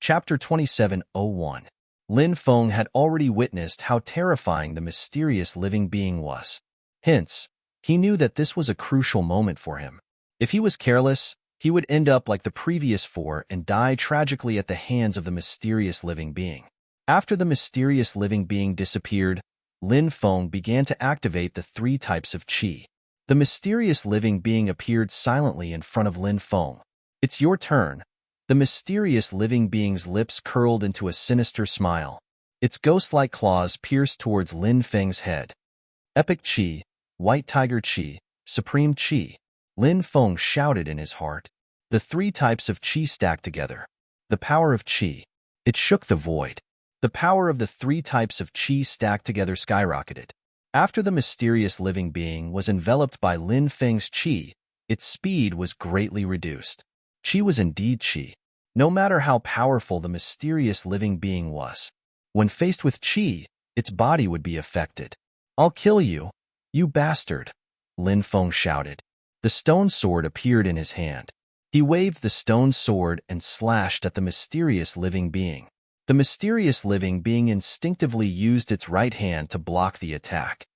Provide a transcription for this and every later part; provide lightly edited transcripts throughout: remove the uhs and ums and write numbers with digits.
Chapter 27:01. Lin Feng had already witnessed how terrifying the mysterious living being was. Hence, he knew that this was a crucial moment for him. If he was careless, he would end up like the previous four and die tragically at the hands of the mysterious living being. After the mysterious living being disappeared, Lin Feng began to activate the three types of qi. The mysterious living being appeared silently in front of Lin Feng. "It's your turn." The mysterious living being's lips curled into a sinister smile. Its ghost-like claws pierced towards Lin Feng's head. "Epic Qi, White Tiger Qi, Supreme Qi," Lin Feng shouted in his heart. The three types of Qi stacked together. The power of Qi. It shook the void. The power of the three types of Qi stacked together skyrocketed. After the mysterious living being was enveloped by Lin Feng's Qi, its speed was greatly reduced. Qi was indeed Qi, no matter how powerful the mysterious living being was. When faced with Qi, its body would be affected. "I'll kill you, you bastard," Lin Feng shouted. The stone sword appeared in his hand. He waved the stone sword and slashed at the mysterious living being. The mysterious living being instinctively used its right hand to block the attack.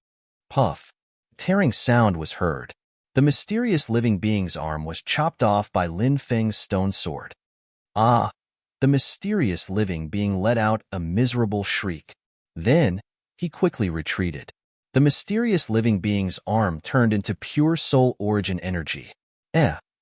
Puff. A tearing sound was heard. The mysterious living being's arm was chopped off by Lin Feng's stone sword. "Ah!" The mysterious living being let out a miserable shriek. Then, he quickly retreated. The mysterious living being's arm turned into pure soul origin energy.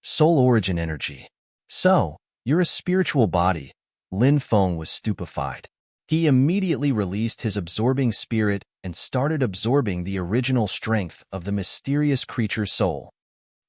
Soul origin energy. "So, you're a spiritual body." Lin Feng was stupefied. He immediately released his absorbing spirit and started absorbing the original strength of the mysterious creature's soul.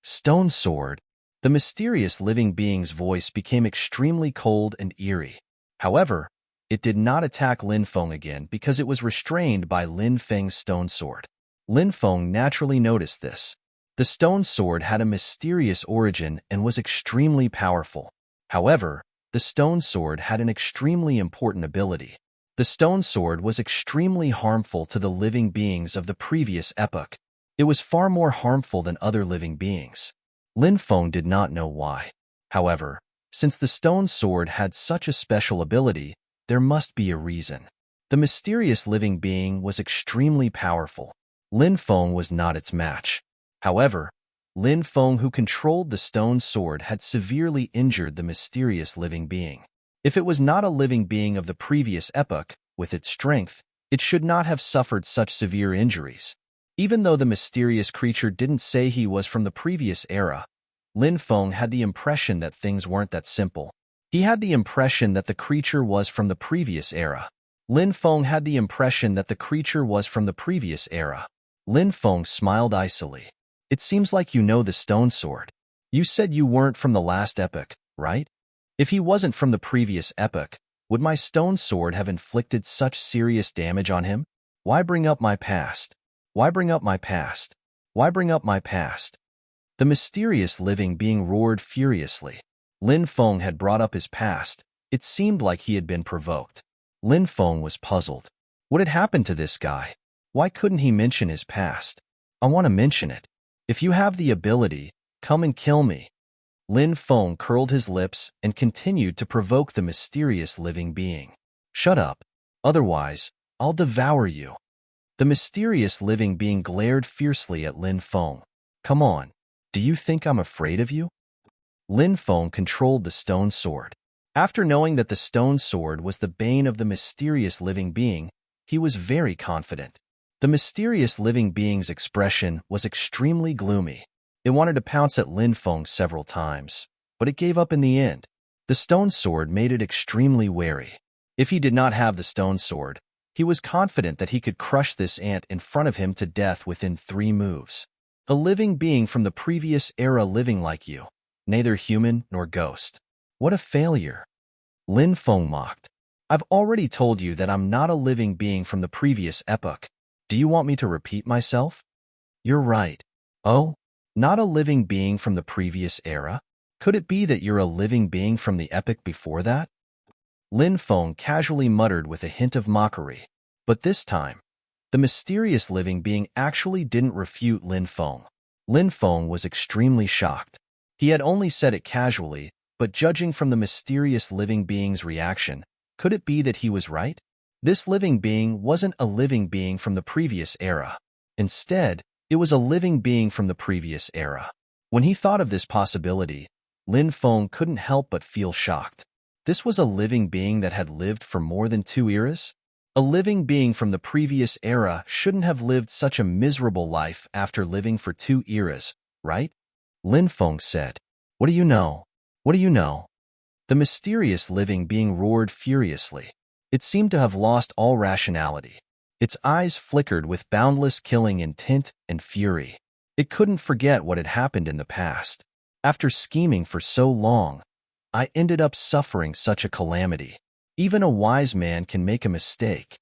"Stone sword." The mysterious living being's voice became extremely cold and eerie. However, it did not attack Lin Feng again because it was restrained by Lin Feng's stone sword. Lin Feng naturally noticed this. The stone sword had a mysterious origin and was extremely powerful. However, the stone sword had an extremely important ability. The stone sword was extremely harmful to the living beings of the previous epoch. It was far more harmful than other living beings. Lin Feng did not know why. However, since the stone sword had such a special ability, there must be a reason. The mysterious living being was extremely powerful. Lin Feng was not its match. However, Lin Feng, who controlled the stone sword, had severely injured the mysterious living being. If it was not a living being of the previous epoch, with its strength, it should not have suffered such severe injuries. Even though the mysterious creature didn't say he was from the previous era, Lin Feng had the impression that things weren't that simple. He had the impression that the creature was from the previous era. Lin Feng had the impression that the creature was from the previous era. Lin Feng smiled icily. "It seems like you know the stone sword. You said you weren't from the last epoch, right? If he wasn't from the previous epoch, would my stone sword have inflicted such serious damage on him? Why bring up my past? Why bring up my past? Why bring up my past?" The mysterious living being roared furiously. Lin Feng had brought up his past. It seemed like he had been provoked. Lin Feng was puzzled. What had happened to this guy? Why couldn't he mention his past? "I want to mention it. If you have the ability, come and kill me." Lin Feng curled his lips and continued to provoke the mysterious living being. "Shut up. Otherwise, I'll devour you." The mysterious living being glared fiercely at Lin Feng. "Come on. Do you think I'm afraid of you?" Lin Feng controlled the stone sword. After knowing that the stone sword was the bane of the mysterious living being, he was very confident. The mysterious living being's expression was extremely gloomy. It wanted to pounce at Lin Feng several times, but it gave up in the end. The stone sword made it extremely wary. If he did not have the stone sword, he was confident that he could crush this ant in front of him to death within 3 moves. "A living being from the previous era living like you, neither human nor ghost. What a failure." Lin Feng mocked. "I've already told you that I'm not a living being from the previous epoch. Do you want me to repeat myself?" "You're right." "Oh? Not a living being from the previous era? Could it be that you're a living being from the epoch before that?" Lin Feng casually muttered with a hint of mockery. But this time, the mysterious living being actually didn't refute Lin Feng. Lin Feng was extremely shocked. He had only said it casually, but judging from the mysterious living being's reaction, could it be that he was right? This living being wasn't a living being from the previous era. Instead, it was a living being from the previous era. When he thought of this possibility, Lin Feng couldn't help but feel shocked. This was a living being that had lived for more than 2 eras? A living being from the previous era shouldn't have lived such a miserable life after living for 2 eras, right? Lin Feng said. What do you know? What do you know? The mysterious living being roared furiously. It seemed to have lost all rationality. Its eyes flickered with boundless killing intent and fury. It couldn't forget what had happened in the past. After scheming for so long, I ended up suffering such a calamity. Even a wise man can make a mistake.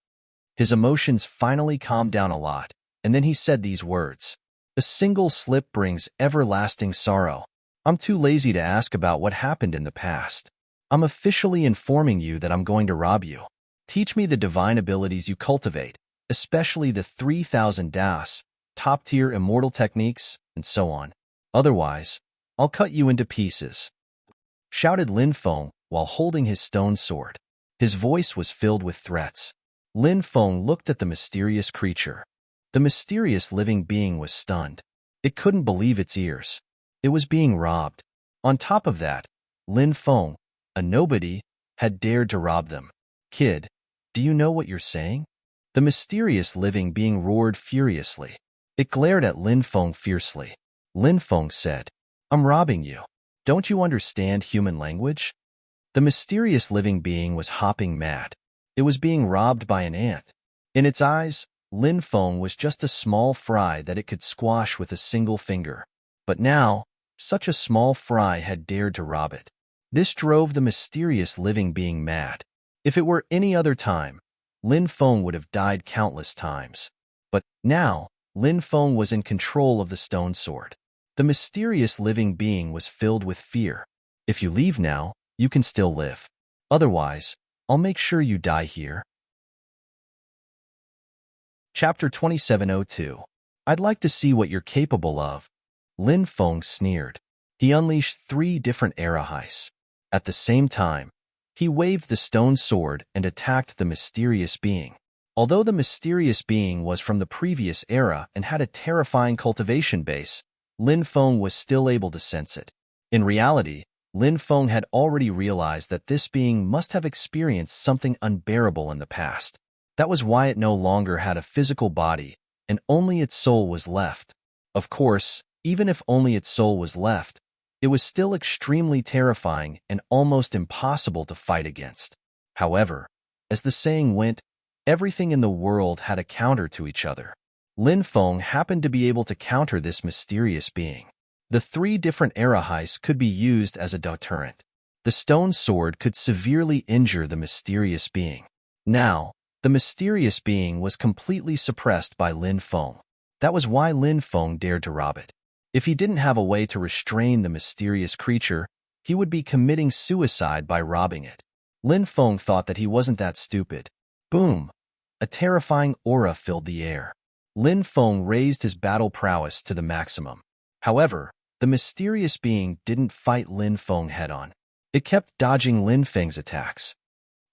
His emotions finally calmed down a lot, and then he said these words. A single slip brings everlasting sorrow. I'm too lazy to ask about what happened in the past. I'm officially informing you that I'm going to rob you. Teach me the divine abilities you cultivate, especially the 3,000 das, top-tier immortal techniques, and so on. Otherwise, I'll cut you into pieces, shouted Lin Feng while holding his stone sword. His voice was filled with threats. Lin Feng looked at the mysterious creature. The mysterious living being was stunned. It couldn't believe its ears. It was being robbed. On top of that, Lin Feng, a nobody, had dared to rob them. Kid, do you know what you're saying? The mysterious living being roared furiously. It glared at Lin Feng fiercely. Lin Feng said, I'm robbing you. Don't you understand human language? The mysterious living being was hopping mad. It was being robbed by an ant. In its eyes, Lin Feng was just a small fry that it could squash with a single finger. But now, such a small fry had dared to rob it. This drove the mysterious living being mad. If it were any other time, Lin Feng would have died countless times. But now, Lin Feng was in control of the stone sword. The mysterious living being was filled with fear. If you leave now, you can still live. Otherwise, I'll make sure you die here. Chapter 2702. I'd like to see what you're capable of. Lin Feng sneered. He unleashed 3 different arahis. At the same time, he waved the stone sword and attacked the mysterious being. Although the mysterious being was from the previous era and had a terrifying cultivation base, Lin Feng was still able to sense it. In reality, Lin Feng had already realized that this being must have experienced something unbearable in the past. That was why it no longer had a physical body, and only its soul was left. Of course, even if only its soul was left, it was still extremely terrifying and almost impossible to fight against. However, as the saying went, everything in the world had a counter to each other. Lin Feng happened to be able to counter this mysterious being. The 3 different arahis could be used as a deterrent. The stone sword could severely injure the mysterious being. Now, the mysterious being was completely suppressed by Lin Feng. That was why Lin Feng dared to rob it. If he didn't have a way to restrain the mysterious creature, he would be committing suicide by robbing it. Lin Feng thought that he wasn't that stupid. Boom! A terrifying aura filled the air. Lin Feng raised his battle prowess to the maximum. However, the mysterious being didn't fight Lin Feng head-on. It kept dodging Lin Feng's attacks.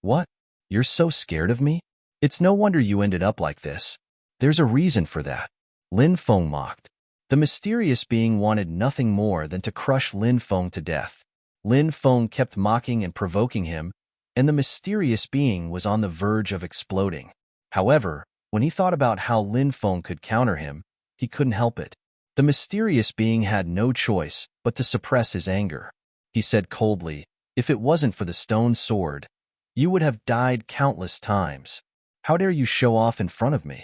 What? You're so scared of me? It's no wonder you ended up like this. There's a reason for that. Lin Feng mocked. The mysterious being wanted nothing more than to crush Lin Feng to death. Lin Feng kept mocking and provoking him, and the mysterious being was on the verge of exploding. However, when he thought about how Lin Feng could counter him, he couldn't help it. The mysterious being had no choice but to suppress his anger. He said coldly, if it wasn't for the stone sword, you would have died countless times. How dare you show off in front of me?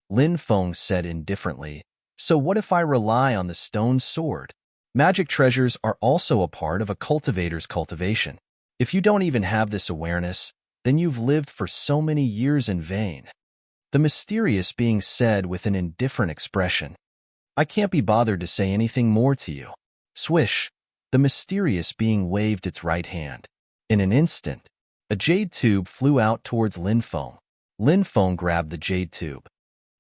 Lin Feng said indifferently, so what if I rely on the stone sword? Magic treasures are also a part of a cultivator's cultivation. If you don't even have this awareness, then you've lived for so many years in vain. The mysterious being said with an indifferent expression. I can't be bothered to say anything more to you. Swish! The mysterious being waved its right hand. In an instant, a jade tube flew out towards Lin Feng. Lin Feng grabbed the jade tube.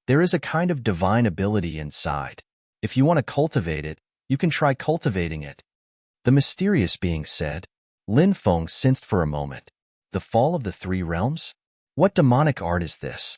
There is a kind of divine ability inside. If you want to cultivate it, you can try cultivating it. The mysterious being said. Lin Feng sensed for a moment. The fall of the three realms? What demonic art is this?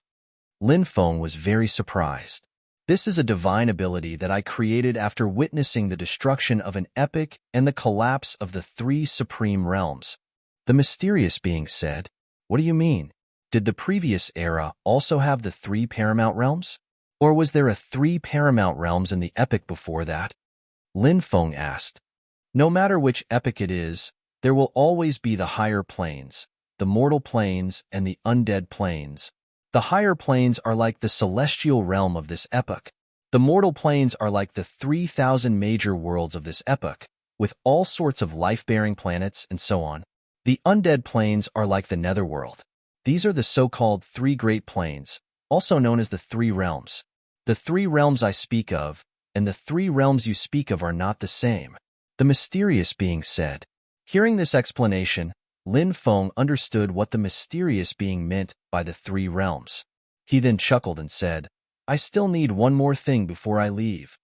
Lin Feng was very surprised. This is a divine ability that I created after witnessing the destruction of an epic and the collapse of the three supreme realms. The mysterious being said, "What do you mean? Did the previous era also have the three paramount realms? Or was there a three paramount realms in the epic before that?" Lin Feng asked. No matter which epic it is, there will always be the higher planes, the mortal planes, and the undead planes. The higher planes are like the celestial realm of this epoch. The mortal planes are like the 3,000 major worlds of this epoch, with all sorts of life-bearing planets and so on. The undead planes are like the netherworld. These are the so-called three great planes, also known as the three realms. The three realms I speak of, and the three realms you speak of are not the same, the mysterious being said. Hearing this explanation, Lin Feng understood what the mysterious being meant by the three realms. He then chuckled and said, "I still need one more thing before I leave."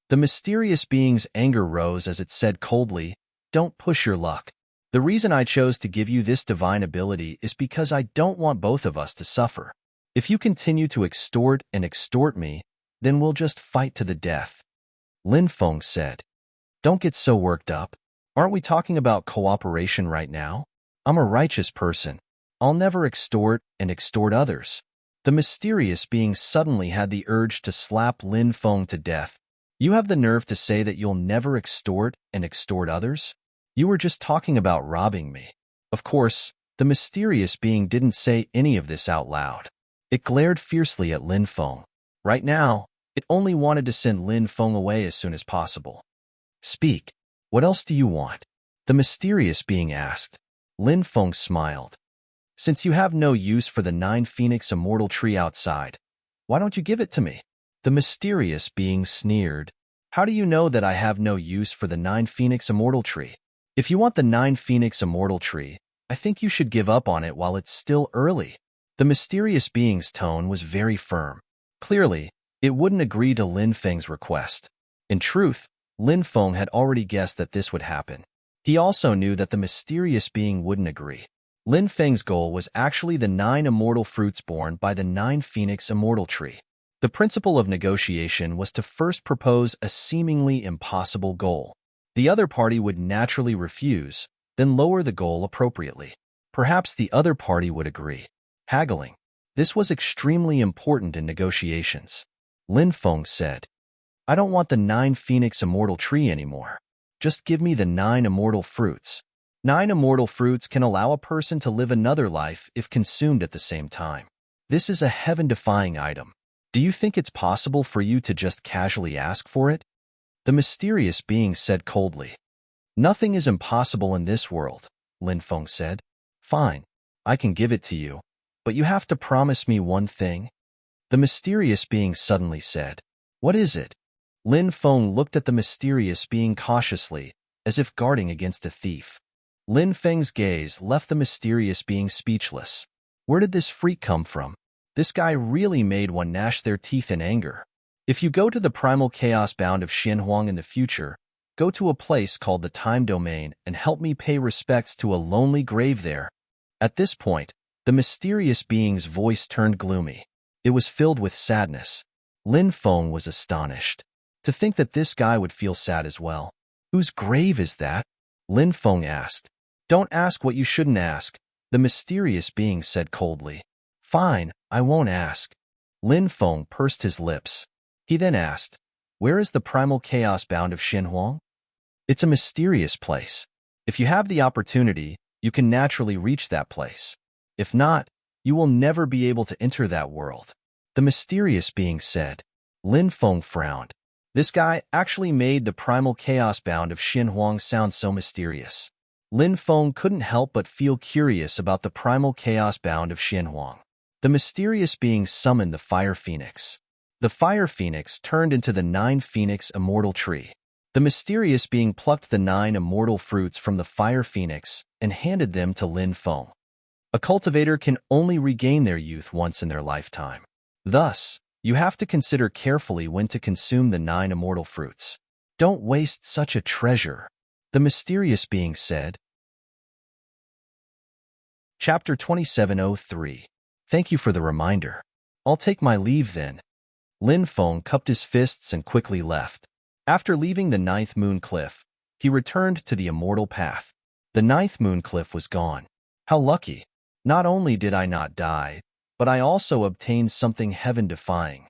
The mysterious being's anger rose as it said coldly, "Don't push your luck. The reason I chose to give you this divine ability is because I don't want both of us to suffer. If you continue to extort me, then we'll just fight to the death." Lin Feng said, "Don't get so worked up. Aren't we talking about cooperation right now? I'm a righteous person. I'll never extort others." The mysterious being suddenly had the urge to slap Lin Feng to death. "You have the nerve to say that you'll never extort others? You were just talking about robbing me." Of course, the mysterious being didn't say any of this out loud. It glared fiercely at Lin Feng. Right now, it only wanted to send Lin Feng away as soon as possible. "Speak. What else do you want?" the mysterious being asked. Lin Feng smiled. "Since you have no use for the 9 Phoenix Immortal Tree outside, why don't you give it to me?" The mysterious being sneered. "How do you know that I have no use for the 9 Phoenix Immortal Tree? If you want the 9 Phoenix Immortal Tree, I think you should give up on it while it's still early." The mysterious being's tone was very firm. Clearly, it wouldn't agree to Lin Feng's request. In truth, Lin Feng had already guessed that this would happen. He also knew that the mysterious being wouldn't agree. Lin Feng's goal was actually the 9 immortal fruits born by the 9 Phoenix Immortal Tree. The principle of negotiation was to first propose a seemingly impossible goal. The other party would naturally refuse, then lower the goal appropriately. Perhaps the other party would agree. Haggling. This was extremely important in negotiations. Lin Feng said, "I don't want the 9 Phoenix Immortal Tree anymore. Just give me the 9 immortal fruits." 9 immortal fruits can allow a person to live another life if consumed at the same time. This is a heaven-defying item. Do you think it's possible for you to just casually ask for it? The mysterious being said coldly. "Nothing is impossible in this world," Lin Feng said. "Fine, I can give it to you, but you have to promise me one thing." The mysterious being suddenly said, "What is it?" Lin Feng looked at the mysterious being cautiously, as if guarding against a thief. Lin Feng's gaze left the mysterious being speechless. Where did this freak come from? This guy really made one gnash their teeth in anger. If you go to the primal chaos bound of Xianhuang in the future, go to a place called the Time Domain and help me pay respects to a lonely grave there. At this point, the mysterious being's voice turned gloomy. It was filled with sadness. Lin Feng was astonished. To think that this guy would feel sad as well. "Whose grave is that?" Lin Feng asked. "Don't ask what you shouldn't ask," the mysterious being said coldly. "Fine, I won't ask." Lin Feng pursed his lips. He then asked, "Where is the primal chaos bound of Xinhuang?" "It's a mysterious place. If you have the opportunity, you can naturally reach that place. If not, you will never be able to enter that world," the mysterious being said. Lin Feng frowned. This guy actually made the primal chaos bound of Xinhuang sound so mysterious. Lin Feng couldn't help but feel curious about the primal chaos bound of Xinhuang. The mysterious being summoned the Fire Phoenix. The Fire Phoenix turned into the 9 Phoenix Immortal Tree. The mysterious being plucked the 9 immortal fruits from the Fire Phoenix and handed them to Lin Feng. A cultivator can only regain their youth once in their lifetime. Thus, you have to consider carefully when to consume the 9 immortal fruits. Don't waste such a treasure, the mysterious being said. Chapter 2703. Thank you for the reminder. I'll take my leave then. Lin Feng cupped his fists and quickly left. After leaving the ninth moon cliff, he returned to the immortal path. The ninth moon cliff was gone. How lucky! Not only did I not die, but I also obtained something heaven-defying.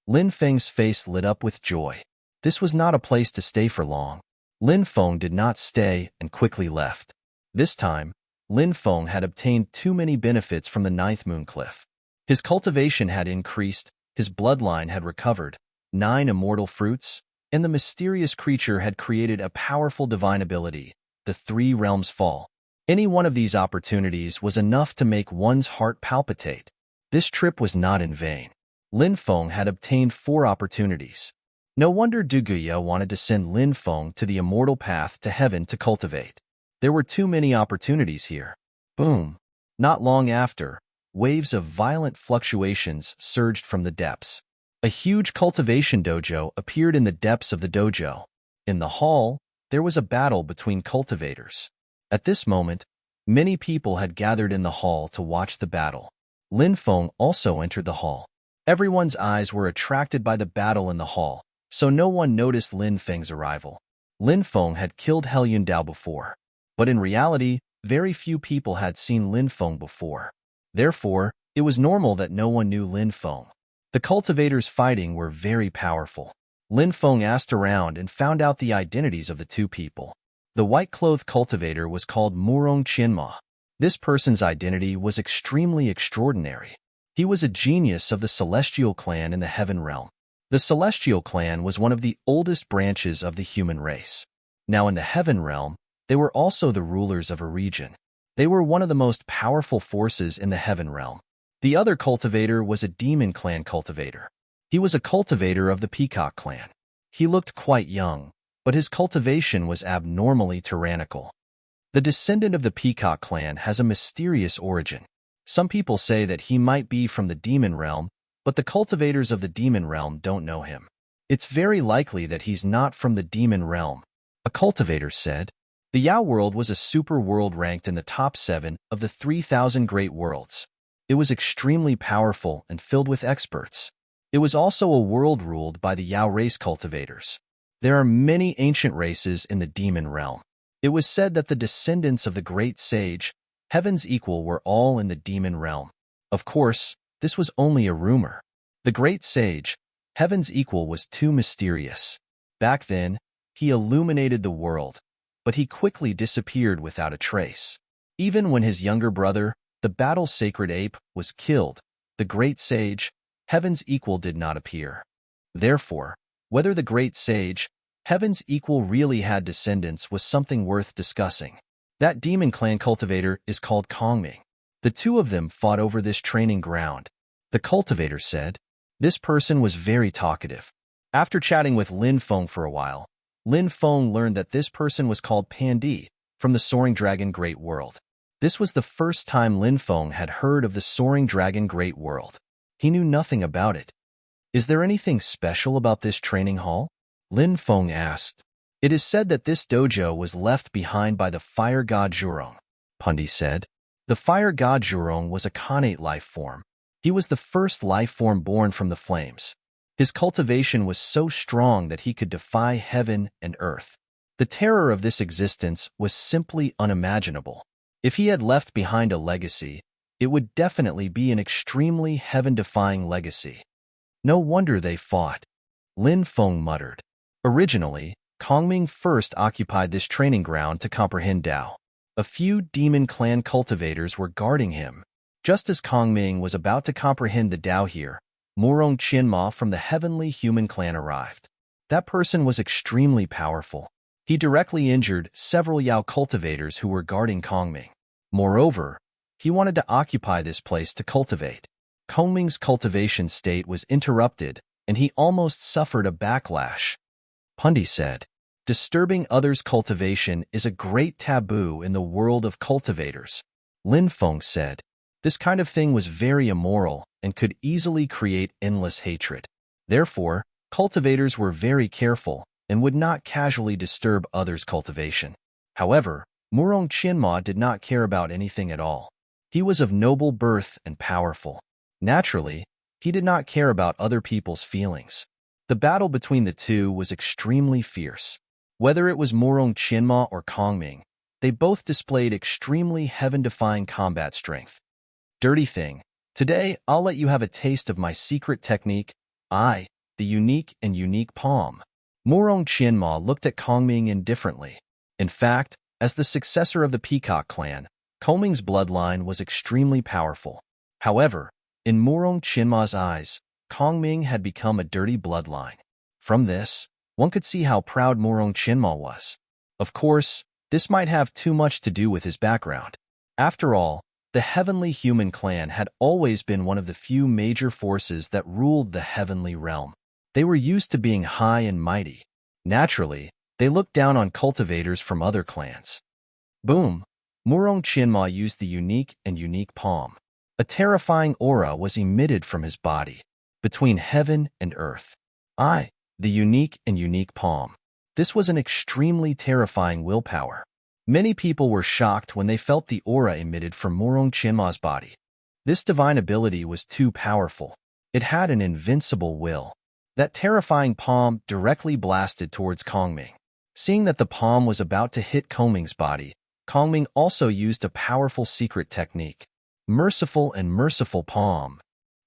Lin Feng's face lit up with joy. This was not a place to stay for long. Lin Feng did not stay and quickly left. This time, Lin Feng had obtained too many benefits from the ninth moon cliff. His cultivation had increased, his bloodline had recovered, 9 immortal fruits, and the mysterious creature had created a powerful divine ability, the 3 realms fall. Any one of these opportunities was enough to make one's heart palpitate. This trip was not in vain. Lin Feng had obtained 4 opportunities. No wonder Duguya wanted to send Lin Feng to the immortal path to heaven to cultivate. There were too many opportunities here. Boom! Not long after, waves of violent fluctuations surged from the depths. A huge cultivation dojo appeared in the depths of the dojo. In the hall, there was a battle between cultivators. At this moment, many people had gathered in the hall to watch the battle. Lin Feng also entered the hall. Everyone's eyes were attracted by the battle in the hall, so no one noticed Lin Feng's arrival. Lin Feng had killed Helyun Dao before, but in reality, very few people had seen Lin Feng before. Therefore, it was normal that no one knew Lin Feng. The cultivators fighting were very powerful. Lin Feng asked around and found out the identities of the 2 people. The white-clothed cultivator was called Murong Qianma. This person's identity was extremely extraordinary. He was a genius of the Celestial clan in the Heaven realm. The Celestial clan was one of the oldest branches of the human race. Now in the Heaven realm, they were also the rulers of a region. They were one of the most powerful forces in the Heaven realm. The other cultivator was a Demon clan cultivator. He was a cultivator of the Peacock clan. He looked quite young, but his cultivation was abnormally tyrannical. The descendant of the Peacock clan has a mysterious origin. Some people say that he might be from the Demon realm, but the cultivators of the Demon realm don't know him. It's very likely that he's not from the Demon realm, a cultivator said. The Yao world was a super world ranked in the top 7 of the 3,000 great worlds. It was extremely powerful and filled with experts. It was also a world ruled by the Yao race cultivators. There are many ancient races in the Demon realm. It was said that the descendants of the great sage, Heaven's equal, were all in the Demon realm. Of course, this was only a rumor. The great sage, Heaven's equal, was too mysterious. Back then, he illuminated the world, but he quickly disappeared without a trace. Even when his younger brother, the battle sacred ape, was killed, the great sage, Heaven's equal, did not appear. Therefore, whether the great sage, Heaven's equal, really had descendants was something worth discussing. That Demon clan cultivator is called Kongming. The 2 of them fought over this training ground. The cultivator said. This person was very talkative. After chatting with Lin Feng for a while, Lin Feng learned that this person was called Pandi, from the Soaring Dragon Great World. This was the first time Lin Feng had heard of the Soaring Dragon Great World. He knew nothing about it. Is there anything special about this training hall? Lin Feng asked. It is said that this dojo was left behind by the fire god Zhurong, Pandi said. The fire god Zhurong was a Khanate life form. He was the first life form born from the flames. His cultivation was so strong that he could defy heaven and earth. The terror of this existence was simply unimaginable. If he had left behind a legacy, it would definitely be an extremely heaven-defying legacy. No wonder they fought, Lin Feng muttered. Originally, Kongming first occupied this training ground to comprehend Dao. A few Demon clan cultivators were guarding him. Just as Kongming was about to comprehend the Dao here, Murong Qianma from the Heavenly Human clan arrived. That person was extremely powerful. He directly injured several Yao cultivators who were guarding Kongming. Moreover, he wanted to occupy this place to cultivate. Kongming's cultivation state was interrupted, and he almost suffered a backlash. Pandi said, disturbing others' cultivation is a great taboo in the world of cultivators. Lin Feng said, this kind of thing was very immoral and could easily create endless hatred. Therefore, cultivators were very careful and would not casually disturb others' cultivation. However, Murong Qianma did not care about anything at all. He was of noble birth and powerful. Naturally, he did not care about other people's feelings. The battle between the two was extremely fierce. Whether it was Morong Chinma or Kongming, they both displayed extremely heaven-defying combat strength. Dirty thing, today I'll let you have a taste of my secret technique, the unique palm. Morong Chinma looked at Kongming indifferently. In fact, as the successor of the Peacock clan, Kongming's bloodline was extremely powerful. However, in Morong Chinma's eyes, Kongming had become a dirty bloodline. From this, one could see how proud Morong Chinma was. Of course, this might have too much to do with his background. After all, the Heavenly Human clan had always been one of the few major forces that ruled the heavenly realm. They were used to being high and mighty. Naturally, they looked down on cultivators from other clans. Boom! Morong Chinma used the unique palm. A terrifying aura was emitted from his body, between heaven and earth. The unique palm. This was an extremely terrifying willpower. Many people were shocked when they felt the aura emitted from Morong Chinma's body. This divine ability was too powerful. It had an invincible will. That terrifying palm directly blasted towards Kongming. Seeing that the palm was about to hit Kongming's body, Kongming also used a powerful secret technique. Merciful palm.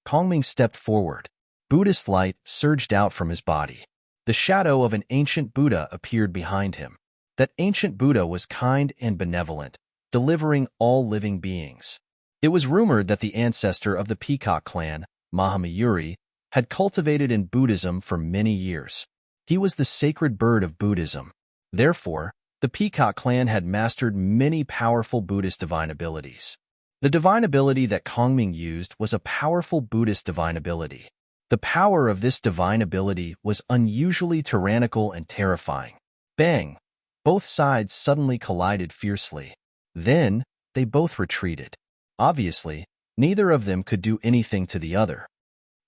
Kongming stepped forward. Buddhist light surged out from his body. The shadow of an ancient Buddha appeared behind him. That ancient Buddha was kind and benevolent, delivering all living beings. It was rumored that the ancestor of the Peacock clan, Mahamayuri, had cultivated in Buddhism for many years. He was the sacred bird of Buddhism. Therefore, the Peacock clan had mastered many powerful Buddhist divine abilities. The divine ability that Kongming used was a powerful Buddhist divine ability. The power of this divine ability was unusually tyrannical and terrifying. Bang! Both sides suddenly collided fiercely. Then, they both retreated. Obviously, neither of them could do anything to the other.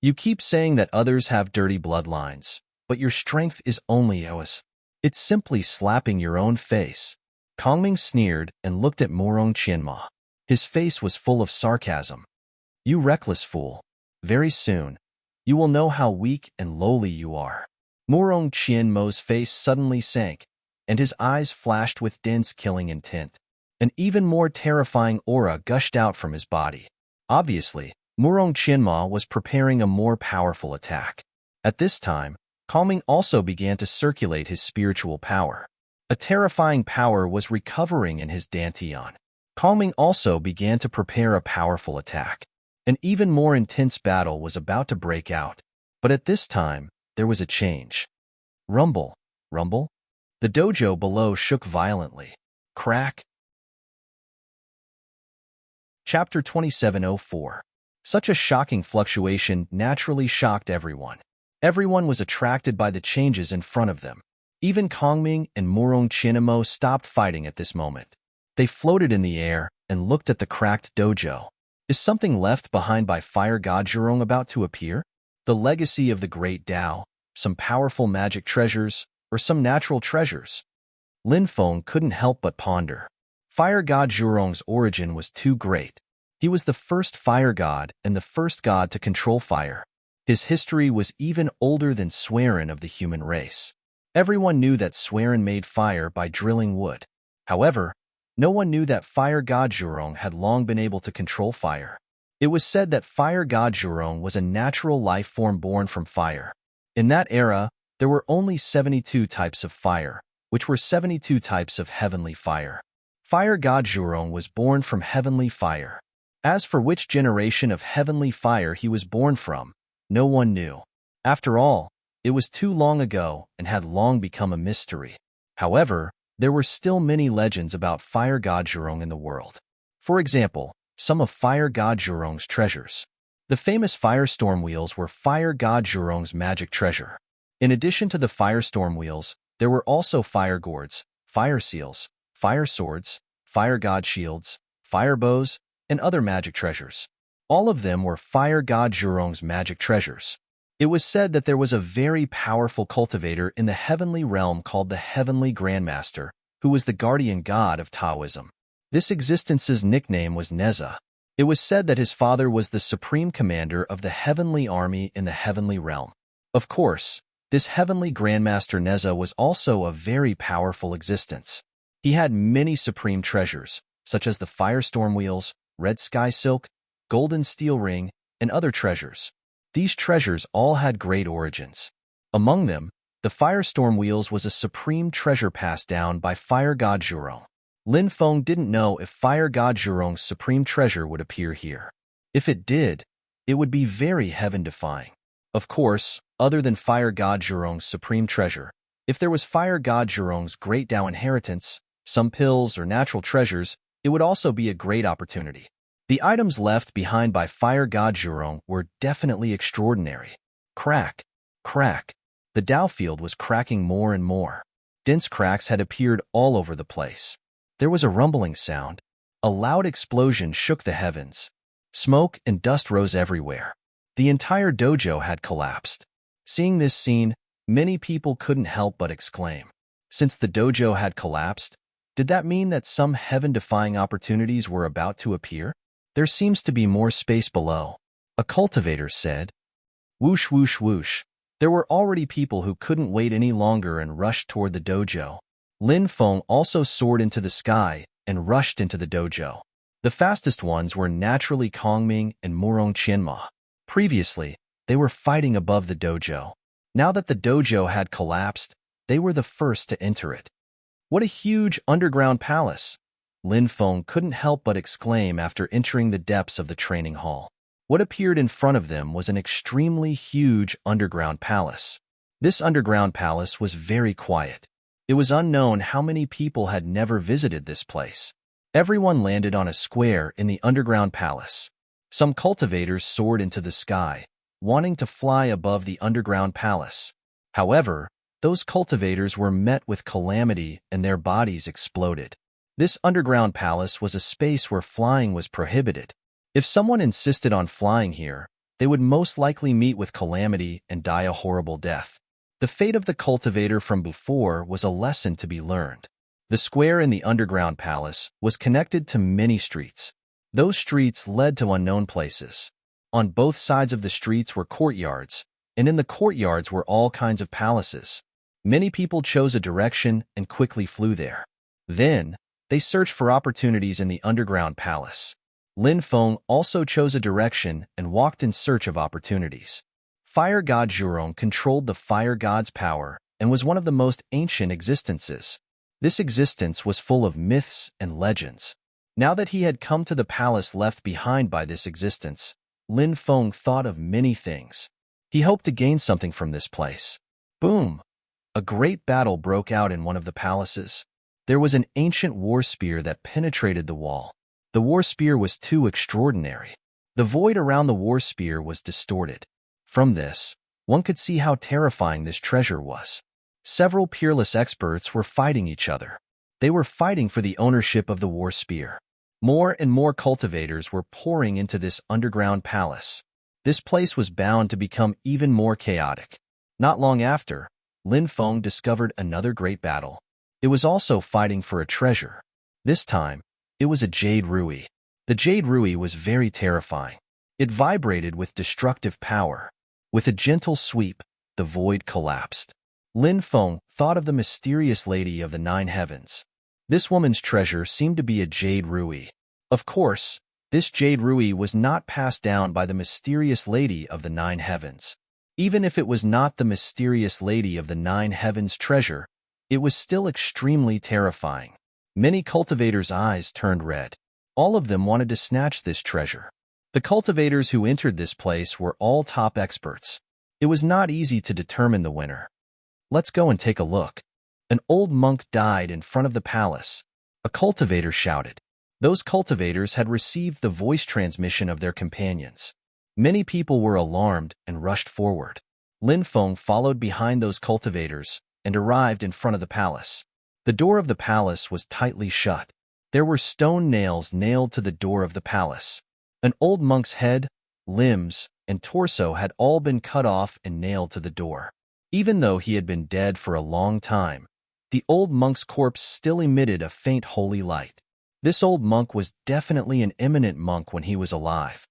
You keep saying that others have dirty bloodlines, but your strength is only yours. It's simply slapping your own face. Kongming sneered and looked at Morong Chinma. His face was full of sarcasm. You reckless fool. Very soon, you will know how weak and lowly you are. Morong Chinma's face suddenly sank, and his eyes flashed with dense killing intent. An even more terrifying aura gushed out from his body. Obviously, Morong Chinma was preparing a more powerful attack. At this time, Kongming also began to circulate his spiritual power. A terrifying power was recovering in his dantian. Kongming also began to prepare a powerful attack. An even more intense battle was about to break out. But at this time, there was a change. Rumble. The dojo below shook violently. Crack. Chapter 2704. Such a shocking fluctuation naturally shocked everyone. Everyone was attracted by the changes in front of them. Even Kongming and Morong Chinma stopped fighting at this moment. They floated in the air and looked at the cracked dojo. Is something left behind by Fire God Zhurong about to appear? The legacy of the great Tao, some powerful magic treasures, or some natural treasures? Lin Feng couldn't help but ponder. Fire God Zhurong's origin was too great. He was the first fire god and the first god to control fire. His history was even older than Swerin of the human race. Everyone knew that Swerin made fire by drilling wood. However, no one knew that Fire God Zhurong had long been able to control fire. It was said that Fire God Zhurong was a natural life form born from fire. In that era, there were only 72 types of fire, which were 72 types of heavenly fire. Fire God Zhurong was born from heavenly fire. As for which generation of heavenly fire he was born from, no one knew. After all, it was too long ago and had long become a mystery. However, there were still many legends about Fire God Zhurong in the world. For example, some of Fire God Zhurong's treasures. The famous firestorm wheels were Fire God Zhurong's magic treasure. In addition to the firestorm wheels, there were also fire gourds, fire seals, fire swords, fire god shields, fire bows, and other magic treasures. All of them were Fire God Zhurong's magic treasures. It was said that there was a very powerful cultivator in the heavenly realm called the Heavenly Grandmaster, who was the guardian god of Taoism. This existence's nickname was Neza. It was said that his father was the supreme commander of the heavenly army in the heavenly realm. Of course, this heavenly Grandmaster Neza was also a very powerful existence. He had many supreme treasures, such as the firestorm wheels, red sky silk, golden steel ring, and other treasures. These treasures all had great origins. Among them, the firestorm wheels was a supreme treasure passed down by fire god Zhurong. Lin Feng didn't know if fire god Zhurong's supreme treasure would appear here. If it did, it would be very heaven-defying. Of course, other than fire god Zhurong's supreme treasure, if there was fire god Zhurong's great Dao inheritance, some pills or natural treasures, it would also be a great opportunity. The items left behind by fire god Zhurong were definitely extraordinary. Crack, crack. The Dao field was cracking more and more. Dense cracks had appeared all over the place. There was a rumbling sound. A loud explosion shook the heavens. Smoke and dust rose everywhere. The entire dojo had collapsed. Seeing this scene, many people couldn't help but exclaim. Since the dojo had collapsed, did that mean that some heaven-defying opportunities were about to appear? There seems to be more space below, a cultivator said. Whoosh, whoosh, whoosh. There were already people who couldn't wait any longer and rushed toward the dojo. Lin Feng also soared into the sky and rushed into the dojo. The fastest ones were naturally Kongming and Murong Qianma. Previously, they were fighting above the dojo. Now that the dojo had collapsed, they were the first to enter it. What a huge underground palace! Lin Feng couldn't help but exclaim after entering the depths of the training hall. What appeared in front of them was an extremely huge underground palace. This underground palace was very quiet. It was unknown how many people had never visited this place. Everyone landed on a square in the underground palace. Some cultivators soared into the sky, wanting to fly above the underground palace. However, those cultivators were met with calamity and their bodies exploded. This underground palace was a space where flying was prohibited. If someone insisted on flying here, they would most likely meet with calamity and die a horrible death. The fate of the cultivator from before was a lesson to be learned. The square in the underground palace was connected to many streets. Those streets led to unknown places. On both sides of the streets were courtyards, and in the courtyards were all kinds of palaces. Many people chose a direction and quickly flew there. Then, they searched for opportunities in the underground palace. Lin Feng also chose a direction and walked in search of opportunities. Fire god Zhurong controlled the fire god's power and was one of the most ancient existences. This existence was full of myths and legends. Now that he had come to the palace left behind by this existence, Lin Feng thought of many things. He hoped to gain something from this place. Boom! A great battle broke out in one of the palaces. There was an ancient war spear that penetrated the wall. The war spear was too extraordinary. The void around the war spear was distorted. From this, one could see how terrifying this treasure was. Several peerless experts were fighting each other. They were fighting for the ownership of the war spear. More and more cultivators were pouring into this underground palace. This place was bound to become even more chaotic. Not long after, Lin Feng discovered another great battle. It was also fighting for a treasure. This time, it was a jade ruby. The jade ruby was very terrifying. It vibrated with destructive power. With a gentle sweep, the void collapsed. Lin Feng thought of the mysterious lady of the 9 heavens. This woman's treasure seemed to be a jade ruby. Of course, this jade ruby was not passed down by the mysterious lady of the 9 heavens. Even if it was not the mysterious lady of the 9 heavens treasure, it was still extremely terrifying. Many cultivators' eyes turned red. All of them wanted to snatch this treasure. The cultivators who entered this place were all top experts. It was not easy to determine the winner. Let's go and take a look. An old monk died in front of the palace. A cultivator shouted. Those cultivators had received the voice transmission of their companions. Many people were alarmed and rushed forward. Lin Feng followed behind those cultivators and arrived in front of the palace. The door of the palace was tightly shut. There were stone nails nailed to the door of the palace. An old monk's head, limbs, and torso had all been cut off and nailed to the door. Even though he had been dead for a long time, the old monk's corpse still emitted a faint holy light. This old monk was definitely an eminent monk when he was alive.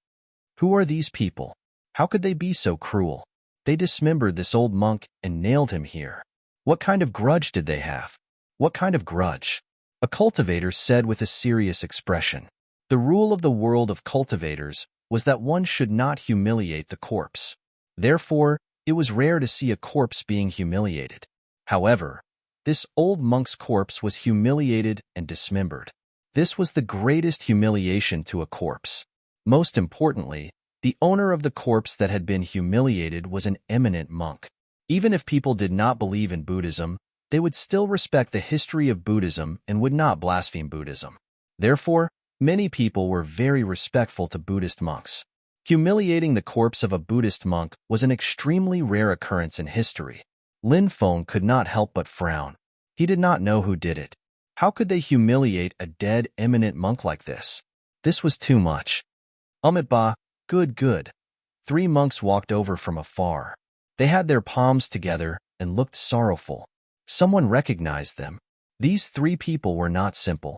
Who are these people? How could they be so cruel? They dismembered this old monk and nailed him here. What kind of grudge did they have? What kind of grudge? A cultivator said with a serious expression. The rule of the world of cultivators was that one should not humiliate the corpse. Therefore, it was rare to see a corpse being humiliated. However, this old monk's corpse was humiliated and dismembered. This was the greatest humiliation to a corpse. Most importantly, the owner of the corpse that had been humiliated was an eminent monk. Even if people did not believe in Buddhism, they would still respect the history of Buddhism and would not blaspheme Buddhism. Therefore, many people were very respectful to Buddhist monks. Humiliating the corpse of a Buddhist monk was an extremely rare occurrence in history. Lin Feng could not help but frown. He did not know who did it. How could they humiliate a dead eminent monk like this? This was too much. Ba, good. 3 monks walked over from afar. They had their palms together and looked sorrowful. Someone recognized them. These 3 people were not simple.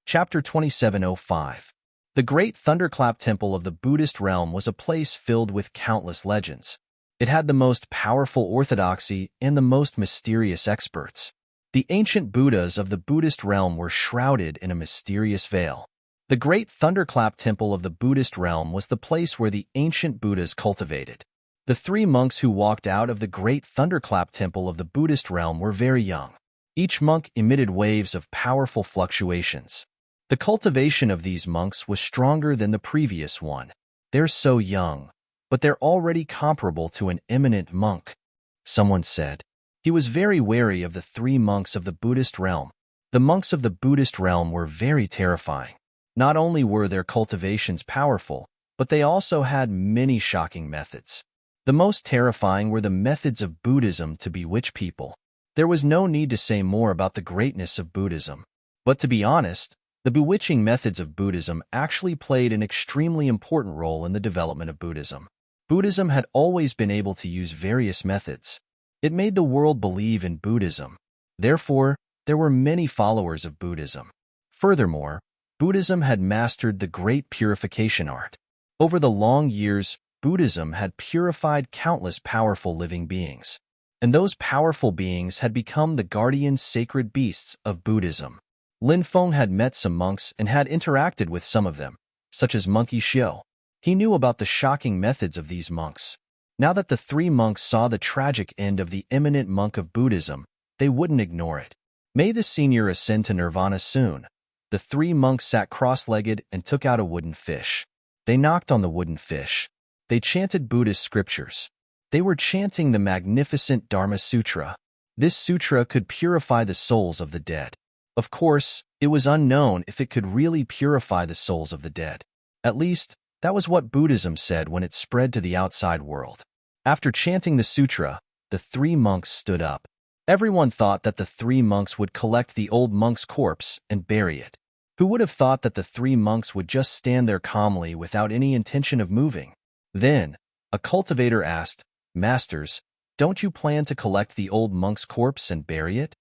Chapter 2705. The Great Thunderclap Temple of the Buddhist realm was a place filled with countless legends. It had the most powerful orthodoxy and the most mysterious experts. The ancient Buddhas of the Buddhist realm were shrouded in a mysterious veil. The Great Thunderclap Temple of the Buddhist realm was the place where the ancient Buddhas cultivated. The 3 monks who walked out of the Great Thunderclap Temple of the Buddhist realm were very young. Each monk emitted waves of powerful fluctuations. The cultivation of these monks was stronger than the previous one. They're so young, but they're already comparable to an eminent monk, someone said. He was very wary of the 3 monks of the Buddhist realm. The monks of the Buddhist realm were very terrifying. Not only were their cultivations powerful, but they also had many shocking methods. The most terrifying were the methods of Buddhism to bewitch people. There was no need to say more about the greatness of Buddhism. But to be honest, the bewitching methods of Buddhism actually played an extremely important role in the development of Buddhism. Buddhism had always been able to use various methods. It made the world believe in Buddhism. Therefore, there were many followers of Buddhism. Furthermore, Buddhism had mastered the great purification art. Over the long years, Buddhism had purified countless powerful living beings. And those powerful beings had become the guardian sacred beasts of Buddhism. Lin Feng had met some monks and had interacted with some of them, such as Monkey Xiu. He knew about the shocking methods of these monks. Now that the 3 monks saw the tragic end of the eminent monk of Buddhism, they wouldn't ignore it. May the senior ascend to nirvana soon. The 3 monks sat cross-legged and took out a wooden fish. They knocked on the wooden fish. They chanted Buddhist scriptures. They were chanting the magnificent Dharma Sutra. This sutra could purify the souls of the dead. Of course, it was unknown if it could really purify the souls of the dead. At least, that was what Buddhism said when it spread to the outside world. After chanting the sutra, the 3 monks stood up. Everyone thought that the 3 monks would collect the old monk's corpse and bury it. Who would have thought that the 3 monks would just stand there calmly without any intention of moving? Then, a cultivator asked, "Masters, don't you plan to collect the old monk's corpse and bury it?"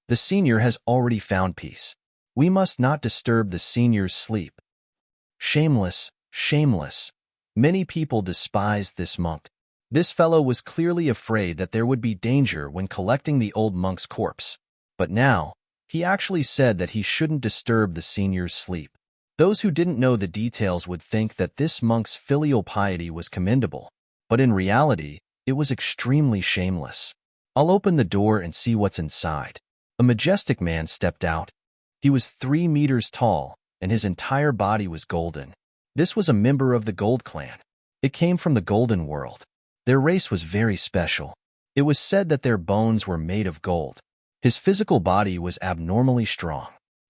The senior has already found peace. We must not disturb the senior's sleep. Shameless, shameless. Many people despised this monk. This fellow was clearly afraid that there would be danger when collecting the old monk's corpse. But now, he actually said that he shouldn't disturb the senior's sleep. Those who didn't know the details would think that this monk's filial piety was commendable. But in reality, it was extremely shameless. I'll open the door and see what's inside. A majestic man stepped out. He was 3 meters tall, and his entire body was golden. This was a member of the Gold Clan. It came from the Golden World. Their race was very special. It was said that their bones were made of gold. His physical body was abnormally strong.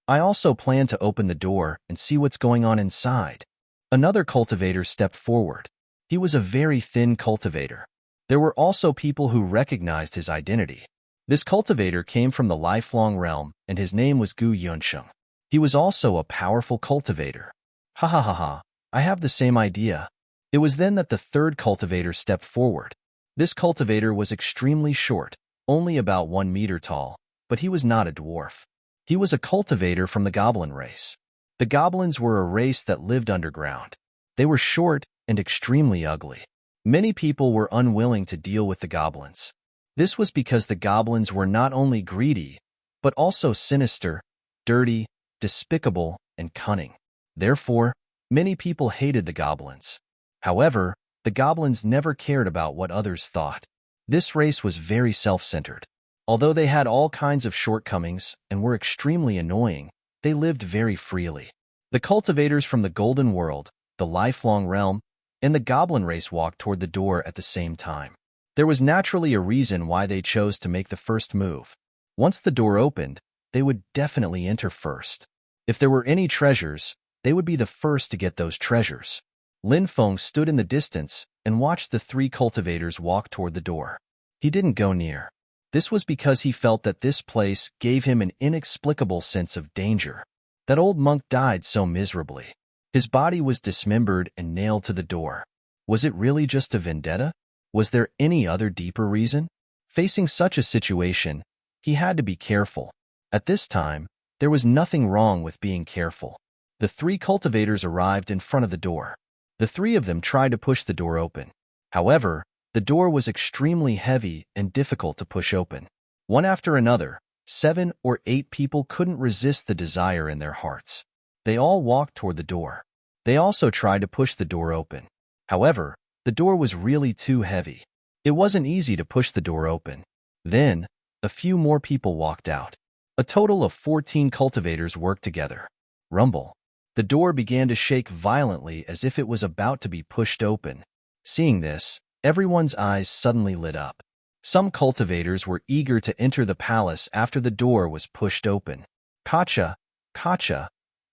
I also planned to open the door and see what's going on inside. Another cultivator stepped forward. He was a very thin cultivator. There were also people who recognized his identity. This cultivator came from the lifelong realm, and his name was Gu Yunsheng. He was also a powerful cultivator. Ha ha ha ha, I have the same idea. It was then that the 3rd cultivator stepped forward. This cultivator was extremely short, only about 1 meter tall, but he was not a dwarf. He was a cultivator from the goblin race. The goblins were a race that lived underground. They were short and extremely ugly. Many people were unwilling to deal with the goblins. This was because the goblins were not only greedy, but also sinister, dirty, despicable, and cunning. Therefore, many people hated the goblins. However, the goblins never cared about what others thought. This race was very self-centered. Although they had all kinds of shortcomings and were extremely annoying, they lived very freely. The cultivators from the Golden World, the Lifelong Realm, and the Goblin race walked toward the door at the same time. There was naturally a reason why they chose to make the first move. Once the door opened, they would definitely enter first. If there were any treasures, they would be the first to get those treasures. Lin Feng stood in the distance and watched the three cultivators walk toward the door. He didn't go near. This was because he felt that this place gave him an inexplicable sense of danger. That old monk died so miserably. His body was dismembered and nailed to the door. Was it really just a vendetta? Was there any other deeper reason? Facing such a situation, he had to be careful. At this time, there was nothing wrong with being careful. The three cultivators arrived in front of the door. The three of them tried to push the door open. However, the door was extremely heavy and difficult to push open. One after another, 7 or 8 people couldn't resist the desire in their hearts. They all walked toward the door. They also tried to push the door open. However, the door was really too heavy. It wasn't easy to push the door open. Then, a few more people walked out. A total of 14 cultivators worked together. Rumble. The door began to shake violently as if it was about to be pushed open. Seeing this, everyone's eyes suddenly lit up. Some cultivators were eager to enter the palace after the door was pushed open. Kacha, kacha.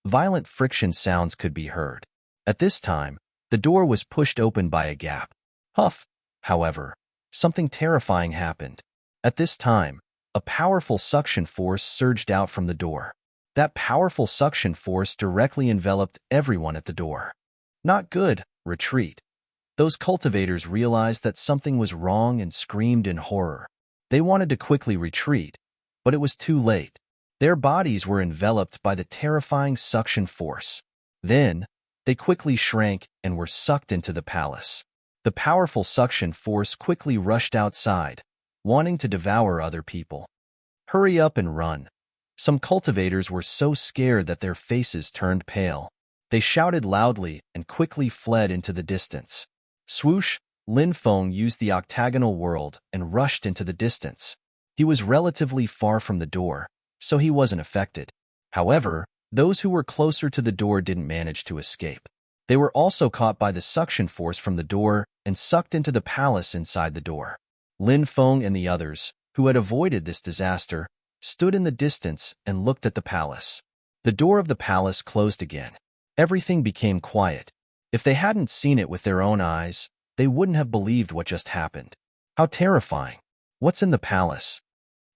Violent friction sounds could be heard. At this time, the door was pushed open by a gap. Huff! However, something terrifying happened. At this time, a powerful suction force surged out from the door. That powerful suction force directly enveloped everyone at the door. Not good, retreat. Those cultivators realized that something was wrong and screamed in horror. They wanted to quickly retreat, but it was too late. Their bodies were enveloped by the terrifying suction force. Then, they quickly shrank and were sucked into the palace. The powerful suction force quickly rushed outside, wanting to devour other people. Hurry up and run. Some cultivators were so scared that their faces turned pale. They shouted loudly and quickly fled into the distance. Swoosh! Lin Feng used the octagonal world and rushed into the distance. He was relatively far from the door, so he wasn't affected. However, those who were closer to the door didn't manage to escape. They were also caught by the suction force from the door and sucked into the palace inside the door. Lin Feng and the others, who had avoided this disaster, stood in the distance and looked at the palace. The door of the palace closed again. Everything became quiet. If they hadn't seen it with their own eyes, they wouldn't have believed what just happened. How terrifying. What's in the palace?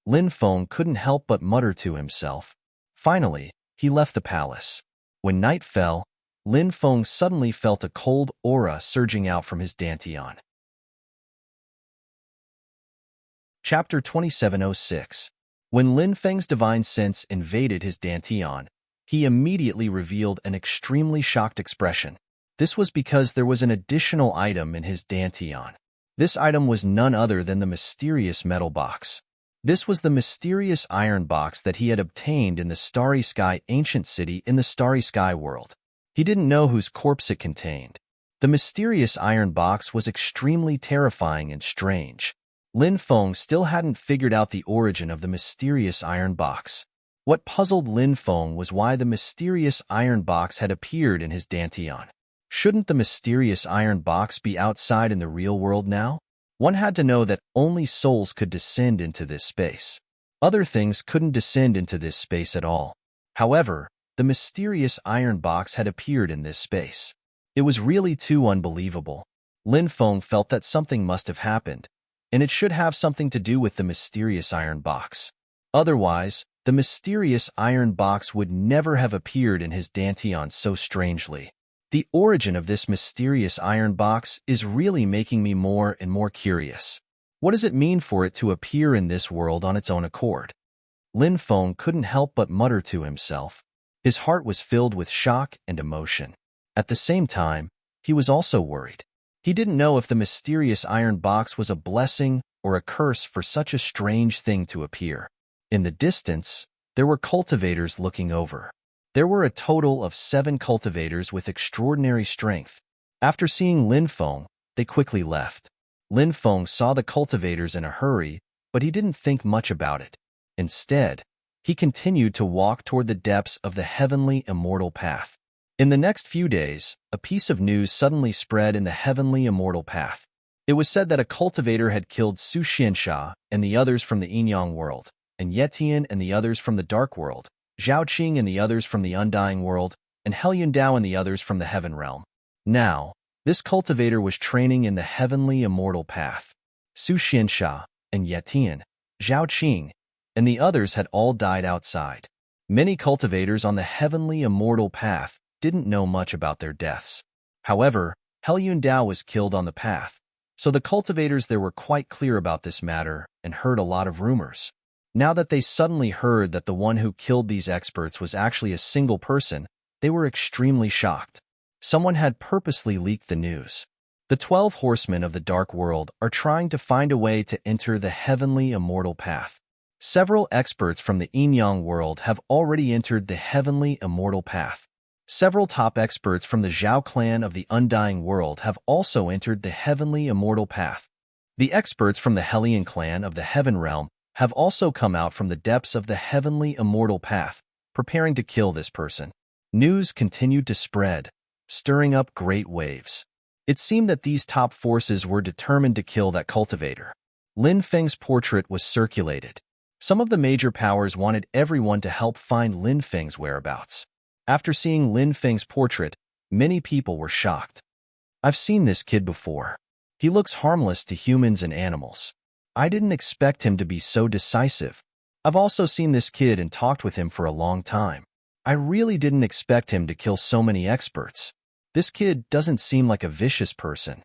Lin Feng couldn't help but mutter to himself. Finally, he left the palace. When night fell, Lin Feng suddenly felt a cold aura surging out from his dantian. Chapter 2706. When Lin Feng's divine sense invaded his dantian, he immediately revealed an extremely shocked expression. This was because there was an additional item in his dantian. This item was none other than the mysterious metal box. This was the mysterious iron box that he had obtained in the Starry Sky ancient city in the Starry Sky world. He didn't know whose corpse it contained. The mysterious iron box was extremely terrifying and strange. Lin Feng still hadn't figured out the origin of the mysterious iron box. What puzzled Lin Feng was why the mysterious iron box had appeared in his dantian. Shouldn't the mysterious iron box be outside in the real world now? One had to know that only souls could descend into this space. Other things couldn't descend into this space at all. However, the mysterious iron box had appeared in this space. It was really too unbelievable. Lin Feng felt that something must have happened, and it should have something to do with the mysterious iron box. Otherwise, the mysterious iron box would never have appeared in his dantian so strangely. The origin of this mysterious iron box is really making me more and more curious. What does it mean for it to appear in this world on its own accord? Lin Feng couldn't help but mutter to himself. His heart was filled with shock and emotion. At the same time, he was also worried. He didn't know if the mysterious iron box was a blessing or a curse for such a strange thing to appear. In the distance, there were cultivators looking over. There were a total of 7 cultivators with extraordinary strength. After seeing Lin Feng, they quickly left. Lin Feng saw the cultivators in a hurry, but he didn't think much about it. Instead, he continued to walk toward the depths of the heavenly immortal path. In the next few days, a piece of news suddenly spread in the heavenly immortal path. It was said that a cultivator had killed Su Xianxia and the others from the Yin-Yang world, and Yetian and the others from the Dark world, Zhao Qing and the others from the Undying world, and Helyun Dao and the others from the Heaven realm. Now, this cultivator was training in the heavenly immortal path. Su Xianxia and Yetian, Zhao Qing, and the others had all died outside. Many cultivators on the heavenly immortal path didn't know much about their deaths. However, Helyun Dao was killed on the path, so the cultivators there were quite clear about this matter and heard a lot of rumors. Now that they suddenly heard that the one who killed these experts was actually a single person, they were extremely shocked. Someone had purposely leaked the news. The 12 horsemen of the Dark World are trying to find a way to enter the heavenly immortal path. Several experts from the Yin-Yang world have already entered the heavenly immortal path. Several top experts from the Zhao clan of the Undying world have also entered the heavenly immortal path. The experts from the Helyun clan of the Heaven realm have also come out from the depths of the heavenly immortal path, preparing to kill this person. News continued to spread, stirring up great waves. It seemed that these top forces were determined to kill that cultivator. Lin Feng's portrait was circulated. Some of the major powers wanted everyone to help find Lin Feng's whereabouts. After seeing Lin Feng's portrait, many people were shocked. I've seen this kid before. He looks harmless to humans and animals. I didn't expect him to be so decisive. I've also seen this kid and talked with him for a long time. I really didn't expect him to kill so many experts. This kid doesn't seem like a vicious person.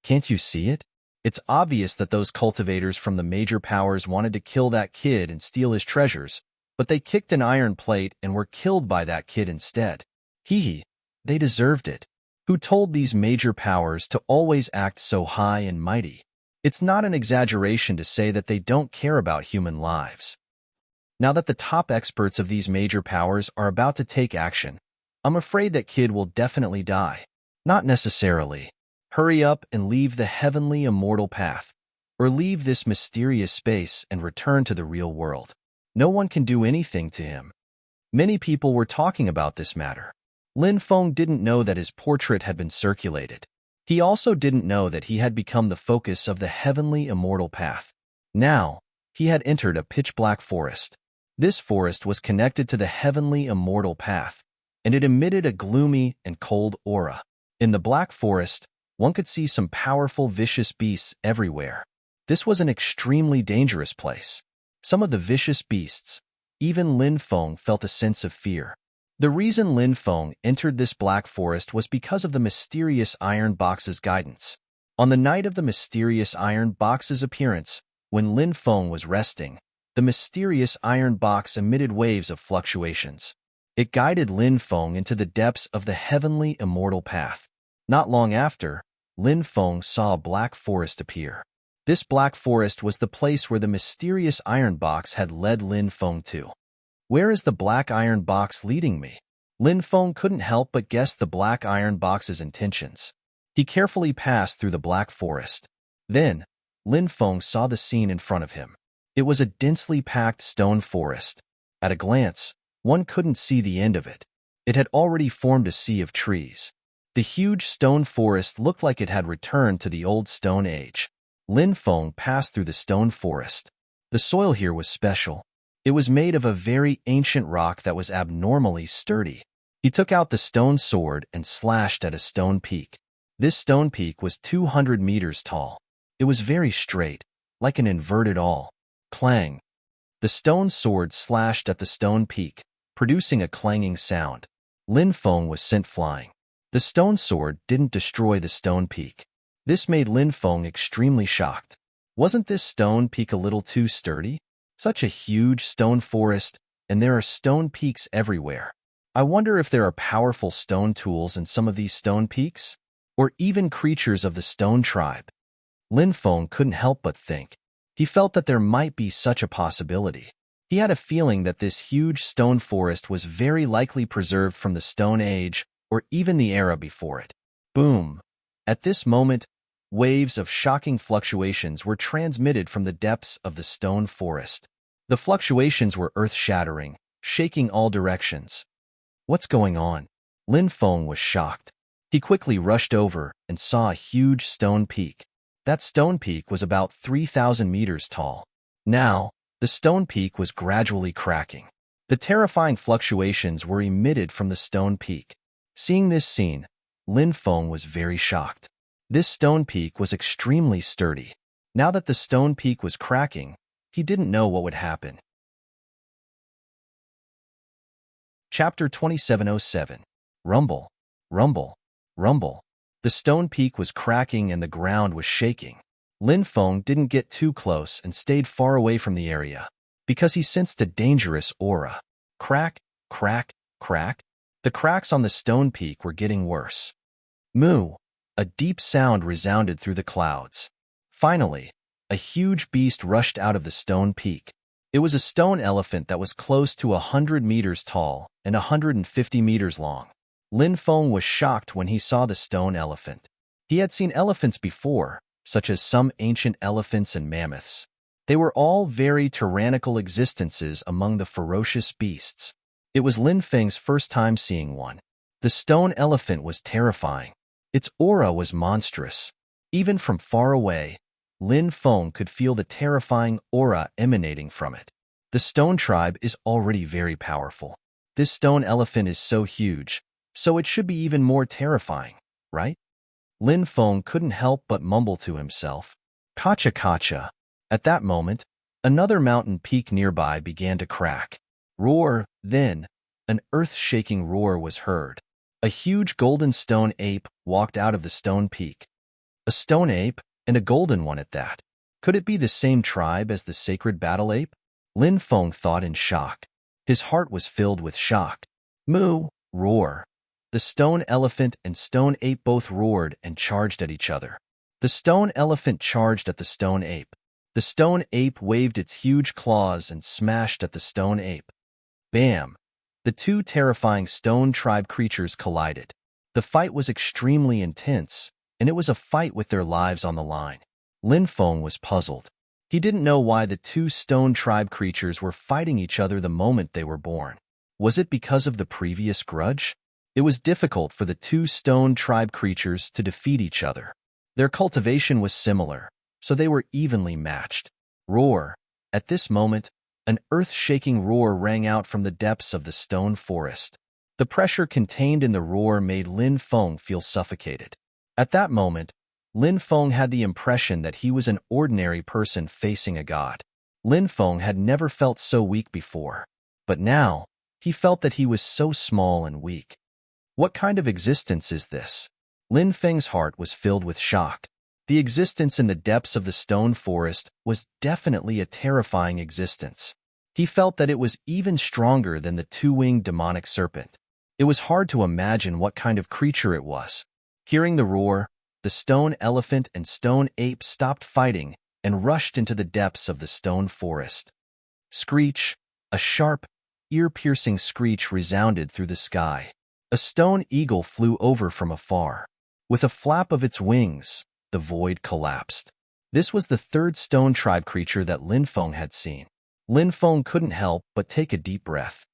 Can't you see it? It's obvious that those cultivators from the major powers wanted to kill that kid and steal his treasures, but they kicked an iron plate and were killed by that kid instead. They deserved it. Who told these major powers to always act so high and mighty? It's not an exaggeration to say that they don't care about human lives. Now that the top experts of these major powers are about to take action, I'm afraid that kid will definitely die. Not necessarily. Hurry up and leave the heavenly immortal path, or leave this mysterious space and return to the real world. No one can do anything to him. Many people were talking about this matter. Lin Feng didn't know that his portrait had been circulated. He also didn't know that he had become the focus of the heavenly immortal path. Now, he had entered a pitch-black forest. This forest was connected to the heavenly immortal path, and it emitted a gloomy and cold aura. In the black forest, one could see some powerful, vicious beasts everywhere. This was an extremely dangerous place. Some of the vicious beasts, even Lin Feng felt a sense of fear. The reason Lin Feng entered this black forest was because of the mysterious iron box's guidance. On the night of the mysterious iron box's appearance, when Lin Feng was resting, the mysterious iron box emitted waves of fluctuations. It guided Lin Feng into the depths of the heavenly immortal path. Not long after, Lin Feng saw a black forest appear. This black forest was the place where the mysterious iron box had led Lin Feng to. Where is the black iron box leading me? Lin Feng couldn't help but guess the black iron box's intentions. He carefully passed through the black forest. Then, Lin Feng saw the scene in front of him. It was a densely packed stone forest. At a glance, one couldn't see the end of it. It had already formed a sea of trees. The huge stone forest looked like it had returned to the old Stone Age. Lin Feng passed through the stone forest. The soil here was special. It was made of a very ancient rock that was abnormally sturdy. He took out the stone sword and slashed at a stone peak. This stone peak was 200 meters tall. It was very straight, like an inverted awl. Clang! The stone sword slashed at the stone peak, producing a clanging sound. Lin Feng was sent flying. The stone sword didn't destroy the stone peak. This made Lin Feng extremely shocked. Wasn't this stone peak a little too sturdy? Such a huge stone forest, and there are stone peaks everywhere. I wonder if there are powerful stone tools in some of these stone peaks? Or even creatures of the stone tribe? Lin Feng couldn't help but think. He felt that there might be such a possibility. He had a feeling that this huge stone forest was very likely preserved from the Stone Age or even the era before it. Boom! At this moment, waves of shocking fluctuations were transmitted from the depths of the stone forest. The fluctuations were earth-shattering, shaking all directions. What's going on? Lin Feng was shocked. He quickly rushed over and saw a huge stone peak. That stone peak was about 3,000 meters tall. Now, the stone peak was gradually cracking. The terrifying fluctuations were emitted from the stone peak. Seeing this scene, Lin Feng was very shocked. This stone peak was extremely sturdy. Now that the stone peak was cracking, he didn't know what would happen. Chapter 2707. Rumble, rumble, rumble. The stone peak was cracking and the ground was shaking. Lin Feng didn't get too close and stayed far away from the area, because he sensed a dangerous aura. Crack, crack, crack. The cracks on the stone peak were getting worse. Moo! A deep sound resounded through the clouds. Finally, a huge beast rushed out of the stone peak. It was a stone elephant that was close to 100 meters tall and 150 meters long. Lin Feng was shocked when he saw the stone elephant. He had seen elephants before, such as some ancient elephants and mammoths. They were all very tyrannical existences among the ferocious beasts. It was Lin Feng's first time seeing one. The stone elephant was terrifying. Its aura was monstrous. Even from far away, Lin Feng could feel the terrifying aura emanating from it. The stone tribe is already very powerful. This stone elephant is so huge, so it should be even more terrifying, right? Lin Feng couldn't help but mumble to himself. Kacha kacha. At that moment, another mountain peak nearby began to crack. Roar, then, an earth-shaking roar was heard. A huge golden stone ape walked out of the stone peak. A stone ape, and a golden one at that. Could it be the same tribe as the sacred battle ape? Lin Feng thought in shock. His heart was filled with shock. Moo! Roar! The stone elephant and stone ape both roared and charged at each other. The stone elephant charged at the stone ape. The stone ape waved its huge claws and smashed at the stone ape. Bam! The two terrifying stone tribe creatures collided. The fight was extremely intense, and it was a fight with their lives on the line. Lin Feng was puzzled. He didn't know why the two stone tribe creatures were fighting each other the moment they were born. Was it because of the previous grudge? It was difficult for the two stone tribe creatures to defeat each other. Their cultivation was similar, so they were evenly matched. Roar! At this moment, an earth-shaking roar rang out from the depths of the stone forest. The pressure contained in the roar made Lin Feng feel suffocated. At that moment, Lin Feng had the impression that he was an ordinary person facing a god. Lin Feng had never felt so weak before, but now he felt that he was so small and weak. What kind of existence is this? Lin Feng's heart was filled with shock. The existence in the depths of the stone forest was definitely a terrifying existence. He felt that it was even stronger than the two-winged demonic serpent. It was hard to imagine what kind of creature it was. Hearing the roar, the stone elephant and stone ape stopped fighting and rushed into the depths of the stone forest. Screech! A sharp, ear-piercing screech resounded through the sky. A stone eagle flew over from afar. With a flap of its wings, the void collapsed. This was the third stone tribe creature that Lin Feng had seen. Lin Feng couldn't help but take a deep breath.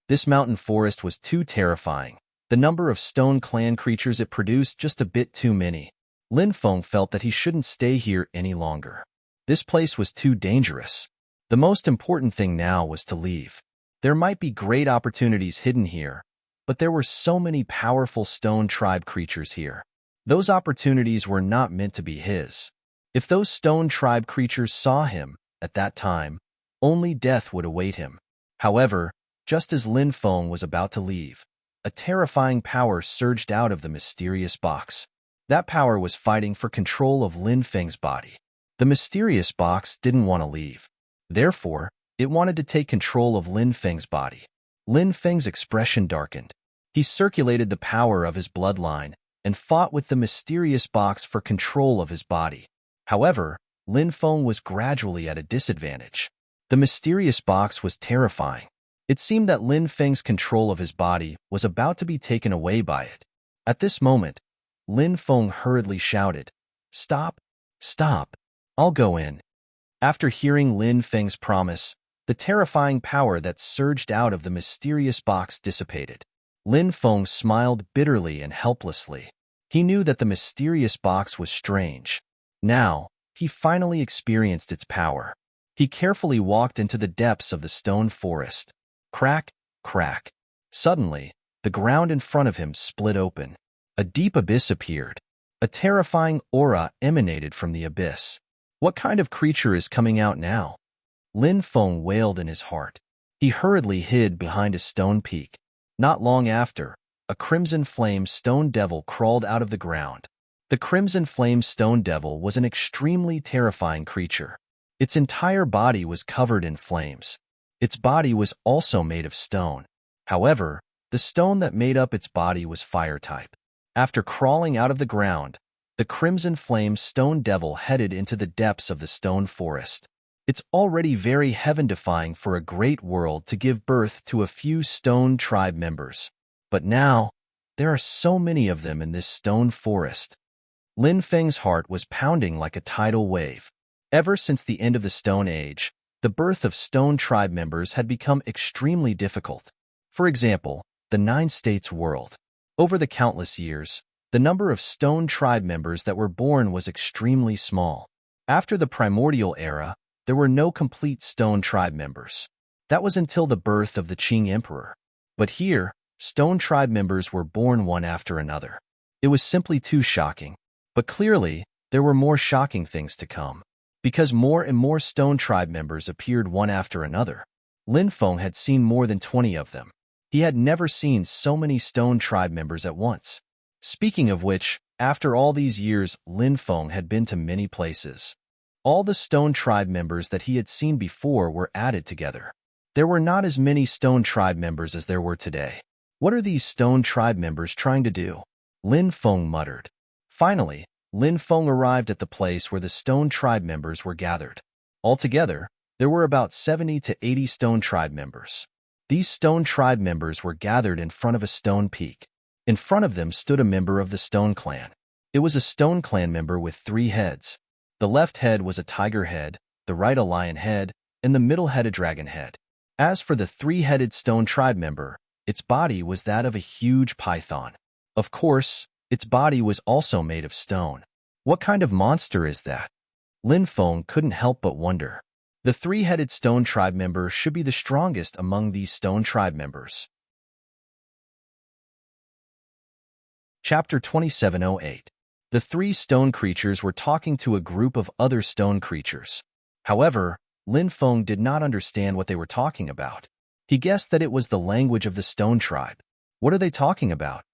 This mountain forest was too terrifying. The number of stone clan creatures it produced just a bit too many. Lin Feng felt that he shouldn't stay here any longer. This place was too dangerous. The most important thing now was to leave. There might be great opportunities hidden here, but there were so many powerful stone tribe creatures here. Those opportunities were not meant to be his. If those stone tribe creatures saw him, at that time, only death would await him. However, just as Lin Feng was about to leave, a terrifying power surged out of the mysterious box. That power was fighting for control of Lin Feng's body. The mysterious box didn't want to leave. Therefore, It wanted to take control of Lin Feng's body. Lin Feng's expression darkened. He circulated the power of his bloodline and fought with the mysterious box for control of his body. However, Lin Feng was gradually at a disadvantage. The mysterious box was terrifying. It seemed that Lin Feng's control of his body was about to be taken away by it. At this moment, Lin Feng hurriedly shouted, "Stop! Stop! I'll go in." After hearing Lin Feng's promise, the terrifying power that surged out of the mysterious box dissipated. Lin Feng smiled bitterly and helplessly. He knew that the mysterious box was strange. Now, he finally experienced its power. He carefully walked into the depths of the stone forest. Crack, crack. Suddenly, the ground in front of him split open. A deep abyss appeared. A terrifying aura emanated from the abyss. What kind of creature is coming out now? Lin Feng wailed in his heart. He hurriedly hid behind a stone peak. Not long after, a crimson flame stone devil crawled out of the ground. The crimson flame stone devil was an extremely terrifying creature. Its entire body was covered in flames. Its body was also made of stone. However, the stone that made up its body was fire type. After crawling out of the ground, the crimson flame stone devil headed into the depths of the stone forest. It's already very heaven-defying for a great world to give birth to a few stone tribe members. But now, there are so many of them in this stone forest. Lin Feng's heart was pounding like a tidal wave. Ever since the end of the Stone Age, the birth of stone tribe members had become extremely difficult. For example, the 9 states world. Over the countless years, the number of stone tribe members that were born was extremely small. After the primordial era, there were no complete stone tribe members. That was until the birth of the Qing Emperor. But here, stone tribe members were born one after another. It was simply too shocking. But clearly, there were more shocking things to come. Because more and more stone tribe members appeared one after another. Lin Feng had seen more than 20 of them. He had never seen so many stone tribe members at once. Speaking of which, after all these years, Lin Feng had been to many places. All the stone tribe members that he had seen before were added together. There were not as many stone tribe members as there were today. What are these stone tribe members trying to do? Lin Feng muttered. Finally, Lin Feng arrived at the place where the stone tribe members were gathered. Altogether, there were about 70 to 80 stone tribe members. These stone tribe members were gathered in front of a stone peak. In front of them stood a member of the stone clan. It was a stone clan member with 3 heads. The left head was a tiger head, the right a lion head, and the middle head a dragon head. As for the 3-headed stone tribe member, its body was that of a huge python. Of course, its body was also made of stone. What kind of monster is that? Lin Feng couldn't help but wonder. The 3-headed stone tribe member should be the strongest among these stone tribe members. Chapter 2708. The 3 stone creatures were talking to a group of other stone creatures. However, Lin Feng did not understand what they were talking about. He guessed that it was the language of the stone tribe. What are they talking about?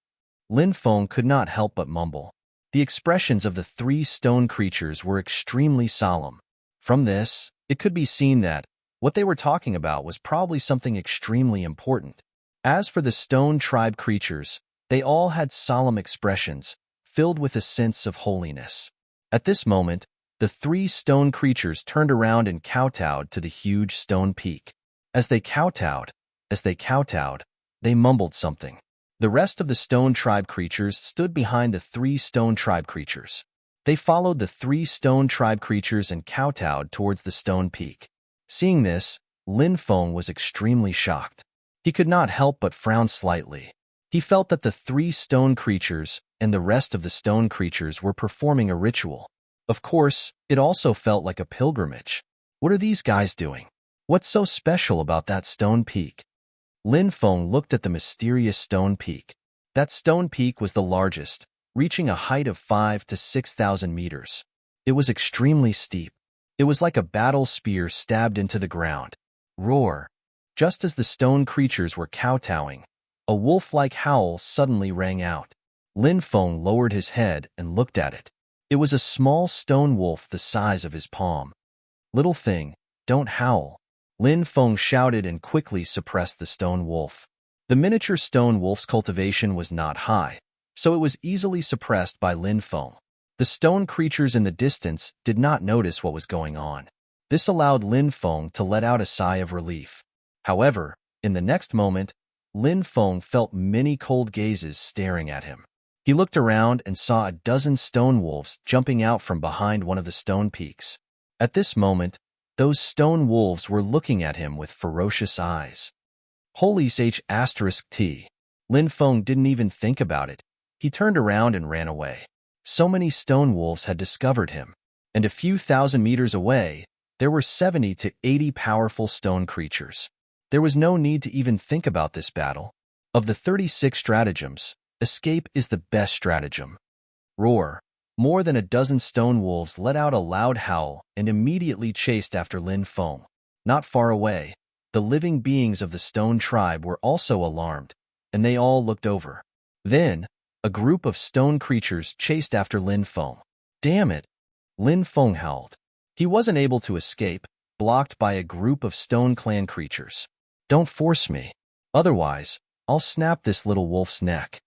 Lin Feng could not help but mumble. The expressions of the 3 stone creatures were extremely solemn. From this, it could be seen that what they were talking about was probably something extremely important. As for the stone tribe creatures, they all had solemn expressions, filled with a sense of holiness. At this moment, the 3 stone creatures turned around and kowtowed to the huge stone peak. As they kowtowed, they mumbled something. The rest of the stone tribe creatures stood behind the 3 stone tribe creatures. They followed the 3 stone tribe creatures and kowtowed towards the stone peak. Seeing this, Lin Feng was extremely shocked. He could not help but frown slightly. He felt that the 3 stone creatures and the rest of the stone creatures were performing a ritual. Of course, it also felt like a pilgrimage. What are these guys doing? What's so special about that stone peak? Lin Feng looked at the mysterious stone peak. That stone peak was the largest, reaching a height of 5,000 to 6,000 meters. It was extremely steep. It was like a battle spear stabbed into the ground. Roar! Just as the stone creatures were kowtowing, a wolf-like howl suddenly rang out. Lin Feng lowered his head and looked at it. It was a small stone wolf the size of his palm. Little thing, don't howl. Lin Feng shouted and quickly suppressed the stone wolf. The miniature stone wolf's cultivation was not high, so it was easily suppressed by Lin Feng. The stone creatures in the distance did not notice what was going on. This allowed Lin Feng to let out a sigh of relief. However, in the next moment, Lin Feng felt many cold gazes staring at him. He looked around and saw a dozen stone wolves jumping out from behind one of the stone peaks. At this moment, those stone wolves were looking at him with ferocious eyes. Holy H*T. Lin Feng didn't even think about it. He turned around and ran away. So many stone wolves had discovered him, and a few thousand meters away, there were 70 to 80 powerful stone creatures. There was no need to even think about this battle. Of the 36 stratagems, escape is the best stratagem. Roar. More than a dozen stone wolves let out a loud howl and immediately chased after Lin Feng. Not far away, the living beings of the stone tribe were also alarmed, and they all looked over. Then, a group of stone creatures chased after Lin Feng. Damn it! Lin Feng howled. He wasn't able to escape, blocked by a group of stone clan creatures. Don't force me. Otherwise, I'll snap this little wolf's neck.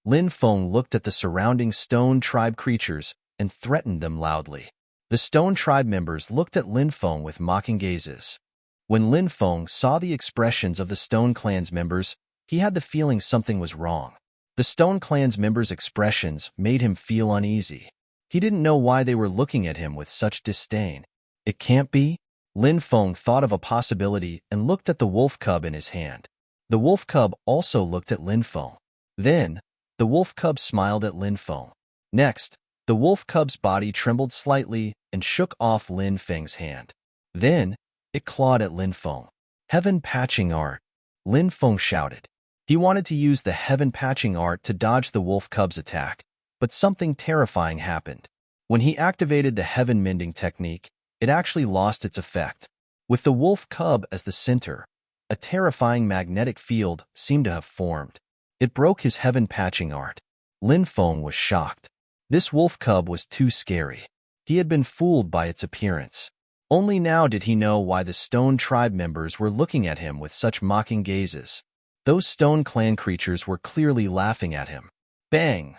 Lin Feng looked at the surrounding stone tribe creatures and threatened them loudly. The stone tribe members looked at Lin Feng with mocking gazes. When Lin Feng saw the expressions of the stone clan's members, he had the feeling something was wrong. The stone clan's members' expressions made him feel uneasy. He didn't know why they were looking at him with such disdain. It can't be? Lin Feng thought of a possibility and looked at the wolf cub in his hand. The wolf cub also looked at Lin Feng. Then, the wolf cub smiled at Lin Feng. Next, the wolf cub's body trembled slightly and shook off Lin Feng's hand. Then, it clawed at Lin Feng. Heaven patching art. Lin Feng shouted. He wanted to use the heaven patching art to dodge the wolf cub's attack, but something terrifying happened. When he activated the heaven mending technique, it actually lost its effect. With the wolf cub as the center, a terrifying magnetic field seemed to have formed. It broke his heaven patching art. Lin Feng was shocked. This wolf cub was too scary. He had been fooled by its appearance. Only now did he know why the stone tribe members were looking at him with such mocking gazes. Those stone clan creatures were clearly laughing at him. Bang!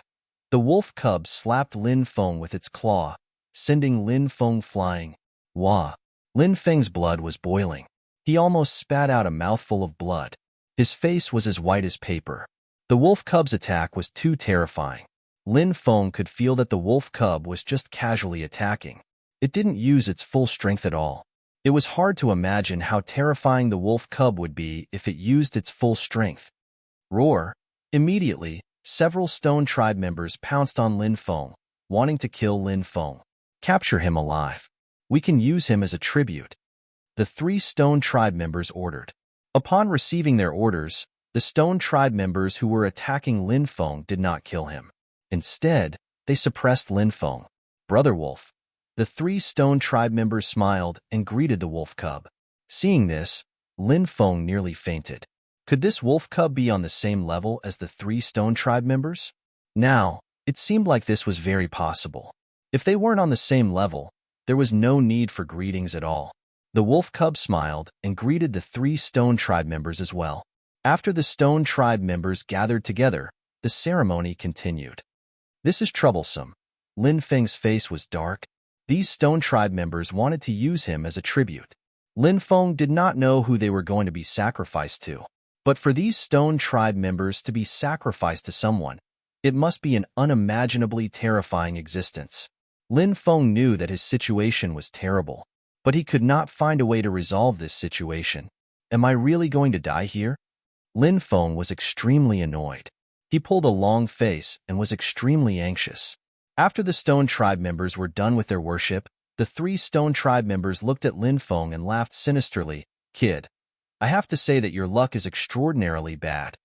The wolf cub slapped Lin Feng with its claw, sending Lin Feng flying. Wah! Lin Feng's blood was boiling. He almost spat out a mouthful of blood. His face was as white as paper. The wolf cub's attack was too terrifying. Lin Feng could feel that the wolf cub was just casually attacking. It didn't use its full strength at all. It was hard to imagine how terrifying the wolf cub would be if it used its full strength. Roar! Immediately, several stone tribe members pounced on Lin Feng, wanting to kill Lin Feng. Capture him alive. We can use him as a tribute. The 3 stone tribe members ordered. Upon receiving their orders, the stone tribe members who were attacking Lin Feng did not kill him. Instead, they suppressed Lin Feng. Brother Wolf. The 3 stone tribe members smiled and greeted the wolf cub. Seeing this, Lin Feng nearly fainted. Could this wolf cub be on the same level as the 3 stone tribe members? Now, it seemed like this was very possible. If they weren't on the same level, there was no need for greetings at all. The wolf cub smiled and greeted the 3 stone tribe members as well. After the stone tribe members gathered together, the ceremony continued. This is troublesome. Lin Feng's face was dark. These stone tribe members wanted to use him as a tribute. Lin Feng did not know who they were going to be sacrificed to. But for these stone tribe members to be sacrificed to someone, it must be an unimaginably terrifying existence. Lin Feng knew that his situation was terrible, but he could not find a way to resolve this situation. Am I really going to die here? Lin Feng was extremely annoyed. He pulled a long face and was extremely anxious. After the stone tribe members were done with their worship, the 3 stone tribe members looked at Lin Feng and laughed sinisterly. Kid, I have to say that your luck is extraordinarily bad.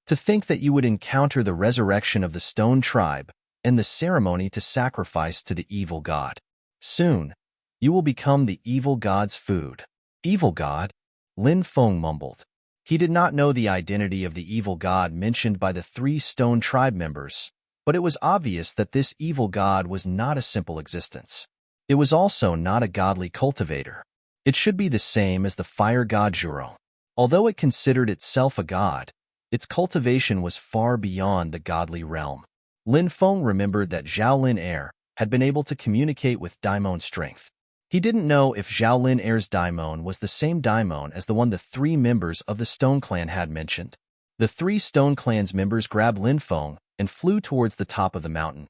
To think that you would encounter the resurrection of the stone tribe and the ceremony to sacrifice to the evil god. Soon, you will become the evil god's food. Evil god? Lin Feng mumbled. He did not know the identity of the evil god mentioned by the 3 stone tribe members, but it was obvious that this evil god was not a simple existence. It was also not a godly cultivator. It should be the same as the fire god Zhuro. Although it considered itself a god, its cultivation was far beyond the godly realm. Lin Feng remembered that Zhao Lin Air had been able to communicate with daimon strength. He didn't know if Zhao Lin Air's daimon was the same daimon as the one the 3 members of the Stone Clan had mentioned. The 3 Stone Clan's members grabbed Lin Feng and flew towards the top of the mountain.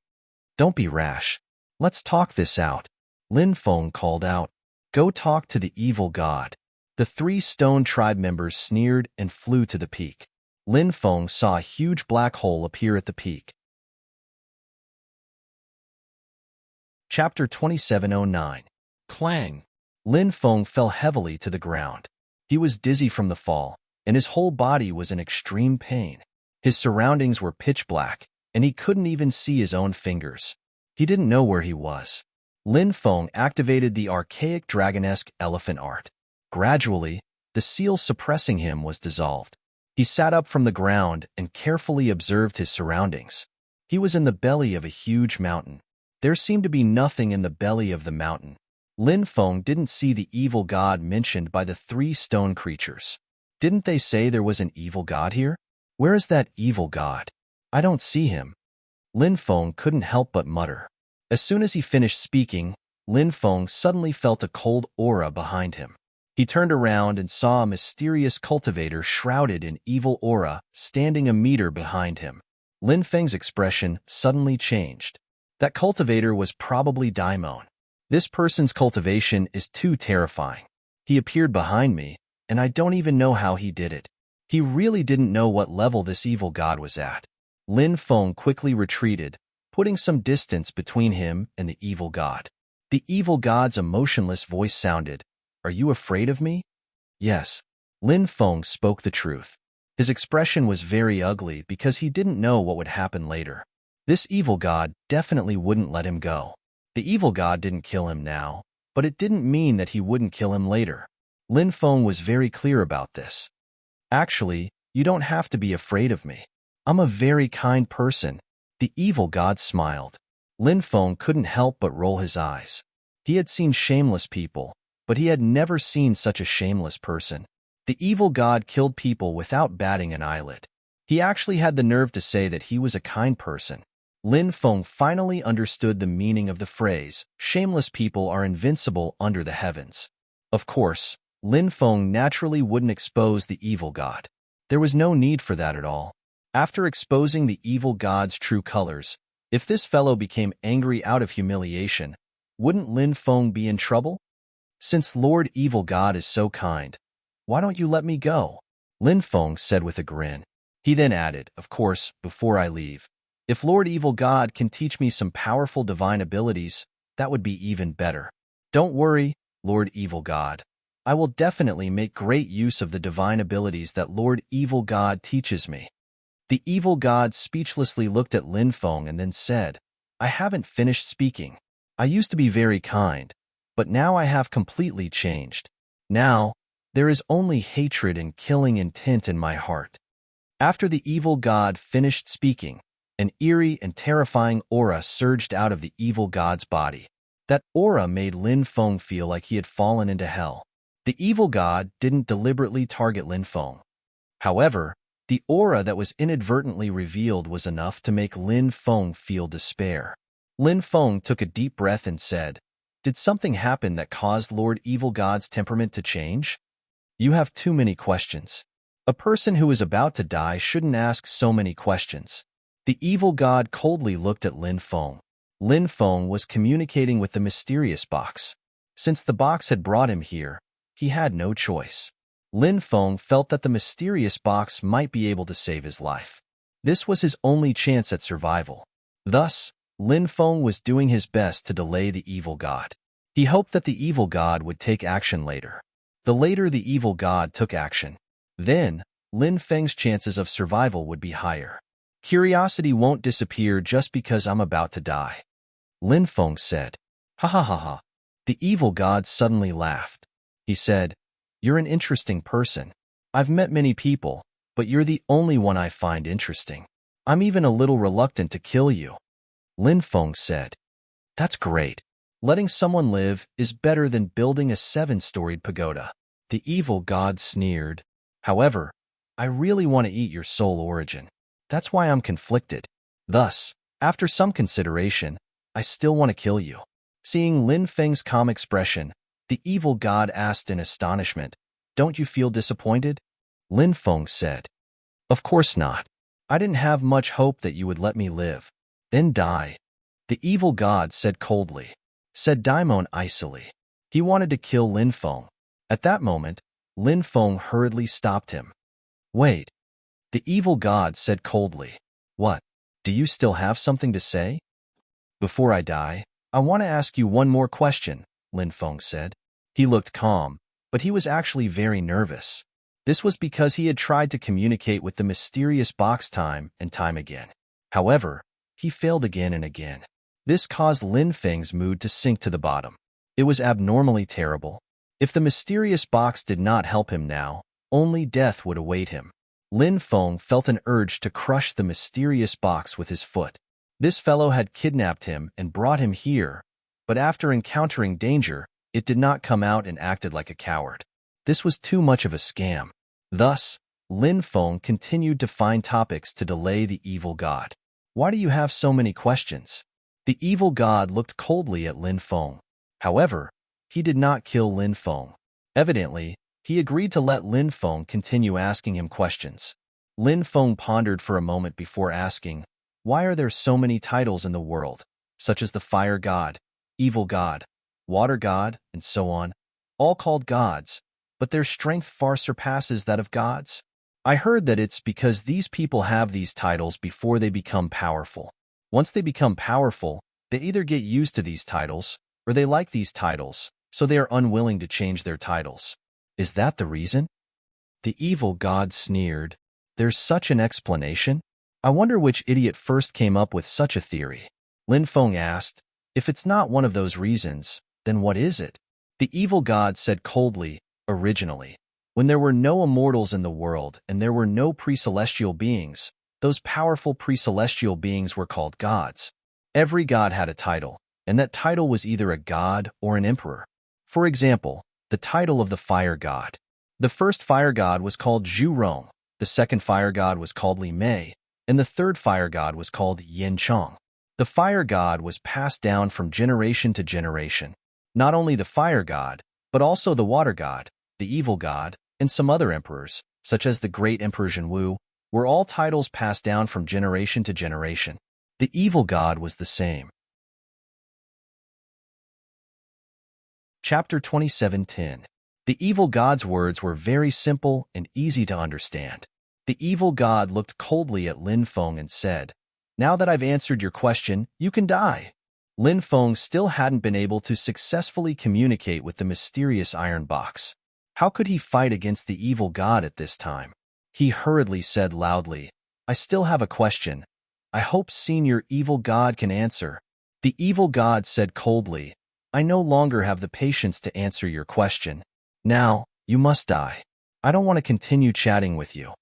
"Don't be rash. Let's talk this out," Lin Feng called out. "Go talk to the evil god." The 3 Stone Tribe members sneered and flew to the peak. Lin Feng saw a huge black hole appear at the peak. Chapter 2709. Clang! Lin Feng fell heavily to the ground. He was dizzy from the fall, and his whole body was in extreme pain. His surroundings were pitch black, and he couldn't even see his own fingers. He didn't know where he was. Lin Feng activated the archaic dragonesque elephant art. Gradually, the seal suppressing him was dissolved. He sat up from the ground and carefully observed his surroundings. He was in the belly of a huge mountain. There seemed to be nothing in the belly of the mountain. Lin Feng didn't see the evil god mentioned by the 3 stone creatures. Didn't they say there was an evil god here? Where is that evil god? I don't see him. Lin Feng couldn't help but mutter. As soon as he finished speaking, Lin Feng suddenly felt a cold aura behind him. He turned around and saw a mysterious cultivator shrouded in evil aura standing a meter behind him. Lin Feng's expression suddenly changed. That cultivator was probably Daimon. This person's cultivation is too terrifying. He appeared behind me, and I don't even know how he did it. He really didn't know what level this evil god was at. Lin Feng quickly retreated, putting some distance between him and the evil god. The evil god's emotionless voice sounded, "Are you afraid of me?" Yes. Lin Feng spoke the truth. His expression was very ugly because he didn't know what would happen later. This evil god definitely wouldn't let him go. The evil god didn't kill him now, but it didn't mean that he wouldn't kill him later. Lin Feng was very clear about this. "Actually, you don't have to be afraid of me. I'm a very kind person." The evil god smiled. Lin Feng couldn't help but roll his eyes. He had seen shameless people, but he had never seen such a shameless person. The evil god killed people without batting an eyelid. He actually had the nerve to say that he was a kind person. Lin Feng finally understood the meaning of the phrase, "Shameless people are invincible under the heavens." Of course, Lin Feng naturally wouldn't expose the evil god. There was no need for that at all. After exposing the evil god's true colors, if this fellow became angry out of humiliation, wouldn't Lin Feng be in trouble? "Since Lord Evil God is so kind, why don't you let me go?" Lin Feng said with a grin. He then added, "Of course, before I leave, if Lord Evil God can teach me some powerful divine abilities, that would be even better." "Don't worry, Lord Evil God. I will definitely make great use of the divine abilities that Lord Evil God teaches me." The evil god speechlessly looked at Lin Feng and then said, "I haven't finished speaking. I used to be very kind, but now I have completely changed. Now, there is only hatred and killing intent in my heart." After the evil god finished speaking, an eerie and terrifying aura surged out of the evil god's body. That aura made Lin Feng feel like he had fallen into hell. The evil god didn't deliberately target Lin Feng. However, the aura that was inadvertently revealed was enough to make Lin Feng feel despair. Lin Feng took a deep breath and said, "Did something happen that caused Lord Evil God's temperament to change?" "You have too many questions. A person who is about to die shouldn't ask so many questions." The evil god coldly looked at Lin Feng. Lin Feng was communicating with the mysterious box. Since the box had brought him here, he had no choice. Lin Feng felt that the mysterious box might be able to save his life. This was his only chance at survival. Thus, Lin Feng was doing his best to delay the evil god. He hoped that the evil god would take action later. The later the evil god took action, then Lin Feng's chances of survival would be higher. "Curiosity won't disappear just because I'm about to die," Lin Feng said. "Ha ha ha ha." The evil god suddenly laughed. He said, "You're an interesting person. I've met many people, but you're the only one I find interesting. I'm even a little reluctant to kill you." Lin Feng said, "That's great. Letting someone live is better than building a 7-storied pagoda. The evil god sneered. However, I really want to eat your soul origin. That's why I'm conflicted. Thus, after some consideration, I still want to kill you. Seeing Lin Feng's calm expression, the evil god asked in astonishment, "Don't you feel disappointed?" Lin Feng said, "Of course not. I didn't have much hope that you would let me live, then die." The evil god said coldly, said Daimon icily. He wanted to kill Lin Feng. At that moment, Lin Feng hurriedly stopped him. "Wait." The evil god said coldly. "What? Do you still have something to say?" "Before I die, I want to ask you one more question," Lin Feng said. He looked calm, but he was actually very nervous. This was because he had tried to communicate with the mysterious box time and time again. However, he failed again and again. This caused Lin Feng's mood to sink to the bottom. It was abnormally terrible. If the mysterious box did not help him now, only death would await him. Lin Feng felt an urge to crush the mysterious box with his foot. This fellow had kidnapped him and brought him here, but after encountering danger, it did not come out and acted like a coward. This was too much of a scam. Thus, Lin Feng continued to find topics to delay the evil god. "Why do you have so many questions?" The evil god looked coldly at Lin Feng. However, he did not kill Lin Feng. Evidently, he agreed to let Lin Feng continue asking him questions. Lin Feng pondered for a moment before asking, "Why are there so many titles in the world, such as the fire god, evil god, water god, and so on, all called gods, but their strength far surpasses that of gods?" I heard that it's because these people have these titles before they become powerful. Once they become powerful, they either get used to these titles, or they like these titles, so they are unwilling to change their titles. Is that the reason? The evil god sneered. There's such an explanation? I wonder which idiot first came up with such a theory. Lin Feng asked, "If it's not one of those reasons, then what is it?" The evil god said coldly, "Originally, when there were no immortals in the world and there were no pre-celestial beings, those powerful pre-celestial beings were called gods. Every god had a title, and that title was either a god or an emperor. For example, the title of the fire god. The first fire god was called Zhu Rong, the second fire god was called Li Mei, and the third fire god was called Yin Chong. The fire god was passed down from generation to generation. Not only the fire god, but also the water god, the evil god, and some other emperors, such as the great Emperor Zhenwu, were all titles passed down from generation to generation. The evil god was the same. Chapter 27:10. The evil god's words were very simple and easy to understand. The evil god looked coldly at Lin Feng and said, "Now that I've answered your question, you can die." Lin Feng still hadn't been able to successfully communicate with the mysterious iron box. How could he fight against the evil god at this time? He hurriedly said loudly, "I still have a question. I hope Senior Evil God can answer." The evil god said coldly, "I no longer have the patience to answer your question. Now, you must die. I don't want to continue chatting with you."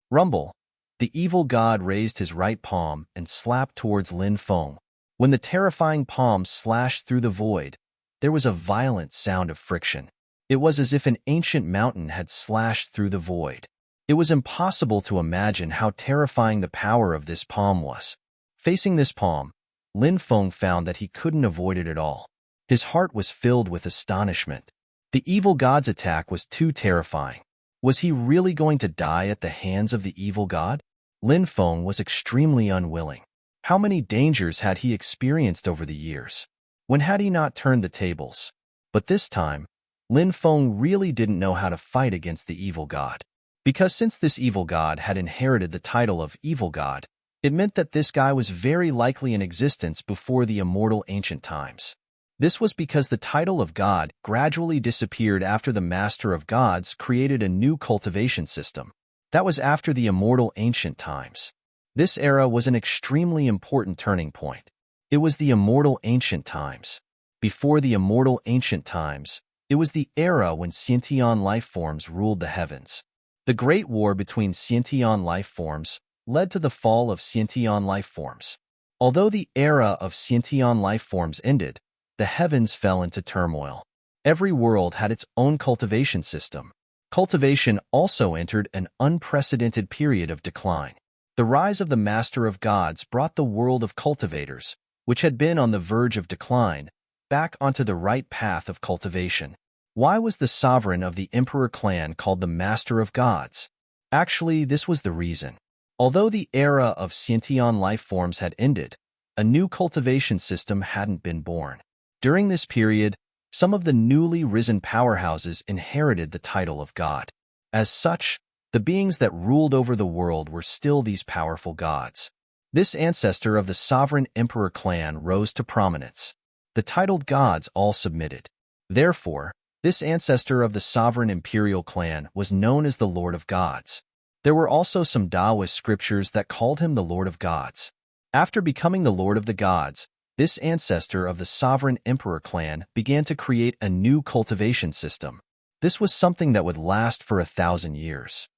Rumble. The evil god raised his right palm and slapped towards Lin Feng. When the terrifying palm slashed through the void, there was a violent sound of friction. It was as if an ancient mountain had slashed through the void. It was impossible to imagine how terrifying the power of this palm was. Facing this palm, Lin Feng found that he couldn't avoid it at all. His heart was filled with astonishment. The evil god's attack was too terrifying. Was he really going to die at the hands of the evil god? Lin Feng was extremely unwilling. How many dangers had he experienced over the years? When had he not turned the tables? But this time, Lin Feng really didn't know how to fight against the evil god. Because since this evil god had inherited the title of evil god, it meant that this guy was very likely in existence before the immortal ancient times. This was because the title of god gradually disappeared after the Master of Gods created a new cultivation system. That was after the immortal ancient times. This era was an extremely important turning point. It was the immortal ancient times. Before the immortal ancient times, it was the era when Scientian life forms ruled the heavens. The Great War between Scientian life forms led to the fall of Scientian life forms. Although the era of Scientian life forms ended, the heavens fell into turmoil. Every world had its own cultivation system. Cultivation also entered an unprecedented period of decline. The rise of the Master of Gods brought the world of cultivators, which had been on the verge of decline, back onto the right path of cultivation. Why was the sovereign of the Emperor clan called the Master of Gods? Actually, this was the reason. Although the era of sentient life forms had ended, a new cultivation system hadn't been born. During this period, some of the newly risen powerhouses inherited the title of God. As such, the beings that ruled over the world were still these powerful gods. This ancestor of the sovereign Emperor clan rose to prominence. The titled gods all submitted. Therefore, this ancestor of the sovereign imperial clan was known as the Lord of Gods. There were also some Taoist scriptures that called him the Lord of Gods. After becoming the Lord of the Gods, this ancestor of the sovereign Emperor clan began to create a new cultivation system. This was something that would last for 1,000 years.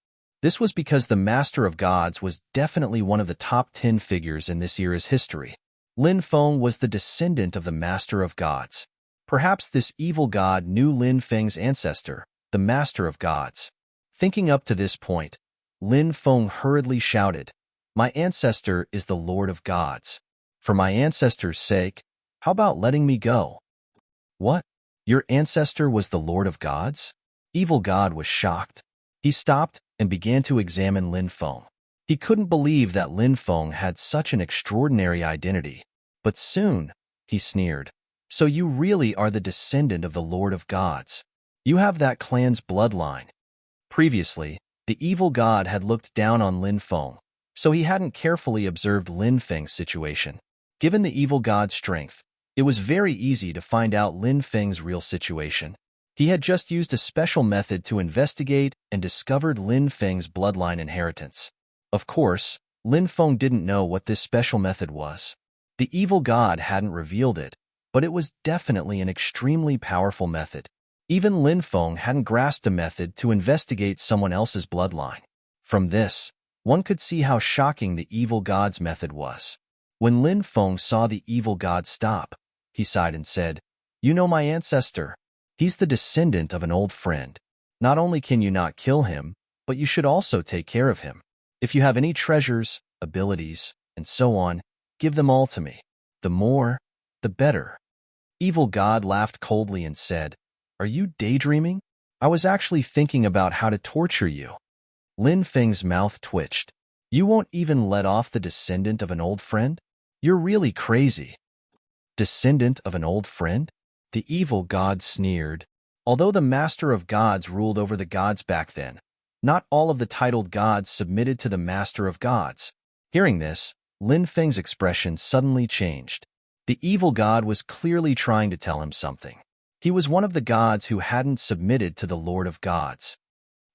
This was because the Master of Gods was definitely one of the top 10 figures in this era's history. Lin Feng was the descendant of the Master of Gods. Perhaps this evil god knew Lin Feng's ancestor, the Master of Gods. Thinking up to this point, Lin Feng hurriedly shouted, "My ancestor is the Lord of Gods. For my ancestor's sake, how about letting me go?" "What? Your ancestor was the Lord of Gods?" Evil God was shocked. He stopped and began to examine Lin Feng. He couldn't believe that Lin Feng had such an extraordinary identity. But soon, he sneered, "So you really are the descendant of the Lord of Gods. You have that clan's bloodline." Previously, the evil god had looked down on Lin Feng, so he hadn't carefully observed Lin Feng's situation. Given the evil god's strength, it was very easy to find out Lin Feng's real situation. He had just used a special method to investigate and discovered Lin Feng's bloodline inheritance. Of course, Lin Feng didn't know what this special method was. The evil god hadn't revealed it, but it was definitely an extremely powerful method. Even Lin Feng hadn't grasped a method to investigate someone else's bloodline. From this, one could see how shocking the evil god's method was. When Lin Feng saw the evil god stop, he sighed and said, "You know my ancestor. He's the descendant of an old friend. Not only can you not kill him, but you should also take care of him. If you have any treasures, abilities, and so on, give them all to me. The more, the better." Evil God laughed coldly and said, "Are you daydreaming? I was actually thinking about how to torture you." Lin Feng's mouth twitched. "You won't even let off the descendant of an old friend? You're really crazy." "Descendant of an old friend?" The evil god sneered. Although the Master of Gods ruled over the gods back then, not all of the titled gods submitted to the Master of Gods. Hearing this, Lin Feng's expression suddenly changed. The evil god was clearly trying to tell him something. He was one of the gods who hadn't submitted to the Lord of Gods.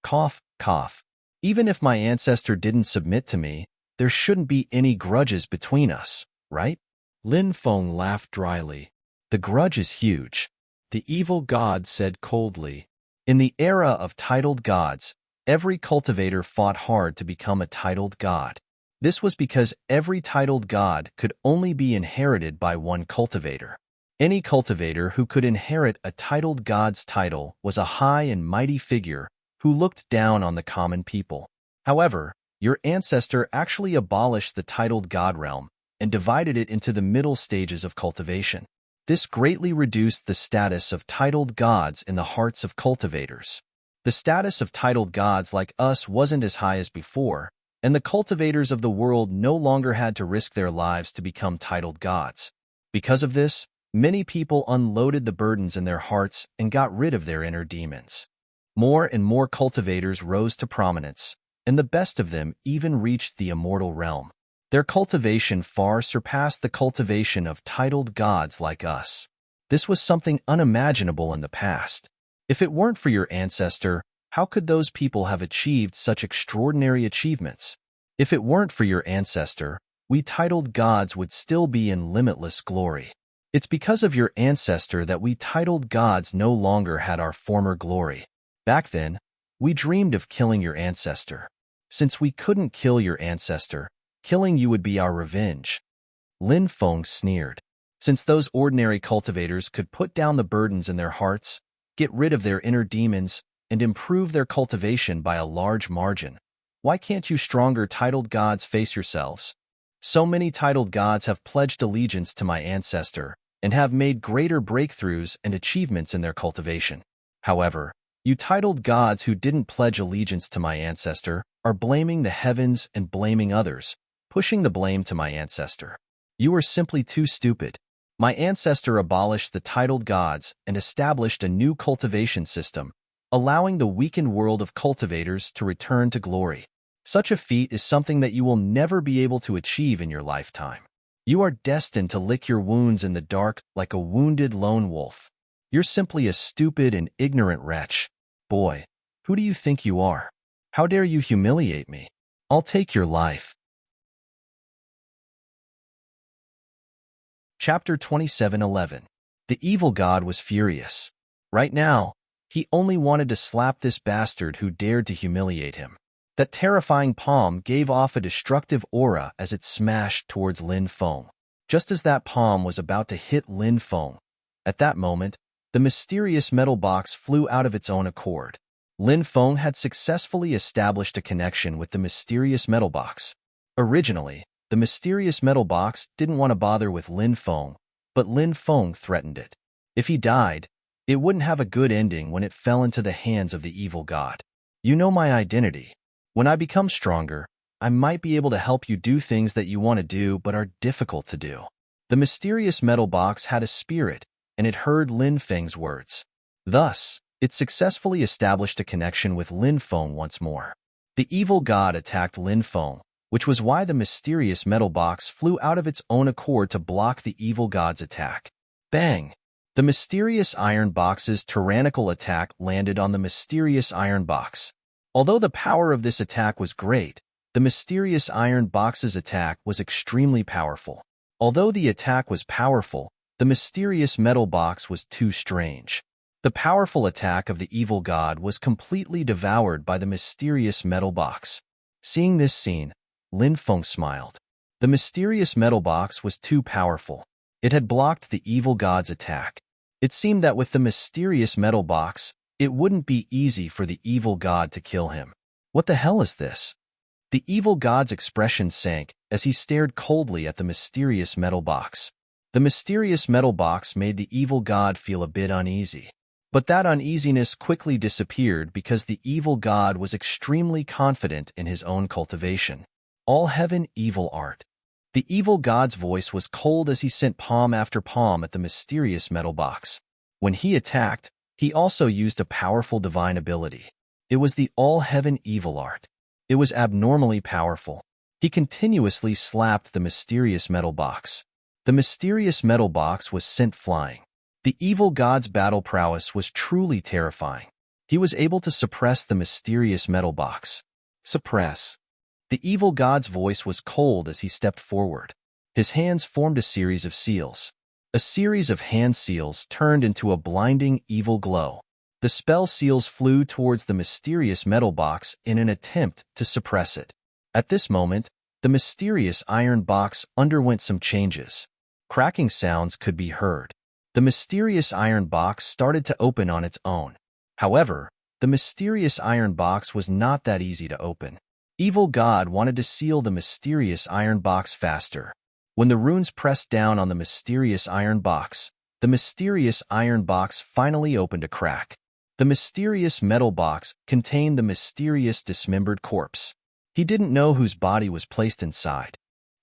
Cough, cough. Even if my ancestor didn't submit to me, there shouldn't be any grudges between us, right? Lin Feng laughed dryly. "The grudge is huge," the evil god said coldly. "In the era of titled gods, every cultivator fought hard to become a titled god. This was because every titled god could only be inherited by one cultivator. Any cultivator who could inherit a titled god's title was a high and mighty figure who looked down on the common people. However, your ancestor actually abolished the titled god realm and divided it into the middle stages of cultivation. This greatly reduced the status of titled gods in the hearts of cultivators. The status of titled gods like us wasn't as high as before, and the cultivators of the world no longer had to risk their lives to become titled gods. Because of this, many people unloaded the burdens in their hearts and got rid of their inner demons. More and more cultivators rose to prominence, and the best of them even reached the immortal realm. Their cultivation far surpassed the cultivation of titled gods like us. This was something unimaginable in the past. If it weren't for your ancestor, how could those people have achieved such extraordinary achievements? If it weren't for your ancestor, we titled gods would still be in limitless glory. It's because of your ancestor that we titled gods no longer had our former glory. Back then, we dreamed of killing your ancestor. Since we couldn't kill your ancestor, killing you would be our revenge." Lin Feng sneered. Since those ordinary cultivators could put down the burdens in their hearts, get rid of their inner demons, and improve their cultivation by a large margin, why can't you stronger titled gods face yourselves? So many titled gods have pledged allegiance to my ancestor and have made greater breakthroughs and achievements in their cultivation. However, you titled gods who didn't pledge allegiance to my ancestor are blaming the heavens and blaming others, pushing the blame to my ancestor. You are simply too stupid. My ancestor abolished the titled gods and established a new cultivation system, allowing the weakened world of cultivators to return to glory. Such a feat is something that you will never be able to achieve in your lifetime. You are destined to lick your wounds in the dark like a wounded lone wolf. You're simply a stupid and ignorant wretch. Boy, who do you think you are? How dare you humiliate me? I'll take your life. Chapter 27:11. The evil god was furious. Right now, he only wanted to slap this bastard who dared to humiliate him. That terrifying palm gave off a destructive aura as it smashed towards Lin Feng. Just as that palm was about to hit Lin Feng, at that moment, the mysterious metal box flew out of its own accord. Lin Feng had successfully established a connection with the mysterious metal box. Originally, the mysterious metal box didn't want to bother with Lin Feng, but Lin Feng threatened it. If he died, it wouldn't have a good ending when it fell into the hands of the evil god. You know my identity. When I become stronger, I might be able to help you do things that you want to do but are difficult to do. The mysterious metal box had a spirit, and it heard Lin Feng's words. Thus, it successfully established a connection with Lin Feng once more. The evil god attacked Lin Feng, which was why the mysterious metal box flew out of its own accord to block the evil god's attack. Bang! The mysterious iron box's tyrannical attack landed on the mysterious iron box. Although the power of this attack was great, the mysterious iron box's attack was extremely powerful. Although the attack was powerful, the mysterious metal box was too strange. The powerful attack of the evil god was completely devoured by the mysterious metal box. Seeing this scene, Lin Feng smiled. The mysterious metal box was too powerful. It had blocked the evil god's attack. It seemed that with the mysterious metal box, it wouldn't be easy for the evil god to kill him. What the hell is this? The evil god's expression sank as he stared coldly at the mysterious metal box. The mysterious metal box made the evil god feel a bit uneasy. But that uneasiness quickly disappeared because the evil god was extremely confident in his own cultivation. All heaven evil art. The evil god's voice was cold as he sent palm after palm at the mysterious metal box. When he attacked, he also used a powerful divine ability. It was the all-heaven evil art. It was abnormally powerful. He continuously slapped the mysterious metal box. The mysterious metal box was sent flying. The evil god's battle prowess was truly terrifying. He was able to suppress the mysterious metal box. Suppress. The evil god's voice was cold as he stepped forward. His hands formed a series of seals. A series of hand seals turned into a blinding, evil glow. The spell seals flew towards the mysterious metal box in an attempt to suppress it. At this moment, the mysterious iron box underwent some changes. Cracking sounds could be heard. The mysterious iron box started to open on its own. However, the mysterious iron box was not that easy to open. Evil God wanted to seal the mysterious iron box faster. When the runes pressed down on the mysterious iron box, the mysterious iron box finally opened a crack. The mysterious metal box contained the mysterious dismembered corpse. He didn't know whose body was placed inside.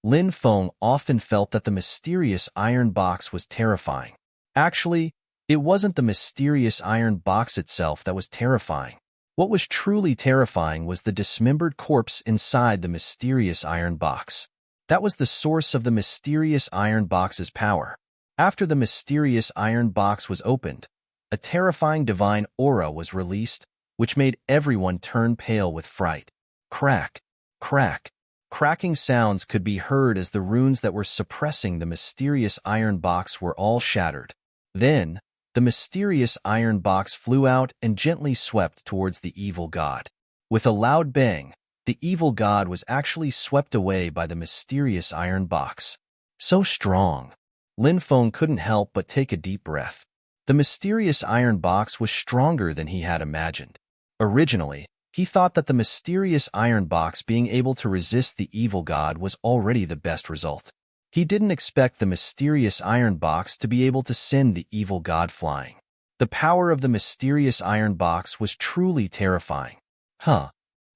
Lin Feng often felt that the mysterious iron box was terrifying. Actually, it wasn't the mysterious iron box itself that was terrifying. What was truly terrifying was the dismembered corpse inside the mysterious iron box. That was the source of the mysterious iron box's power. After the mysterious iron box was opened, a terrifying divine aura was released, which made everyone turn pale with fright. Crack, crack. Cracking sounds could be heard as the runes that were suppressing the mysterious iron box were all shattered. Then, the mysterious iron box flew out and gently swept towards the evil god. With a loud bang, the evil god was actually swept away by the mysterious iron box. So strong. Lin Feng couldn't help but take a deep breath. The mysterious iron box was stronger than he had imagined. Originally, he thought that the mysterious iron box being able to resist the evil god was already the best result. He didn't expect the mysterious iron box to be able to send the evil god flying. The power of the mysterious iron box was truly terrifying. Huh.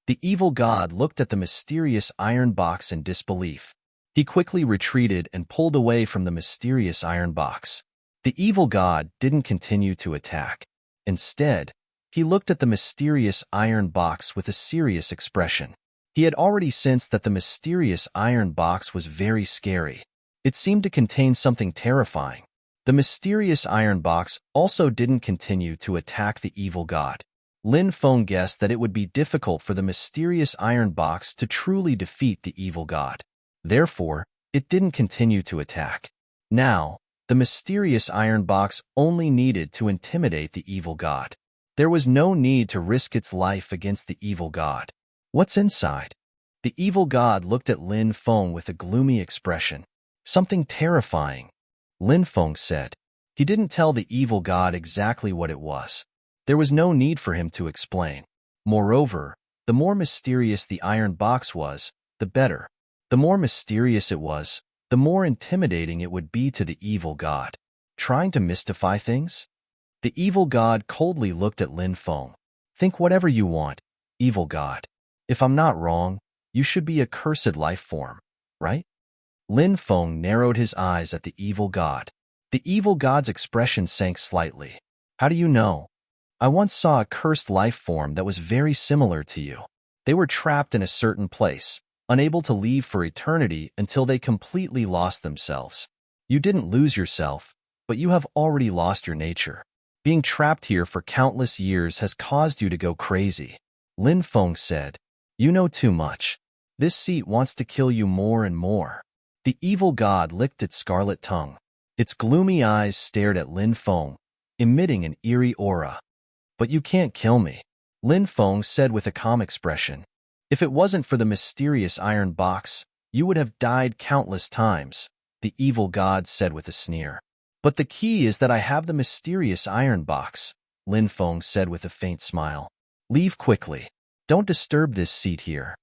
The evil god looked at the mysterious iron box in disbelief. He quickly retreated and pulled away from the mysterious iron box. The evil god didn't continue to attack. Instead, he looked at the mysterious iron box with a serious expression. He had already sensed that the mysterious iron box was very scary. It seemed to contain something terrifying. The mysterious iron box also didn't continue to attack the evil god. Lin Feng guessed that it would be difficult for the mysterious iron box to truly defeat the evil god. Therefore, it didn't continue to attack. Now, the mysterious iron box only needed to intimidate the evil god. There was no need to risk its life against the evil god. What's inside? The evil god looked at Lin Feng with a gloomy expression. Something terrifying, Lin Feng said. He didn't tell the evil god exactly what it was. There was no need for him to explain. Moreover, the more mysterious the iron box was, the better. The more mysterious it was, the more intimidating it would be to the evil god. Trying to mystify things? The evil god coldly looked at Lin Feng. Think whatever you want, evil god. If I'm not wrong, you should be a cursed life form, right? Lin Feng narrowed his eyes at the evil god. The evil god's expression sank slightly. How do you know? I once saw a cursed life form that was very similar to you. They were trapped in a certain place, unable to leave for eternity until they completely lost themselves. You didn't lose yourself, but you have already lost your nature. Being trapped here for countless years has caused you to go crazy. Lin Feng said, You know too much. This seat wants to kill you more and more. The evil god licked its scarlet tongue. Its gloomy eyes stared at Lin Feng, emitting an eerie aura. But you can't kill me, Lin Feng said with a calm expression. If it wasn't for the mysterious iron box, you would have died countless times, the evil god said with a sneer. But the key is that I have the mysterious iron box, Lin Feng said with a faint smile. Leave quickly. Don't disturb this seat here.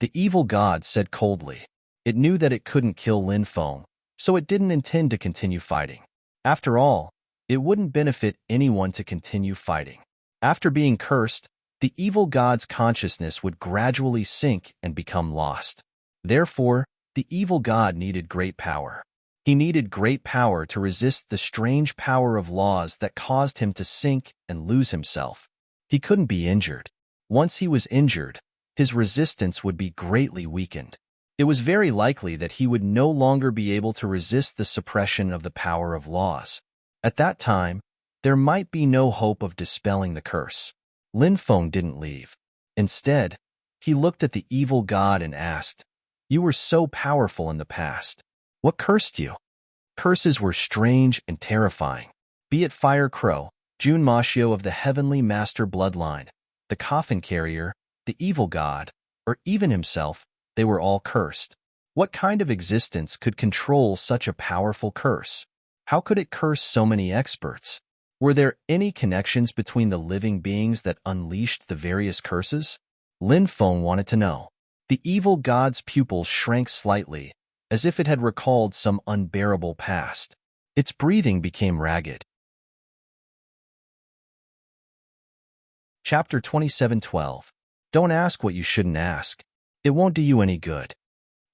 The evil god said coldly. It knew that it couldn't kill Lin Feng, so it didn't intend to continue fighting. After all, it wouldn't benefit anyone to continue fighting. After being cursed, the evil god's consciousness would gradually sink and become lost. Therefore, the evil god needed great power. He needed great power to resist the strange power of laws that caused him to sink and lose himself. He couldn't be injured. Once he was injured, his resistance would be greatly weakened. It was very likely that he would no longer be able to resist the suppression of the power of laws. At that time, there might be no hope of dispelling the curse. Lin Feng didn't leave. Instead, he looked at the evil god and asked, You were so powerful in the past. What cursed you? Curses were strange and terrifying. Be it Fire Crow, Jun Mashio of the Heavenly Master bloodline, the Coffin Carrier, the evil god, or even himself, they were all cursed. What kind of existence could control such a powerful curse? How could it curse so many experts? Were there any connections between the living beings that unleashed the various curses? Lin Feng wanted to know. The evil god's pupils shrank slightly, as if it had recalled some unbearable past. Its breathing became ragged. Chapter 27:12. Don't ask what you shouldn't ask. It won't do you any good.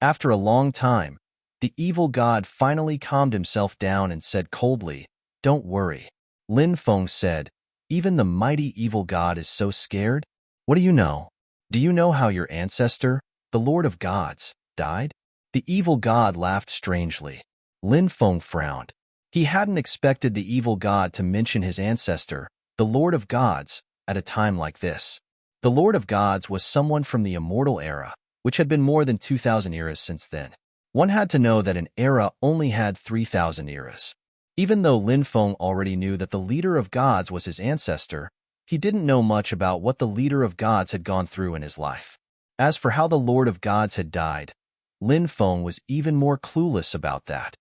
After a long time, the evil god finally calmed himself down and said coldly, Don't worry. Lin Feng said, Even the mighty evil god is so scared? What do you know? Do you know how your ancestor, the Lord of Gods, died? The evil god laughed strangely. Lin Feng frowned. He hadn't expected the evil god to mention his ancestor, the Lord of Gods, at a time like this. The Lord of Gods was someone from the immortal era, which had been more than 2,000 eras since then. One had to know that an era only had 3,000 eras. Even though Lin Feng already knew that the leader of gods was his ancestor, he didn't know much about what the leader of gods had gone through in his life. As for how the Lord of Gods had died, Lin Feng was even more clueless about that.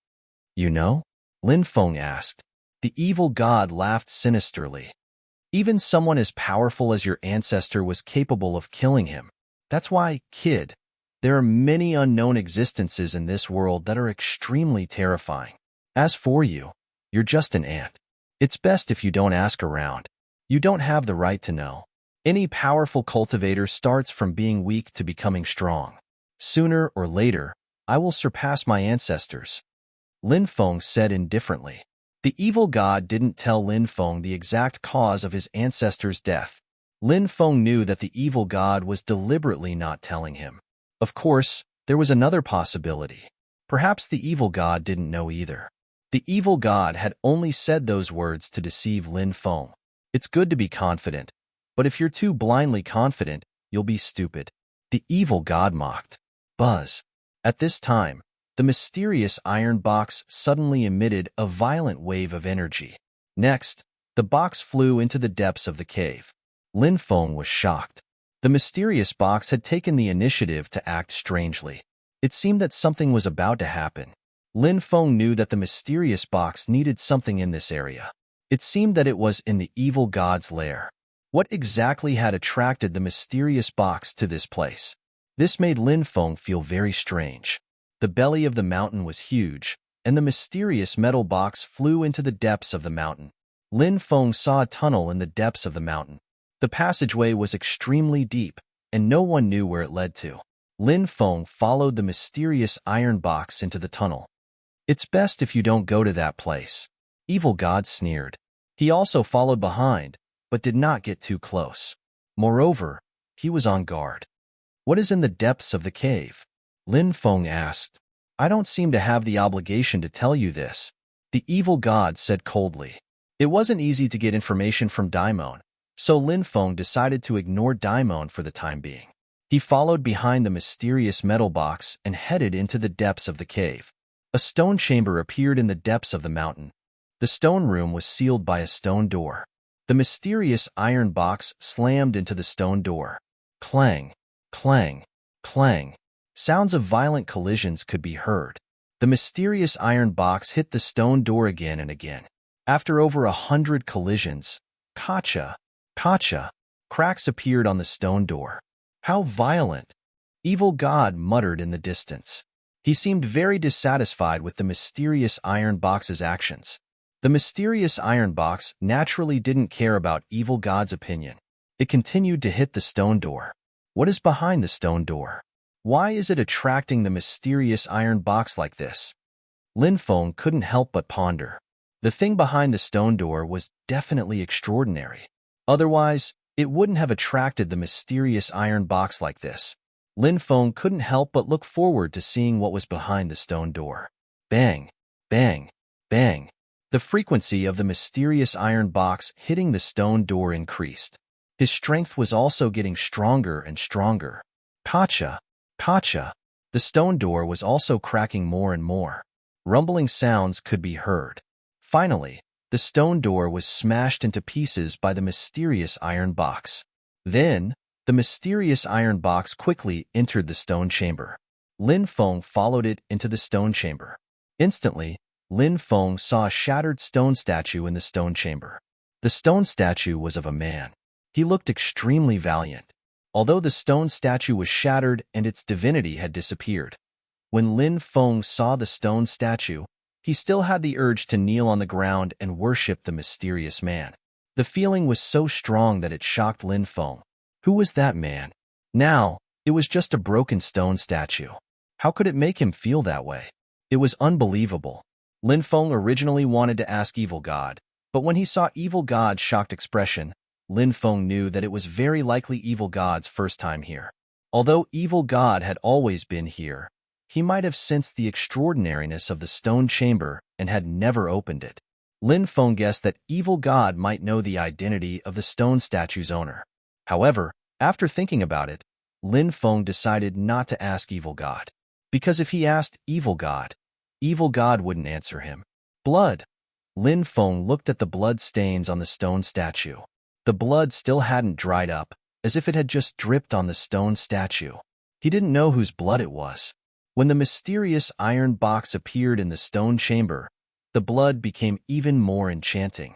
You know? Lin Feng asked. The evil god laughed sinisterly. Even someone as powerful as your ancestor was capable of killing him. That's why, kid, there are many unknown existences in this world that are extremely terrifying. As for you, you're just an ant. It's best if you don't ask around. You don't have the right to know. Any powerful cultivator starts from being weak to becoming strong. Sooner or later, I will surpass my ancestors. Lin Feng said indifferently. The evil god didn't tell Lin Feng the exact cause of his ancestor's death. Lin Feng knew that the evil god was deliberately not telling him. Of course, there was another possibility. Perhaps the evil god didn't know either. The evil god had only said those words to deceive Lin Feng. It's good to be confident, but if you're too blindly confident, you'll be stupid. The evil god mocked. Buzz. At this time, the mysterious iron box suddenly emitted a violent wave of energy. Next, the box flew into the depths of the cave. Lin Feng was shocked. The mysterious box had taken the initiative to act strangely. It seemed that something was about to happen. Lin Feng knew that the mysterious box needed something in this area. It seemed that it was in the evil god's lair. What exactly had attracted the mysterious box to this place? This made Lin Feng feel very strange. The belly of the mountain was huge, and the mysterious metal box flew into the depths of the mountain. Lin Feng saw a tunnel in the depths of the mountain. The passageway was extremely deep, and no one knew where it led to. Lin Feng followed the mysterious iron box into the tunnel. It's best if you don't go to that place. Evil God sneered. He also followed behind, but did not get too close. Moreover, he was on guard. What is in the depths of the cave? Lin Feng asked. I don't seem to have the obligation to tell you this, the evil god said coldly. It wasn't easy to get information from Daimon, so Lin Feng decided to ignore Daimon for the time being. He followed behind the mysterious metal box and headed into the depths of the cave. A stone chamber appeared in the depths of the mountain. The stone room was sealed by a stone door. The mysterious iron box slammed into the stone door. Clang, clang, clang. Sounds of violent collisions could be heard. The mysterious iron box hit the stone door again and again. After over 100 collisions, Kacha, cracks appeared on the stone door. How violent! Evil God muttered in the distance. He seemed very dissatisfied with the mysterious iron box's actions. The mysterious iron box naturally didn't care about Evil God's opinion. It continued to hit the stone door. What is behind the stone door? Why is it attracting the mysterious iron box like this? Lin Feng couldn't help but ponder. The thing behind the stone door was definitely extraordinary. Otherwise, it wouldn't have attracted the mysterious iron box like this. Lin Feng couldn't help but look forward to seeing what was behind the stone door. Bang, bang, bang. The frequency of the mysterious iron box hitting the stone door increased. His strength was also getting stronger and stronger. Kacha. The stone door was also cracking more and more. Rumbling sounds could be heard. Finally, the stone door was smashed into pieces by the mysterious iron box. Then, the mysterious iron box quickly entered the stone chamber. Lin Feng followed it into the stone chamber. Instantly, Lin Feng saw a shattered stone statue in the stone chamber. The stone statue was of a man. He looked extremely valiant. Although the stone statue was shattered and its divinity had disappeared. When Lin Feng saw the stone statue, he still had the urge to kneel on the ground and worship the mysterious man. The feeling was so strong that it shocked Lin Feng. Who was that man? Now, it was just a broken stone statue. How could it make him feel that way? It was unbelievable. Lin Feng originally wanted to ask Evil God, but when he saw Evil God's shocked expression, Lin Feng knew that it was very likely Evil God's first time here. Although Evil God had always been here, he might have sensed the extraordinariness of the stone chamber and had never opened it. Lin Feng guessed that Evil God might know the identity of the stone statue's owner. However, after thinking about it, Lin Feng decided not to ask Evil God. Because if he asked Evil God wouldn't answer him. Blood. Lin Feng looked at the blood stains on the stone statue. The blood still hadn't dried up, as if it had just dripped on the stone statue. He didn't know whose blood it was. When the mysterious iron box appeared in the stone chamber, the blood became even more enchanting.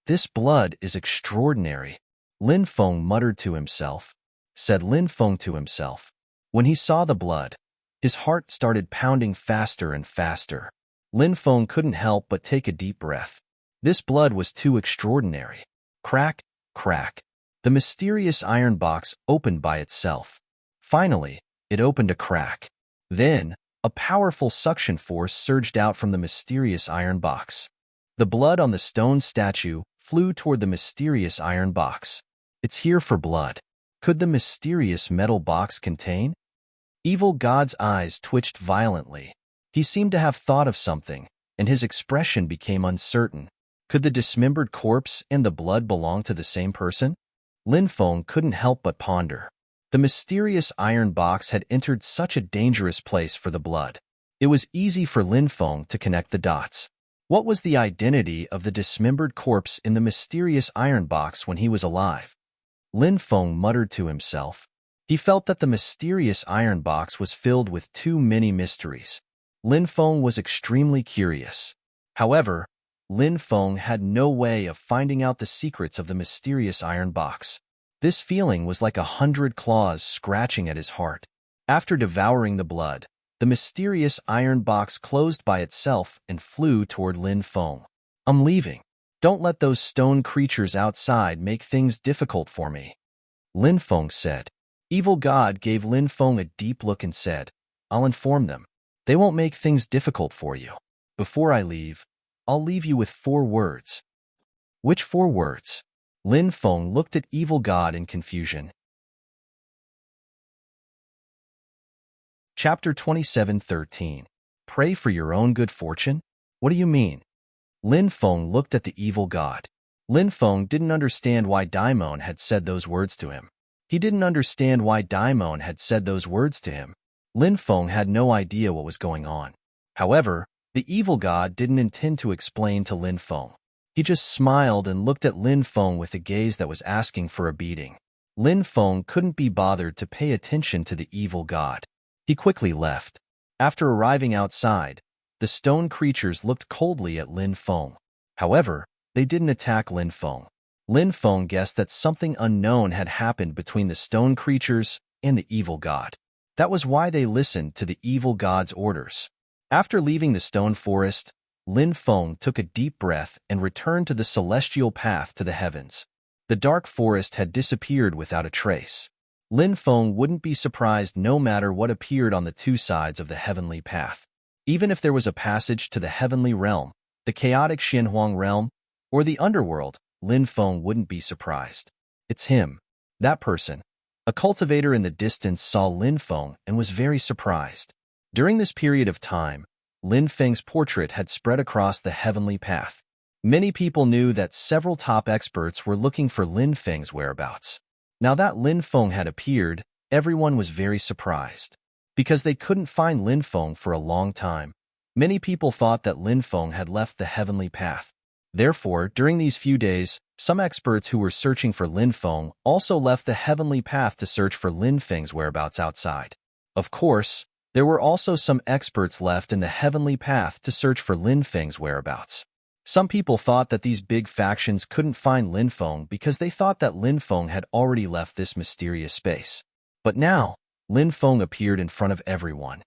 "This blood is extraordinary," Lin Feng muttered to himself, said Lin Feng to himself. When he saw the blood, his heart started pounding faster and faster. Lin Feng couldn't help but take a deep breath. This blood was too extraordinary. Crack, crack. The mysterious iron box opened by itself. Finally, it opened a crack. Then, a powerful suction force surged out from the mysterious iron box. The blood on the stone statue flew toward the mysterious iron box. "It's here for blood." Could the mysterious metal box contain? Evil God's eyes twitched violently. He seemed to have thought of something, and his expression became uncertain. Could the dismembered corpse and the blood belong to the same person? Lin Feng couldn't help but ponder. The mysterious iron box had entered such a dangerous place for the blood. It was easy for Lin Feng to connect the dots. What was the identity of the dismembered corpse in the mysterious iron box when he was alive? Lin Feng muttered to himself. He felt that the mysterious iron box was filled with too many mysteries. Lin Feng was extremely curious. However, Lin Feng had no way of finding out the secrets of the mysterious iron box. This feeling was like 100 claws scratching at his heart. After devouring the blood, the mysterious iron box closed by itself and flew toward Lin Feng. "I'm leaving. Don't let those stone creatures outside make things difficult for me," Lin Feng said. Evil God gave Lin Feng a deep look and said, "I'll inform them. They won't make things difficult for you. Before I leave, I'll leave you with 4 words." "Which 4 words?" Lin Feng looked at Evil God in confusion. Chapter 27:13. Pray for your own good fortune? What do you mean? Lin Feng looked at the Evil God. Lin Feng didn't understand why Daimon had said those words to him. Lin Feng had no idea what was going on. However, the Evil God didn't intend to explain to Lin Feng. He just smiled and looked at Lin Feng with a gaze that was asking for a beating. Lin Feng couldn't be bothered to pay attention to the Evil God. He quickly left. After arriving outside, the stone creatures looked coldly at Lin Feng. However, they didn't attack Lin Feng. Lin Feng guessed that something unknown had happened between the stone creatures and the Evil God. That was why they listened to the Evil God's orders. After leaving the stone forest, Lin Feng took a deep breath and returned to the celestial path to the heavens. The dark forest had disappeared without a trace. Lin Feng wouldn't be surprised no matter what appeared on the 2 sides of the heavenly path. Even if there was a passage to the heavenly realm, the chaotic Xianhuang realm, or the underworld, Lin Feng wouldn't be surprised. "It's him. That person." A cultivator in the distance saw Lin Feng and was very surprised. During this period of time, Lin Feng's portrait had spread across the heavenly path. Many people knew that several top experts were looking for Lin Feng's whereabouts. Now that Lin Feng had appeared, everyone was very surprised. Because they couldn't find Lin Feng for a long time, many people thought that Lin Feng had left the heavenly path. Therefore, during these few days, some experts who were searching for Lin Feng also left the heavenly path to search for Lin Feng's whereabouts outside. Of course, there were also some experts left in the heavenly path to search for Lin Feng's whereabouts. Some people thought that these big factions couldn't find Lin Feng because they thought that Lin Feng had already left this mysterious space. But now, Lin Feng appeared in front of everyone.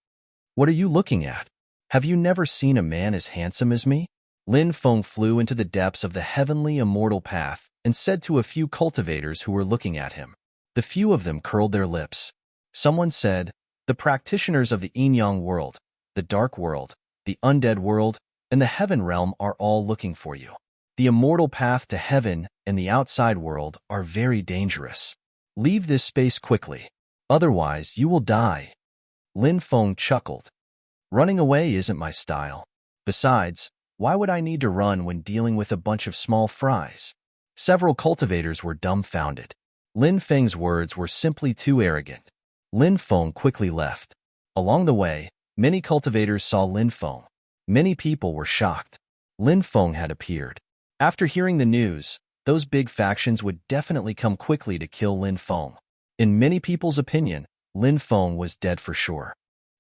"What are you looking at? Have you never seen a man as handsome as me?" Lin Feng flew into the depths of the heavenly immortal path and said to a few cultivators who were looking at him. The few of them curled their lips. Someone said, "The practitioners of the yin-yang world, the dark world, the undead world, and the heaven realm are all looking for you. The immortal path to heaven and the outside world are very dangerous. Leave this space quickly. Otherwise, you will die." Lin Feng chuckled. "Running away isn't my style. Besides, why would I need to run when dealing with a bunch of small fries?" Several cultivators were dumbfounded. Lin Feng's words were simply too arrogant. Lin Feng quickly left. Along the way, many cultivators saw Lin Feng. Many people were shocked. Lin Feng had appeared. After hearing the news, those big factions would definitely come quickly to kill Lin Feng. In many people's opinion, Lin Feng was dead for sure.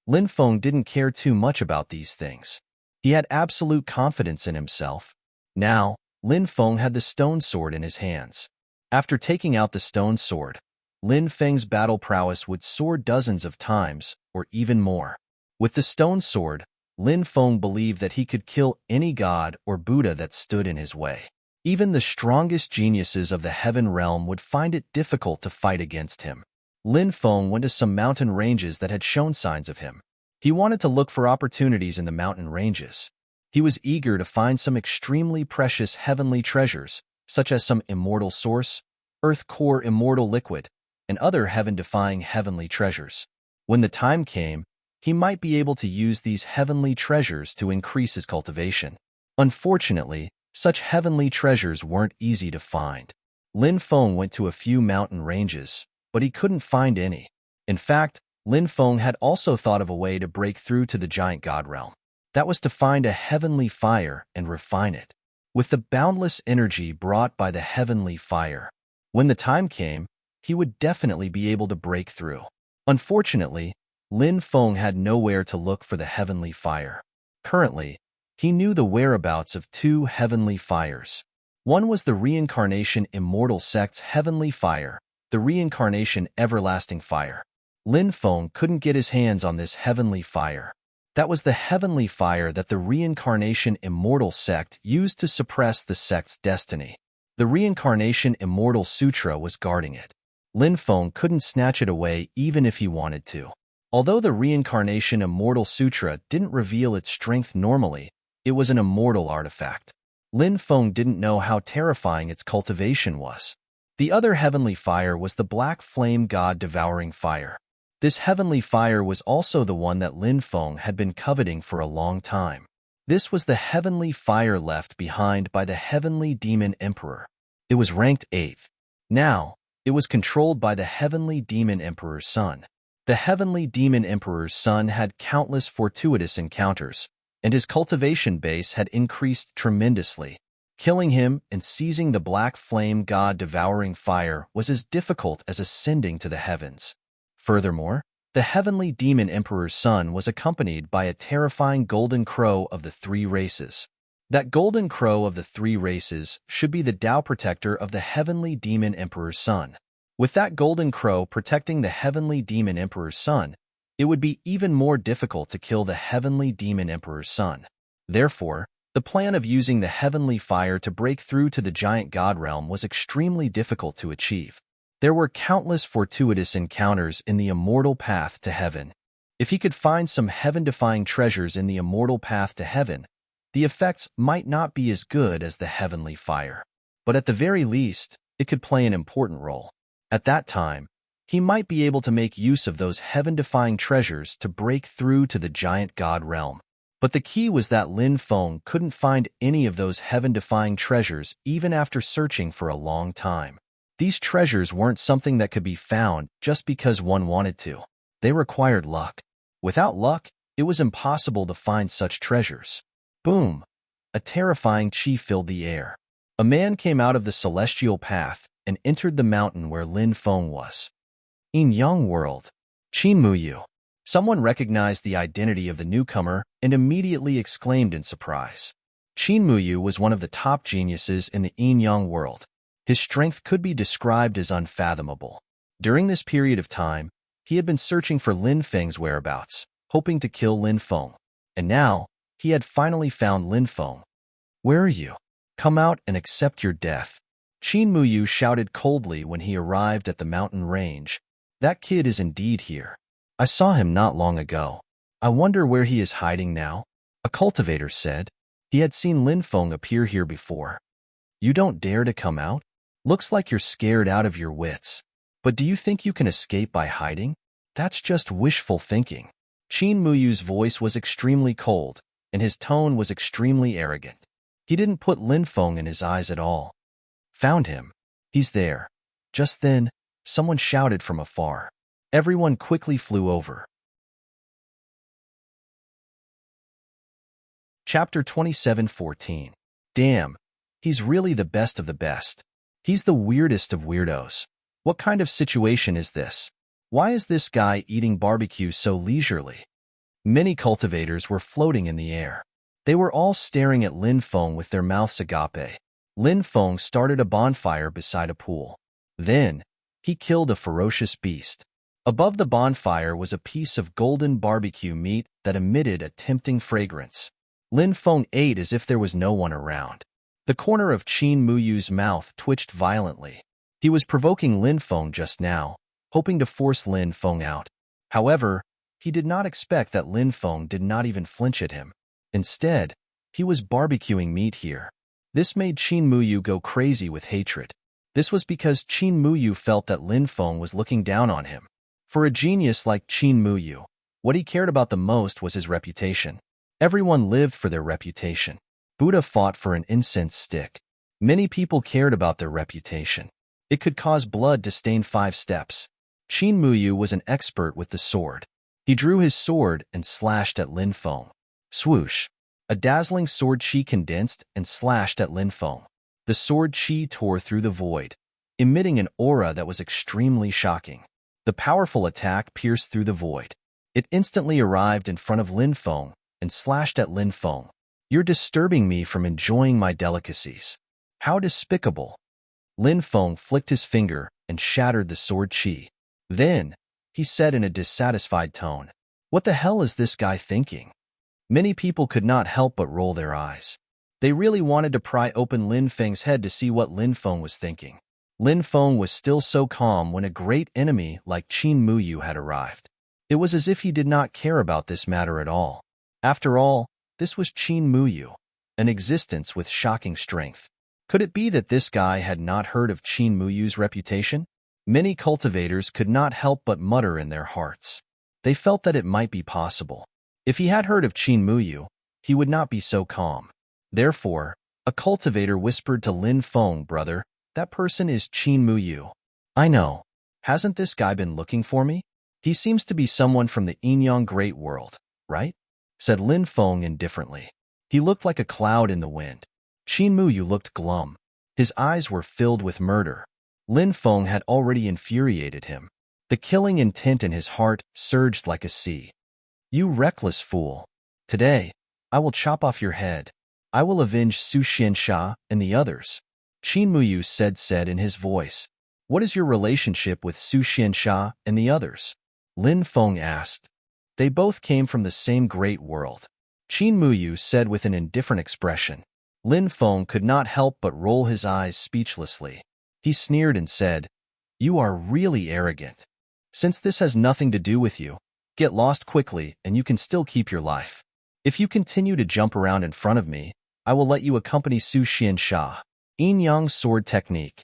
Lin Feng didn't care too much about these things. He had absolute confidence in himself. Now, Lin Feng had the stone sword in his hands. After taking out the stone sword, Lin Feng's battle prowess would soar dozens of times, or even more. With the stone sword, Lin Feng believed that he could kill any god or Buddha that stood in his way. Even the strongest geniuses of the heaven realm would find it difficult to fight against him. Lin Feng went to some mountain ranges that had shown signs of him. He wanted to look for opportunities in the mountain ranges. He was eager to find some extremely precious heavenly treasures, such as some immortal source, earth core immortal liquid, and other heaven-defying heavenly treasures. When the time came, he might be able to use these heavenly treasures to increase his cultivation. Unfortunately, such heavenly treasures weren't easy to find. Lin Feng went to a few mountain ranges, but he couldn't find any. In fact, Lin Feng had also thought of a way to break through to the giant god realm. That was to find a heavenly fire and refine it. With the boundless energy brought by the heavenly fire, when the time came, he would definitely be able to break through. Unfortunately, Lin Feng had nowhere to look for the heavenly fire. Currently, he knew the whereabouts of two heavenly fires. One was the Reincarnation Immortal Sect's heavenly fire, the Reincarnation Everlasting Fire. Lin Feng couldn't get his hands on this heavenly fire. That was the heavenly fire that the Reincarnation Immortal Sect used to suppress the sect's destiny. The Reincarnation Immortal Sutra was guarding it. Lin Feng couldn't snatch it away even if he wanted to. Although the Reincarnation Immortal Sutra didn't reveal its strength normally, it was an immortal artifact. Lin Feng didn't know how terrifying its cultivation was. The other heavenly fire was the Black Flame God Devouring Fire. This heavenly fire was also the one that Lin Feng had been coveting for a long time. This was the heavenly fire left behind by the Heavenly Demon Emperor. It was ranked 8th. Now, it was controlled by the Heavenly Demon Emperor's son. The Heavenly Demon Emperor's son had countless fortuitous encounters, and his cultivation base had increased tremendously. Killing him and seizing the Black Flame God Devouring Fire was as difficult as ascending to the heavens. Furthermore, the Heavenly Demon Emperor's son was accompanied by a terrifying golden crow of the three races. That golden crow of the three races should be the Tao protector of the Heavenly Demon Emperor's son. With that golden crow protecting the Heavenly Demon Emperor's son, it would be even more difficult to kill the Heavenly Demon Emperor's son. Therefore, the plan of using the heavenly fire to break through to the giant god realm was extremely difficult to achieve. There were countless fortuitous encounters in the immortal path to heaven. If he could find some heaven-defying treasures in the immortal path to heaven, the effects might not be as good as the heavenly fire. But at the very least, it could play an important role. At that time, he might be able to make use of those heaven-defying treasures to break through to the giant god realm. But the key was that Lin Feng couldn't find any of those heaven-defying treasures even after searching for a long time. These treasures weren't something that could be found just because one wanted to. They required luck. Without luck, it was impossible to find such treasures. Boom! A terrifying chi filled the air. A man came out of the celestial path and entered the mountain where Lin Feng was. In Yang World, Qin Muyu. Someone recognized the identity of the newcomer and immediately exclaimed in surprise. Qin Muyu was one of the top geniuses in the Yin Yang world. His strength could be described as unfathomable. During this period of time, he had been searching for Lin Feng's whereabouts, hoping to kill Lin Feng. And now, he had finally found Lin Feng. "Where are you? Come out and accept your death." Qin Muyu shouted coldly when he arrived at the mountain range. "That kid is indeed here. I saw him not long ago. I wonder where he is hiding now," a cultivator said. He had seen Lin Feng appear here before. "You don't dare to come out? Looks like you're scared out of your wits. But do you think you can escape by hiding? That's just wishful thinking." Qin Muyu's voice was extremely cold, and his tone was extremely arrogant. He didn't put Lin Feng in his eyes at all. "Found him. He's there." Just then, someone shouted from afar. Everyone quickly flew over. Chapter 27:14. Damn, he's really the best of the best. He's the weirdest of weirdos. What kind of situation is this? Why is this guy eating barbecue so leisurely? Many cultivators were floating in the air. They were all staring at Lin Feng with their mouths agape. Lin Feng started a bonfire beside a pool. Then, he killed a ferocious beast. Above the bonfire was a piece of golden barbecue meat that emitted a tempting fragrance. Lin Feng ate as if there was no one around. The corner of Qin Muyu's mouth twitched violently. He was provoking Lin Feng just now, hoping to force Lin Feng out. However, he did not expect that Lin Feng did not even flinch at him. Instead, he was barbecuing meat here. This made Qin Muyu go crazy with hatred. This was because Qin Muyu felt that Lin Feng was looking down on him. For a genius like Qin Muyu, what he cared about the most was his reputation. Everyone lived for their reputation. Buddha fought for an incense stick. Many people cared about their reputation. It could cause blood to stain 5 steps. Qin Muyu was an expert with the sword. He drew his sword and slashed at Lin Feng. Swoosh! A dazzling sword chi condensed and slashed at Lin Feng. The sword chi tore through the void, emitting an aura that was extremely shocking. The powerful attack pierced through the void. It instantly arrived in front of Lin Feng and slashed at Lin Feng. "You're disturbing me from enjoying my delicacies. How despicable!" Lin Feng flicked his finger and shattered the sword chi. Then, he said in a dissatisfied tone, "What the hell is this guy thinking?" Many people could not help but roll their eyes. They really wanted to pry open Lin Feng's head to see what Lin Feng was thinking. Lin Feng was still so calm when a great enemy like Qin Muyu had arrived. It was as if he did not care about this matter at all. After all, this was Qin Muyu, an existence with shocking strength. Could it be that this guy had not heard of Qin Muyu's reputation? Many cultivators could not help but mutter in their hearts. They felt that it might be possible. If he had heard of Qin Muyu, he would not be so calm. Therefore, a cultivator whispered to Lin Feng, "Brother, that person is Qin Muyu." "I know. Hasn't this guy been looking for me? He seems to be someone from the Yinyang Great World, right?" said Lin Feng indifferently. He looked like a cloud in the wind. Qin Muyu looked glum. His eyes were filled with murder. Lin Feng had already infuriated him. The killing intent in his heart surged like a sea. "You reckless fool. Today, I will chop off your head. I will avenge Su Xiansha and the others." Qin Muyu said in his voice. "What is your relationship with Su Xiansha and the others?" Lin Feng asked. "They both came from the same great world," Qin Muyu said with an indifferent expression. Lin Feng could not help but roll his eyes speechlessly. He sneered and said, "You are really arrogant. Since this has nothing to do with you, get lost quickly and you can still keep your life. If you continue to jump around in front of me, I will let you accompany Su Xiansha." Yin Yang sword technique.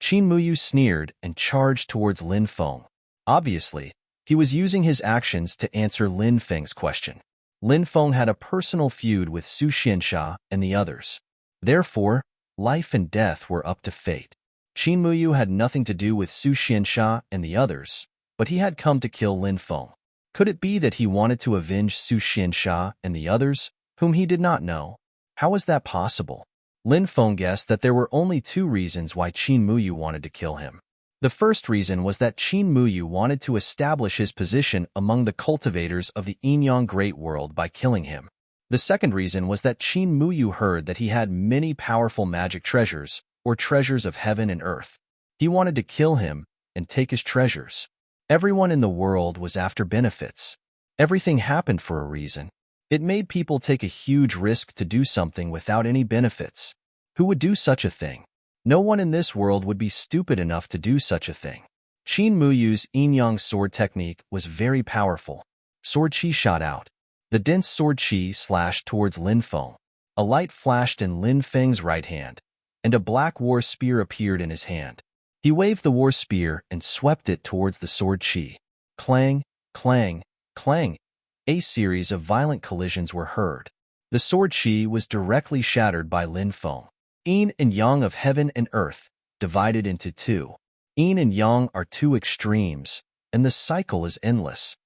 Qin Muyu sneered and charged towards Lin Feng. Obviously, he was using his actions to answer Lin Feng's question. Lin Feng had a personal feud with Su Xiansha and the others. Therefore, life and death were up to fate. Qin Muyu had nothing to do with Su Xiansha and the others, but he had come to kill Lin Feng. Could it be that he wanted to avenge Su Xiansha and the others, whom he did not know? How was that possible? Lin Feng guessed that there were only 2 reasons why Qin Muyu wanted to kill him. The first reason was that Qin Muyu wanted to establish his position among the cultivators of the Yinyang Great World by killing him. The second reason was that Qin Muyu heard that he had many powerful magic treasures, or treasures of heaven and earth. He wanted to kill him and take his treasures. Everyone in the world was after benefits. Everything happened for a reason. It made people take a huge risk to do something without any benefits. Who would do such a thing? No one in this world would be stupid enough to do such a thing. Qin Muyu's Yin-Yang sword technique was very powerful. Sword chi shot out. The dense sword chi slashed towards Lin Feng. A light flashed in Lin Feng's right hand, and a black war spear appeared in his hand. He waved the war spear and swept it towards the sword chi. Clang, clang, clang. A series of violent collisions were heard. The sword chi was directly shattered by Lin Feng. Yin and Yang of heaven and earth, divided into 2. Yin and Yang are 2 extremes, and the cycle is endless.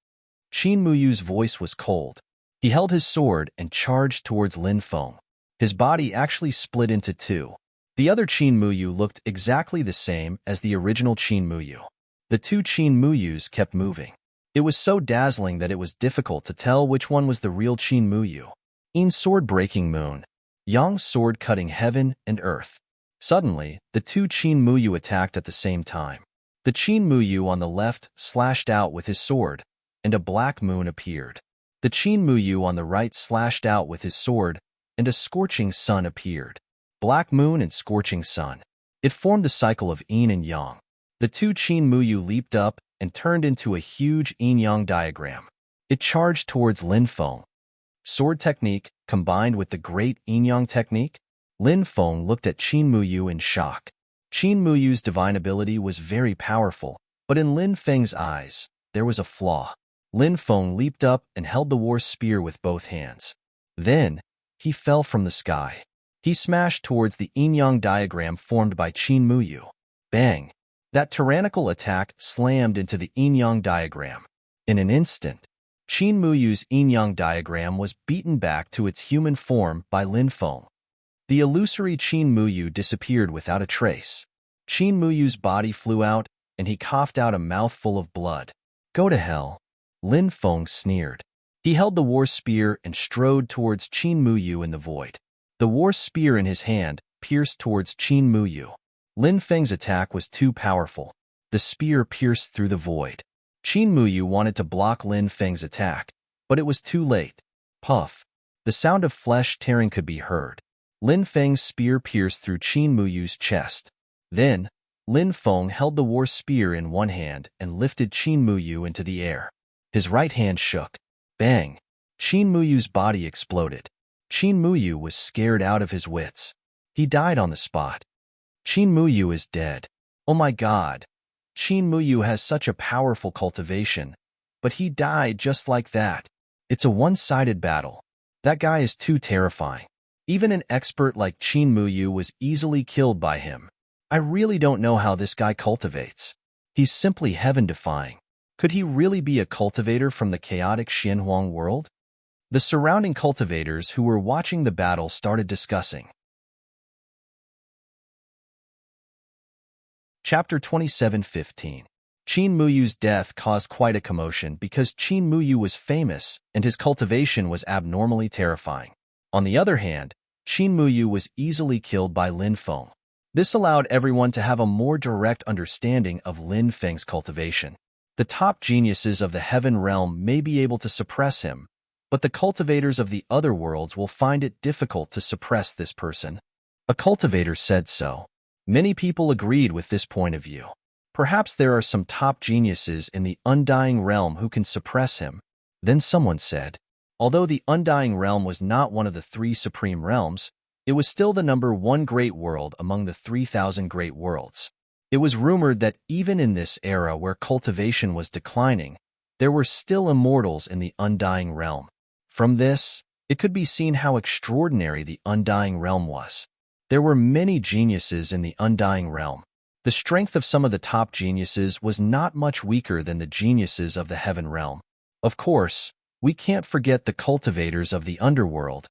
Qin Muyu's voice was cold. He held his sword and charged towards Lin Feng. His body actually split into 2. The other Qin Muyu looked exactly the same as the original Qin Muyu. The 2 Qin Muyus kept moving. It was so dazzling that it was difficult to tell which one was the real Qin Muyu. Yin sword-breaking moon. Yang sword-cutting heaven and earth. Suddenly, the two Qin Muyu attacked at the same time. The Qin Muyu on the left slashed out with his sword, and a black moon appeared. The Qin Muyu on the right slashed out with his sword, and a scorching sun appeared. Black moon and scorching sun. It formed the cycle of yin and yang. The two Qin Muyu leaped up and turned into a huge yin-yang diagram. It charged towards Lin Feng. Sword technique combined with the great yin-yang technique? Lin Feng looked at Qin Muyu in shock. Qin Muyu's divine ability was very powerful, but in Lin Feng's eyes, there was a flaw. Lin Feng leaped up and held the war spear with both hands. Then, he fell from the sky. He smashed towards the yin-yang diagram formed by Qin Muyu. Bang! That tyrannical attack slammed into the yin-yang diagram. In an instant, Qin Muyu's yin-yang diagram was beaten back to its human form by Lin Feng. The illusory Qin Muyu disappeared without a trace. Qin Muyu's body flew out, and he coughed out a mouthful of blood. Go to hell, Lin Feng sneered. He held the war spear and strode towards Qin Muyu in the void. The war spear in his hand pierced towards Qin Muyu. Lin Feng's attack was too powerful. The spear pierced through the void. Qin Muyu wanted to block Lin Feng's attack, but it was too late. Puff. The sound of flesh tearing could be heard. Lin Feng's spear pierced through Qin Muyu's chest. Then, Lin Feng held the war spear in one hand and lifted Qin Muyu into the air. His right hand shook. Bang! Qin Muyu's body exploded. Qin Muyu was scared out of his wits. He died on the spot. Qin Muyu is dead. Oh my god! Qin Muyu has such a powerful cultivation, but he died just like that. It's a one-sided battle. That guy is too terrifying. Even an expert like Qin Muyu was easily killed by him. I really don't know how this guy cultivates. He's simply heaven-defying. Could he really be a cultivator from the chaotic Xianhuang world? The surrounding cultivators who were watching the battle started discussing. Chapter 27:15. Qin Muyu's death caused quite a commotion because Qin Muyu was famous and his cultivation was abnormally terrifying. On the other hand, Qin Muyu was easily killed by Lin Feng. This allowed everyone to have a more direct understanding of Lin Feng's cultivation. The top geniuses of the heaven realm may be able to suppress him, but the cultivators of the other worlds will find it difficult to suppress this person. A cultivator said so. Many people agreed with this point of view. Perhaps there are some top geniuses in the Undying Realm who can suppress him. Then someone said, although the Undying Realm was not one of the 3 supreme realms, it was still the number 1 great world among the 3,000 great worlds. It was rumored that even in this era where cultivation was declining, there were still immortals in the Undying Realm. From this, it could be seen how extraordinary the Undying Realm was. There were many geniuses in the Undying Realm. The strength of some of the top geniuses was not much weaker than the geniuses of the Heaven Realm. Of course, we can't forget the cultivators of the underworld.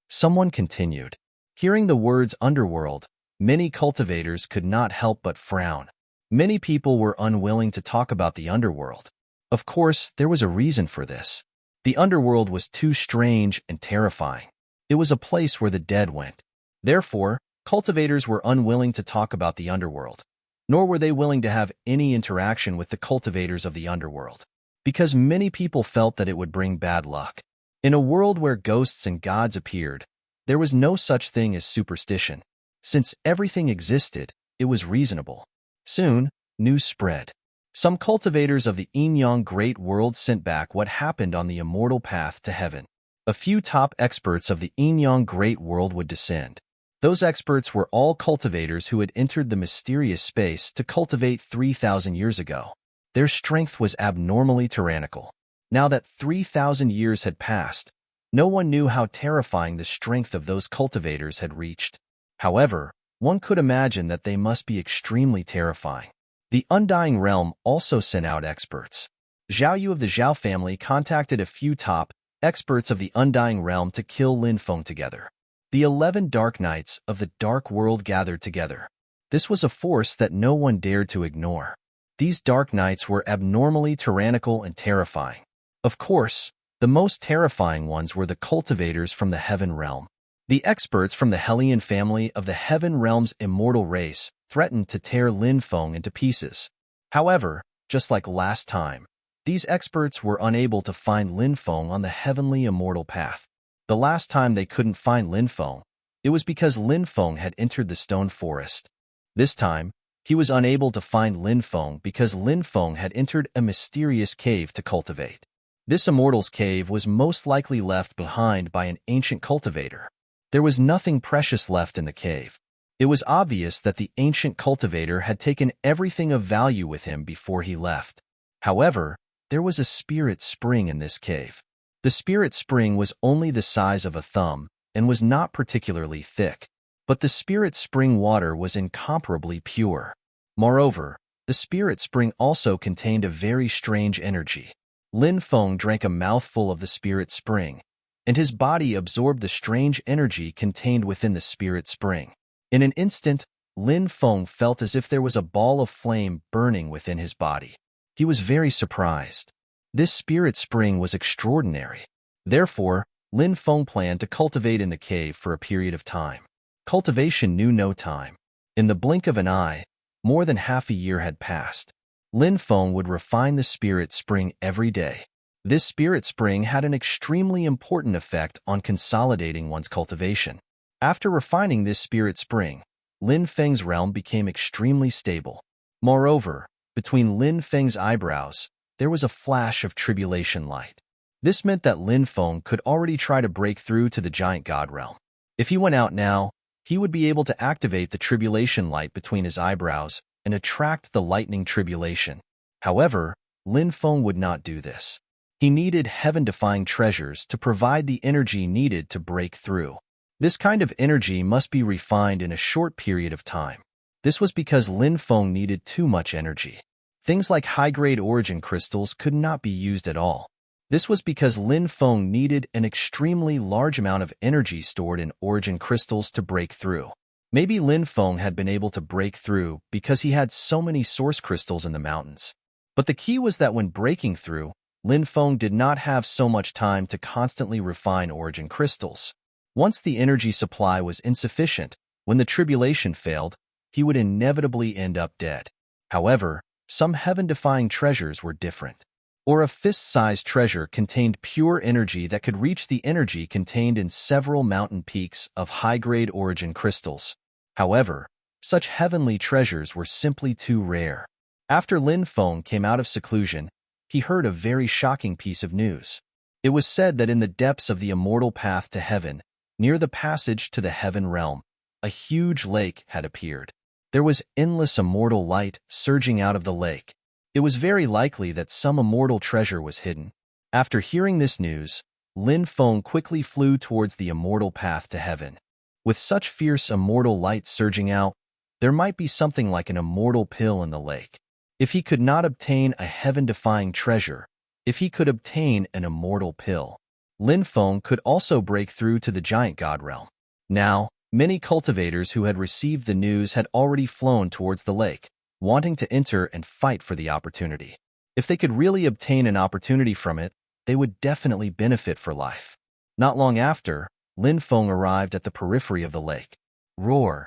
Someone continued. Hearing the words underworld, many cultivators could not help but frown. Many people were unwilling to talk about the underworld. Of course, there was a reason for this. The underworld was too strange and terrifying. It was a place where the dead went. Therefore, cultivators were unwilling to talk about the underworld, nor were they willing to have any interaction with the cultivators of the underworld, because many people felt that it would bring bad luck. In a world where ghosts and gods appeared, there was no such thing as superstition. Since everything existed, it was reasonable. Soon, news spread. Some cultivators of the Yin-Yang Great World sent back what happened on the immortal path to heaven. A few top experts of the Yin-Yang Great World would descend. Those experts were all cultivators who had entered the mysterious space to cultivate 3,000 years ago. Their strength was abnormally tyrannical. Now that 3,000 years had passed, no one knew how terrifying the strength of those cultivators had reached. However, one could imagine that they must be extremely terrifying. The Undying Realm also sent out experts. Zhao Yu of the Zhao family contacted a few top experts of the Undying Realm to kill Lin Feng together. The 11 Dark Knights of the Dark World gathered together. This was a force that no one dared to ignore. These Dark Knights were abnormally tyrannical and terrifying. Of course, The most terrifying ones were the cultivators from the Heaven Realm. The experts from the Hellion family of the Heaven Realm's immortal race threatened to tear Lin Feng into pieces. However, just like last time, these experts were unable to find Lin Feng on the heavenly immortal path. The last time they couldn't find Lin Feng, it was because Lin Feng had entered the stone forest. This time, he was unable to find Lin Feng because Lin Feng had entered a mysterious cave to cultivate. This immortal's cave was most likely left behind by an ancient cultivator. There was nothing precious left in the cave. It was obvious that the ancient cultivator had taken everything of value with him before he left. However, there was a spirit spring in this cave. The spirit spring was only the size of a thumb and was not particularly thick, but the spirit spring water was incomparably pure. Moreover, the spirit spring also contained a very strange energy. Lin Feng drank a mouthful of the spirit spring, and his body absorbed the strange energy contained within the spirit spring. In an instant, Lin Feng felt as if there was a ball of flame burning within his body. He was very surprised. This spirit spring was extraordinary. Therefore, Lin Feng planned to cultivate in the cave for a period of time. Cultivation knew no time. In the blink of an eye, more than half a year had passed. Lin Feng would refine the spirit spring every day. This spirit spring had an extremely important effect on consolidating one's cultivation. After refining this spirit spring, Lin Feng's realm became extremely stable. Moreover, between Lin Feng's eyebrows, there was a flash of tribulation light. This meant that Lin Feng could already try to break through to the giant god realm. If he went out now, he would be able to activate the tribulation light between his eyebrows and attract the lightning tribulation. However, Lin Feng would not do this. He needed heaven-defying treasures to provide the energy needed to break through. This kind of energy must be refined in a short period of time. This was because Lin Feng needed too much energy. Things like high-grade origin crystals could not be used at all. This was because Lin Feng needed an extremely large amount of energy stored in origin crystals to break through. Maybe Lin Feng had been able to break through because he had so many source crystals in the mountains. But the key was that when breaking through, Lin Feng did not have so much time to constantly refine origin crystals. Once the energy supply was insufficient, when the tribulation failed, he would inevitably end up dead. However, some heaven-defying treasures were different. Or a fist-sized treasure contained pure energy that could reach the energy contained in several mountain peaks of high-grade origin crystals. However, such heavenly treasures were simply too rare. After Lin Feng came out of seclusion, he heard a very shocking piece of news. It was said that in the depths of the immortal path to heaven, near the passage to the heaven realm, a huge lake had appeared. There was endless immortal light surging out of the lake. It was very likely that some immortal treasure was hidden. After hearing this news, Lin Feng quickly flew towards the immortal path to heaven. With such fierce immortal light surging out, there might be something like an immortal pill in the lake. If he could not obtain a heaven-defying treasure, if he could obtain an immortal pill, Lin Feng could also break through to the giant god realm. Now, many cultivators who had received the news had already flown towards the lake, wanting to enter and fight for the opportunity. If they could really obtain an opportunity from it, they would definitely benefit for life. Not long after, Lin Feng arrived at the periphery of the lake. Roar!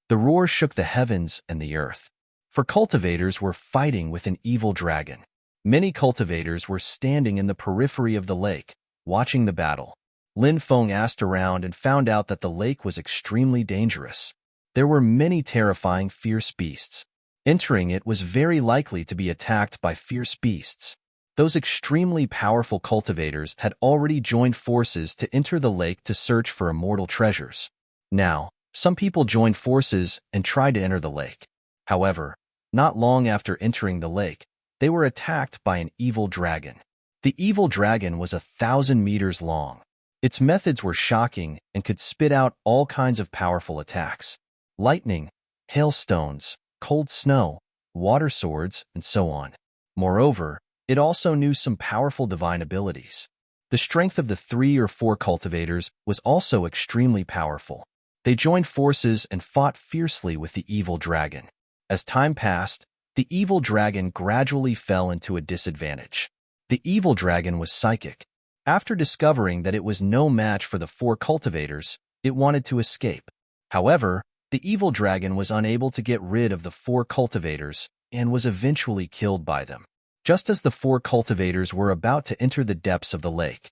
The roar shook the heavens and the earth. For cultivators were fighting with an evil dragon. Many cultivators were standing in the periphery of the lake, watching the battle. Lin Feng asked around and found out that the lake was extremely dangerous. There were many terrifying fierce beasts. Entering it was very likely to be attacked by fierce beasts. Those extremely powerful cultivators had already joined forces to enter the lake to search for immortal treasures. Now, some people joined forces and tried to enter the lake. However, not long after entering the lake, they were attacked by an evil dragon. The evil dragon was 1,000 meters long. Its methods were shocking and could spit out all kinds of powerful attacks: lightning, hailstones, cold snow, water swords, and so on. Moreover, it also knew some powerful divine abilities. The strength of the 3 or 4 cultivators was also extremely powerful. They joined forces and fought fiercely with the evil dragon. As time passed, the evil dragon gradually fell into a disadvantage. The evil dragon was psychic. After discovering that it was no match for the four cultivators, it wanted to escape. However, the evil dragon was unable to get rid of the four cultivators and was eventually killed by them, just as the four cultivators were about to enter the depths of the lake.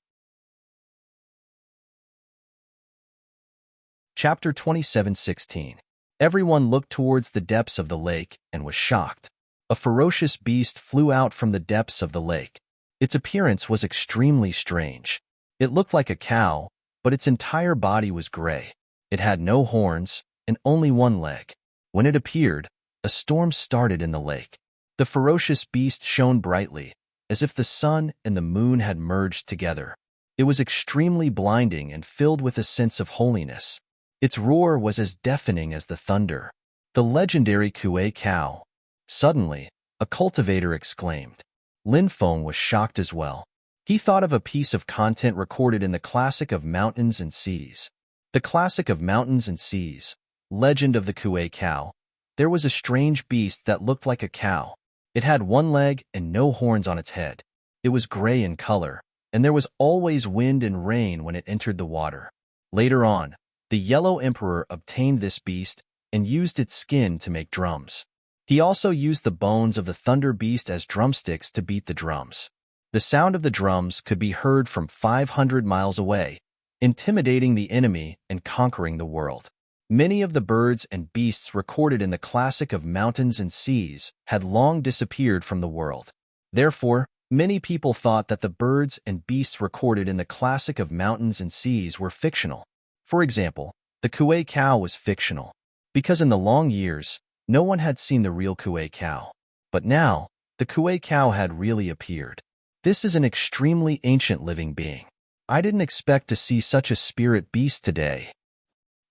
Chapter 27:16. Everyone looked towards the depths of the lake and was shocked. A ferocious beast flew out from the depths of the lake. Its appearance was extremely strange. It looked like a cow, but its entire body was gray. It had no horns and only one leg. When it appeared, a storm started in the lake. The ferocious beast shone brightly, as if the sun and the moon had merged together. It was extremely blinding and filled with a sense of holiness. Its roar was as deafening as the thunder. The legendary Kuei cow. Suddenly, a cultivator exclaimed. Lin Feng was shocked as well. He thought of a piece of content recorded in the Classic of Mountains and Seas. The Classic of Mountains and Seas, Legend of the Kuei Cow. There was a strange beast that looked like a cow. It had one leg and no horns on its head. It was gray in color, and there was always wind and rain when it entered the water. Later on, the Yellow Emperor obtained this beast and used its skin to make drums. He also used the bones of the Thunder Beast as drumsticks to beat the drums. The sound of the drums could be heard from 500 miles away, intimidating the enemy and conquering the world. Many of the birds and beasts recorded in the Classic of Mountains and Seas had long disappeared from the world. Therefore, many people thought that the birds and beasts recorded in the Classic of Mountains and Seas were fictional. For example, the Kuei cow was fictional, because in the long years, no one had seen the real Kuei cow. But now, the Kuei cow had really appeared. This is an extremely ancient living being. I didn't expect to see such a spirit beast today.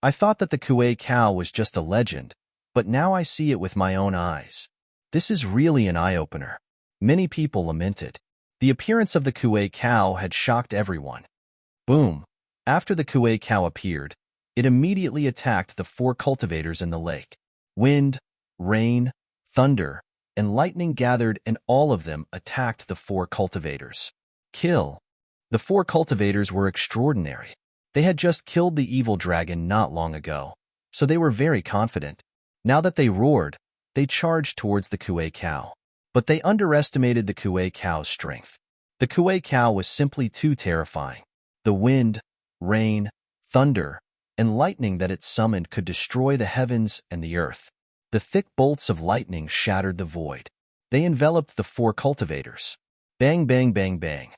I thought that the Kuei cow was just a legend, but now I see it with my own eyes. This is really an eye-opener. Many people lamented. The appearance of the Kuei cow had shocked everyone. Boom! After the Kuei cow appeared, it immediately attacked the four cultivators in the lake. Wind, rain, thunder, and lightning gathered, and all of them attacked the four cultivators. Kill. The four cultivators were extraordinary. They had just killed the evil dragon not long ago, so they were very confident. Now that they roared, they charged towards the Kuei cow. But they underestimated the Kuei cow's strength. The Kuei cow was simply too terrifying. The wind, rain, thunder, and lightning that it summoned could destroy the heavens and the earth. The thick bolts of lightning shattered the void. They enveloped the four cultivators. Bang, bang, bang, bang.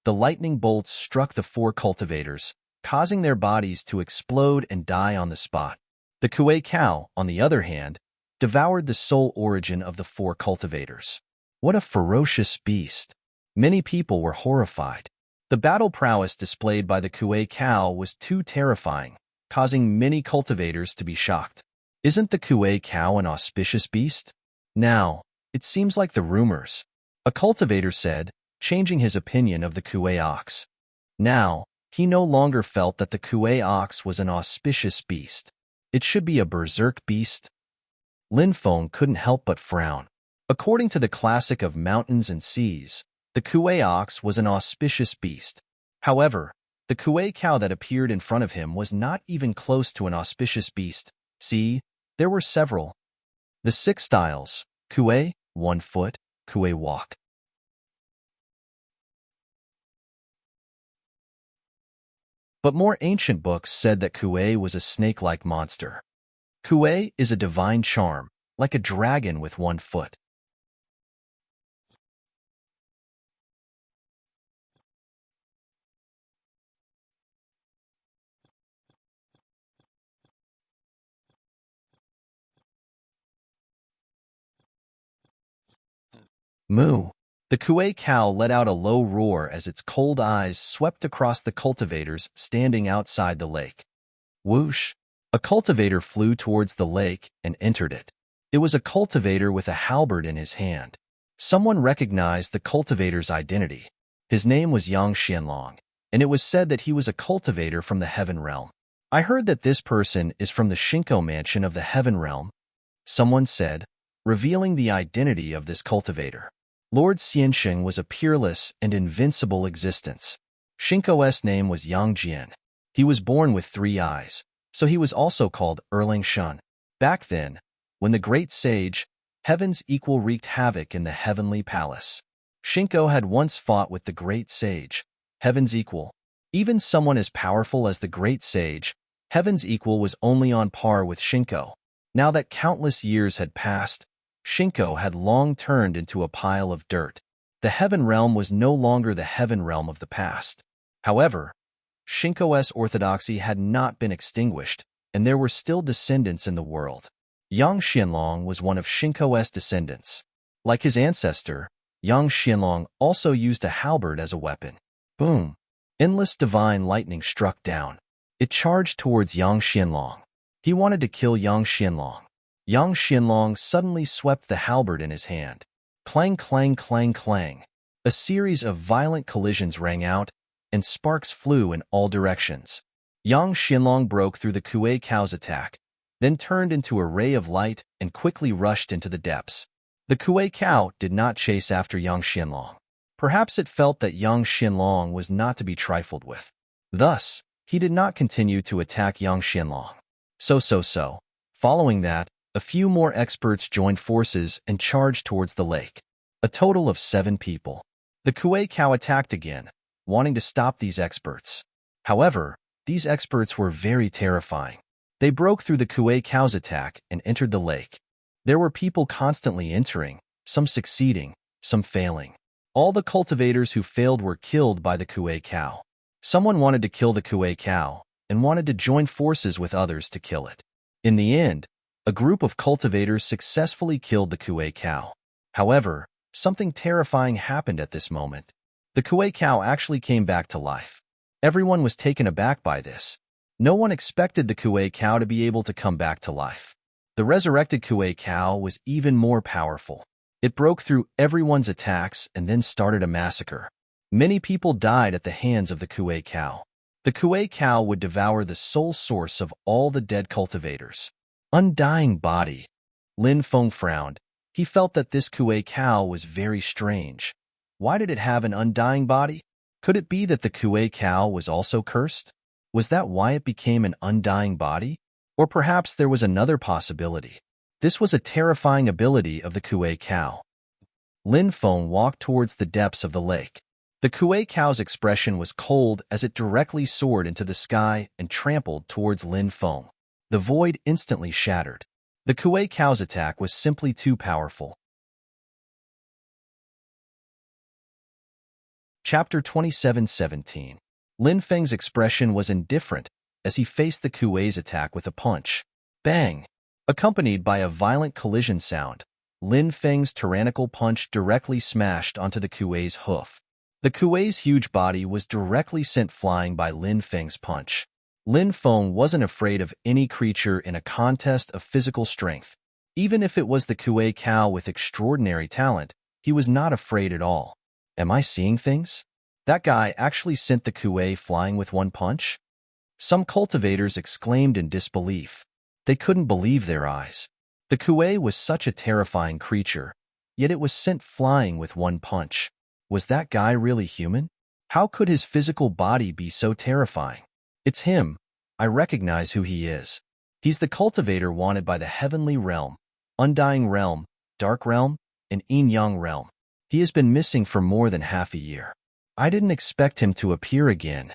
The lightning bolts struck the four cultivators, causing their bodies to explode and die on the spot. The Kuei cow, on the other hand, devoured the soul origin of the four cultivators. What a ferocious beast! Many people were horrified. The battle prowess displayed by the Kuei cow was too terrifying, causing many cultivators to be shocked. Isn't the Kuei cow an auspicious beast? Now, it seems like the rumors. A cultivator said, changing his opinion of the Kuei ox. Now, he no longer felt that the Kuei ox was an auspicious beast. It should be a berserk beast. Lin Feng couldn't help but frown. According to the Classic of Mountains and Seas, the Kuei ox was an auspicious beast. However, the Kuei cow that appeared in front of him was not even close to an auspicious beast. See, there were several. The 6 styles: Kuei, 1 foot, Kuei walk. But more ancient books said that Kuei was a snake-like monster. Kuei is a divine charm, like a dragon with 1 foot. Moo. The Kuei cow let out a low roar as its cold eyes swept across the cultivators standing outside the lake. Whoosh! A cultivator flew towards the lake and entered it. It was a cultivator with a halberd in his hand. Someone recognized the cultivator's identity. His name was Yang Xianlong, and it was said that he was a cultivator from the Heaven Realm. I heard that this person is from the Shinko mansion of the Heaven Realm, someone said, revealing the identity of this cultivator. Lord Xiansheng was a peerless and invincible existence. Shinko's name was Yang Jian. He was born with 3 eyes, so he was also called Erlang Shun. Back then, when the great sage, Heaven's Equal, wreaked havoc in the heavenly palace, Shinko had once fought with the great sage, Heaven's Equal. Even someone as powerful as the great sage, Heaven's Equal, was only on par with Shinko. Now that countless years had passed, Shinko had long turned into a pile of dirt. The Heaven Realm was no longer the Heaven Realm of the past. However, Shinko's orthodoxy had not been extinguished, and there were still descendants in the world. Yang Xianlong was one of Shinko's descendants. Like his ancestor, Yang Xianlong also used a halberd as a weapon. Boom! Endless divine lightning struck down. It charged towards Yang Xianlong. He wanted to kill Yang Xianlong. Yang Xianlong suddenly swept the halberd in his hand. Clang, clang, clang, clang. A series of violent collisions rang out, and sparks flew in all directions. Yang Xianlong broke through the Kuei cow's attack, then turned into a ray of light and quickly rushed into the depths. The Kuei cow did not chase after Yang Xianlong. Perhaps it felt that Yang Xianlong was not to be trifled with. Thus, he did not continue to attack Yang Xianlong. So. Following that, a few more experts joined forces and charged towards the lake. A total of 7 people. The Kuei cow attacked again, wanting to stop these experts. However, these experts were very terrifying. They broke through the Kuei cow's attack and entered the lake. There were people constantly entering, some succeeding, some failing. All the cultivators who failed were killed by the Kuei cow. Someone wanted to kill the Kuei cow and wanted to join forces with others to kill it. In the end, a group of cultivators successfully killed the Kuei cow. However, something terrifying happened at this moment. The Kuei cow actually came back to life. Everyone was taken aback by this. No one expected the Kuei cow to be able to come back to life. The resurrected Kuei cow was even more powerful. It broke through everyone's attacks and then started a massacre. Many people died at the hands of the Kuei cow. The Kuei cow would devour the sole source of all the dead cultivators. Undying body. Lin Feng frowned. He felt that this Kuei cow was very strange. Why did it have an undying body? Could it be that the Kuei cow was also cursed? Was that why it became an undying body? Or perhaps there was another possibility. This was a terrifying ability of the Kuei cow. Lin Feng walked towards the depths of the lake. The Kuei cow's expression was cold as it directly soared into the sky and trampled towards Lin Feng. The void instantly shattered. The Kuei cow's attack was simply too powerful. Chapter 27:17. Lin Feng's expression was indifferent as he faced the Kuei's attack with a punch. Bang! Accompanied by a violent collision sound, Lin Feng's tyrannical punch directly smashed onto the Kuei's hoof. The Kuei's huge body was directly sent flying by Lin Feng's punch. Lin Feng wasn't afraid of any creature in a contest of physical strength. Even if it was the Kuei cow with extraordinary talent, he was not afraid at all. Am I seeing things? That guy actually sent the Kuei flying with one punch? Some cultivators exclaimed in disbelief. They couldn't believe their eyes. The Kuei was such a terrifying creature, yet it was sent flying with one punch. Was that guy really human? How could his physical body be so terrifying? It's him. I recognize who he is. He's the cultivator wanted by the Heavenly Realm, Undying Realm, Dark Realm, and Yin-Yang Realm. He has been missing for more than half a year. I didn't expect him to appear again.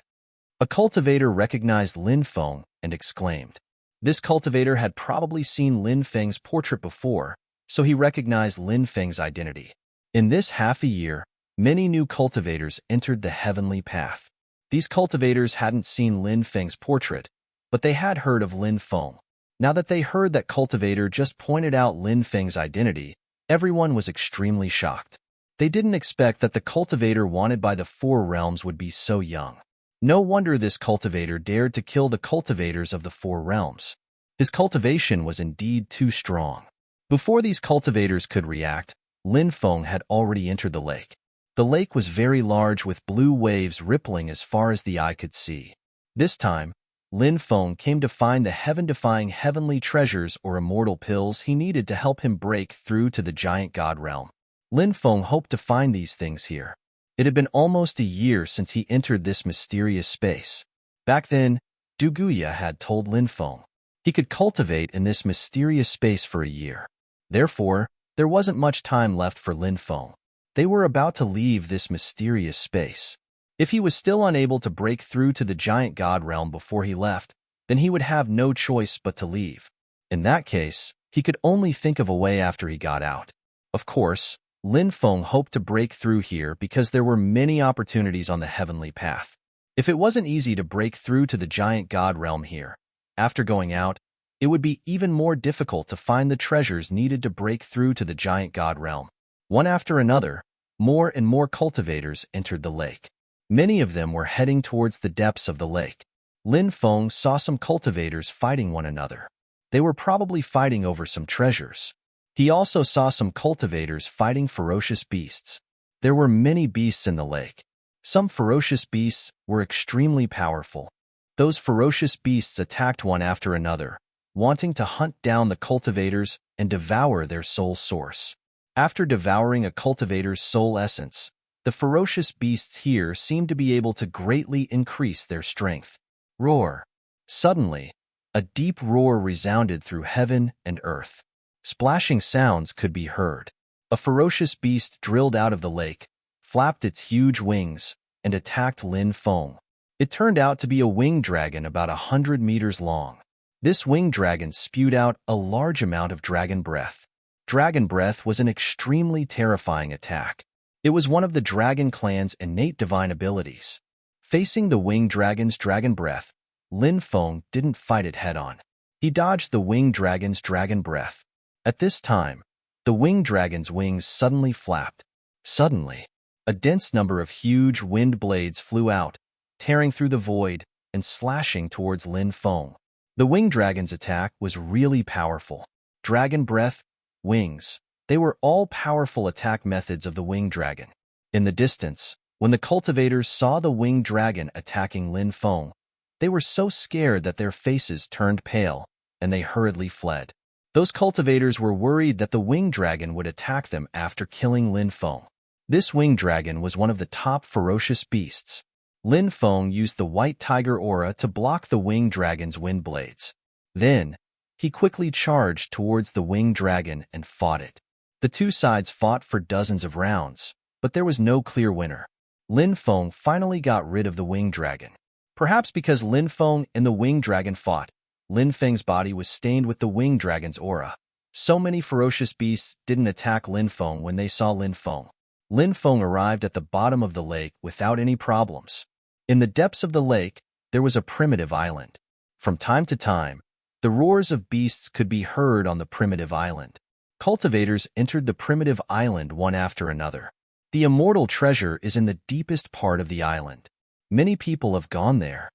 A cultivator recognized Lin Feng and exclaimed. This cultivator had probably seen Lin Feng's portrait before, so he recognized Lin Feng's identity. In this half a year, many new cultivators entered the heavenly path. These cultivators hadn't seen Lin Feng's portrait, but they had heard of Lin Feng. Now that they heard that cultivator just pointed out Lin Feng's identity, everyone was extremely shocked. They didn't expect that the cultivator wanted by the 4 realms would be so young. No wonder this cultivator dared to kill the cultivators of the 4 realms. His cultivation was indeed too strong. Before these cultivators could react, Lin Feng had already entered the lake. The lake was very large with blue waves rippling as far as the eye could see. This time, Lin Feng came to find the heaven-defying heavenly treasures or immortal pills he needed to help him break through to the giant god realm. Lin Feng hoped to find these things here. It had been almost a year since he entered this mysterious space. Back then, Duguya had told Lin Feng he could cultivate in this mysterious space for a year. Therefore, there wasn't much time left for Lin Feng. They were about to leave this mysterious space. If he was still unable to break through to the giant god realm before he left, then he would have no choice but to leave. In that case, he could only think of a way after he got out. Of course, Lin Feng hoped to break through here because there were many opportunities on the heavenly path. If it wasn't easy to break through to the giant god realm here, after going out, it would be even more difficult to find the treasures needed to break through to the giant god realm. One after another, more and more cultivators entered the lake. Many of them were heading towards the depths of the lake. Lin Feng saw some cultivators fighting one another. They were probably fighting over some treasures. He also saw some cultivators fighting ferocious beasts. There were many beasts in the lake. Some ferocious beasts were extremely powerful. Those ferocious beasts attacked one after another, wanting to hunt down the cultivators and devour their soul source. After devouring a cultivator's soul essence, the ferocious beasts here seemed to be able to greatly increase their strength. Roar! Suddenly, a deep roar resounded through heaven and earth. Splashing sounds could be heard. A ferocious beast drilled out of the lake, flapped its huge wings, and attacked Lin Feng. It turned out to be a winged dragon about 100 meters long. This winged dragon spewed out a large amount of dragon breath. Dragon breath was an extremely terrifying attack. It was one of the dragon clan's innate divine abilities. Facing the winged dragon's dragon breath, Lin Feng didn't fight it head-on. He dodged the winged dragon's dragon breath. At this time, the winged dragon's wings suddenly flapped. Suddenly, a dense number of huge wind blades flew out, tearing through the void and slashing towards Lin Feng. The winged dragon's attack was really powerful. Dragon breath, wings, they were all powerful attack methods of the winged dragon. In the distance, when the cultivators saw the winged dragon attacking Lin Feng, they were so scared that their faces turned pale, and they hurriedly fled. Those cultivators were worried that the winged dragon would attack them after killing Lin Feng. This winged dragon was one of the top ferocious beasts. Lin Feng used the white tiger aura to block the winged dragon's wind blades. Then, he quickly charged towards the winged dragon and fought it. The two sides fought for dozens of rounds, but there was no clear winner. Lin Feng finally got rid of the winged dragon. Perhaps because Lin Feng and the winged dragon fought, Lin Feng's body was stained with the winged dragon's aura. So many ferocious beasts didn't attack Lin Feng when they saw Lin Feng. Lin Feng arrived at the bottom of the lake without any problems. In the depths of the lake, there was a primitive island. From time to time, the roars of beasts could be heard on the primitive island. Cultivators entered the primitive island one after another. The immortal treasure is in the deepest part of the island. Many people have gone there.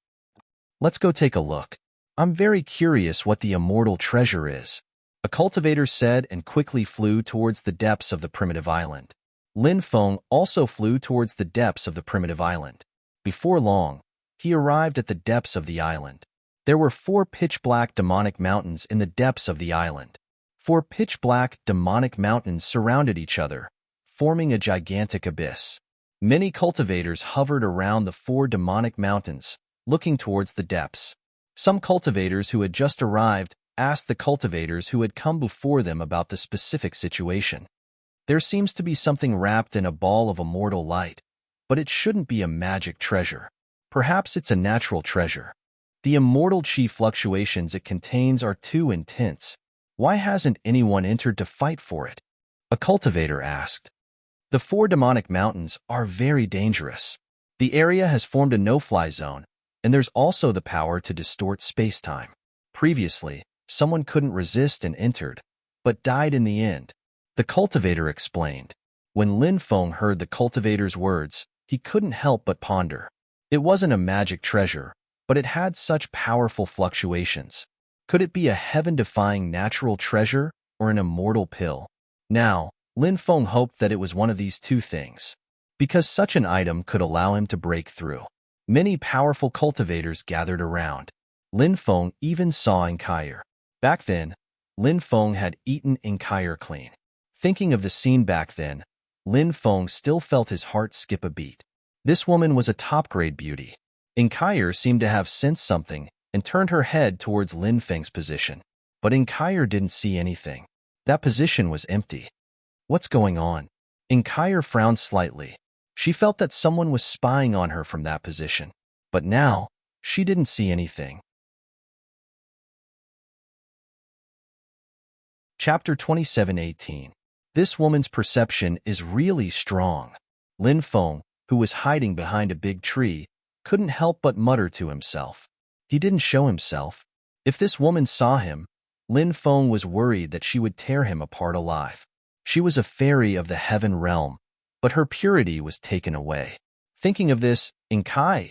Let's go take a look. I'm very curious what the immortal treasure is, a cultivator said and quickly flew towards the depths of the primitive island. Lin Feng also flew towards the depths of the primitive island. Before long, he arrived at the depths of the island. There were 4 pitch-black demonic mountains in the depths of the island. 4 pitch-black demonic mountains surrounded each other, forming a gigantic abyss. Many cultivators hovered around the 4 demonic mountains, looking towards the depths. Some cultivators who had just arrived asked the cultivators who had come before them about the specific situation. There seems to be something wrapped in a ball of immortal light, but it shouldn't be a magic treasure. Perhaps it's a natural treasure. The immortal chi fluctuations it contains are too intense. Why hasn't anyone entered to fight for it? A cultivator asked. The 4 demonic mountains are very dangerous. The area has formed a no-fly zone, and there's also the power to distort space-time. Previously, someone couldn't resist and entered, but died in the end. The cultivator explained. When Lin Feng heard the cultivator's words, he couldn't help but ponder. It wasn't a magic treasure, but it had such powerful fluctuations. Could it be a heaven-defying natural treasure or an immortal pill? Now, Lin Feng hoped that it was one of these 2 things, because such an item could allow him to break through. Many powerful cultivators gathered around. Lin Feng even saw Enchire. Back then, Lin Feng had eaten Enchire clean. Thinking of the scene back then, Lin Feng still felt his heart skip a beat. This woman was a top-grade beauty. Inkyre seemed to have sensed something and turned her head towards Lin Feng's position. But Inkyre didn't see anything. That position was empty. What's going on? Inkyre frowned slightly. She felt that someone was spying on her from that position. But now, she didn't see anything. Chapter 27:18. This woman's perception is really strong. Lin Feng, who was hiding behind a big tree, couldn't help but mutter to himself. He didn't show himself. If this woman saw him, Lin Feng was worried that she would tear him apart alive. She was a fairy of the heaven realm, but her purity was taken away. Thinking of this, Inkyre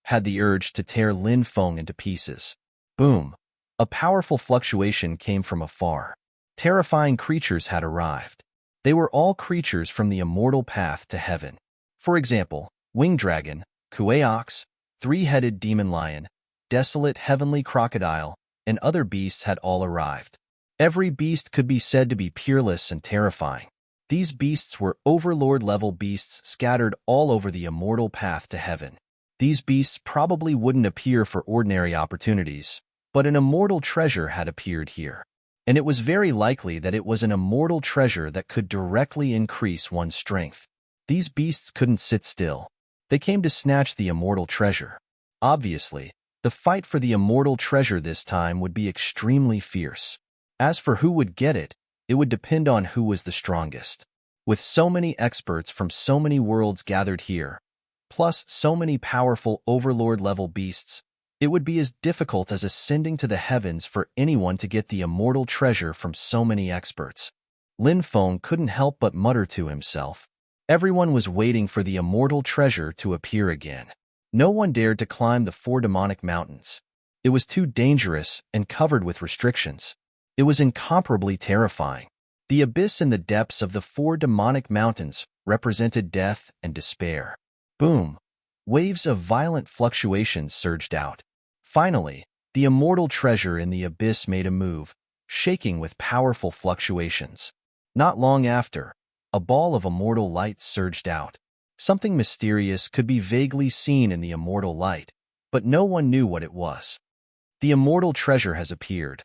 had the urge to tear Lin Feng into pieces. Boom! A powerful fluctuation came from afar. Terrifying creatures had arrived. They were all creatures from the immortal path to heaven. For example, winged dragon, Kueox, three-headed demon lion, desolate heavenly crocodile, and other beasts had all arrived. Every beast could be said to be peerless and terrifying. These beasts were overlord-level beasts scattered all over the immortal path to heaven. These beasts probably wouldn't appear for ordinary opportunities, but an immortal treasure had appeared here. And it was very likely that it was an immortal treasure that could directly increase one's strength. These beasts couldn't sit still. They came to snatch the immortal treasure. Obviously, the fight for the immortal treasure this time would be extremely fierce. As for who would get it, it would depend on who was the strongest. With so many experts from so many worlds gathered here, plus so many powerful overlord-level beasts, it would be as difficult as ascending to the heavens for anyone to get the immortal treasure from so many experts. Lin Feng couldn't help but mutter to himself. Everyone was waiting for the immortal treasure to appear again. No one dared to climb the four demonic mountains. It was too dangerous and covered with restrictions. It was incomparably terrifying. The abyss in the depths of the four demonic mountains represented death and despair. Boom! Waves of violent fluctuations surged out. Finally, the immortal treasure in the abyss made a move, shaking with powerful fluctuations. Not long after, a ball of immortal light surged out. Something mysterious could be vaguely seen in the immortal light, but no one knew what it was. The immortal treasure has appeared.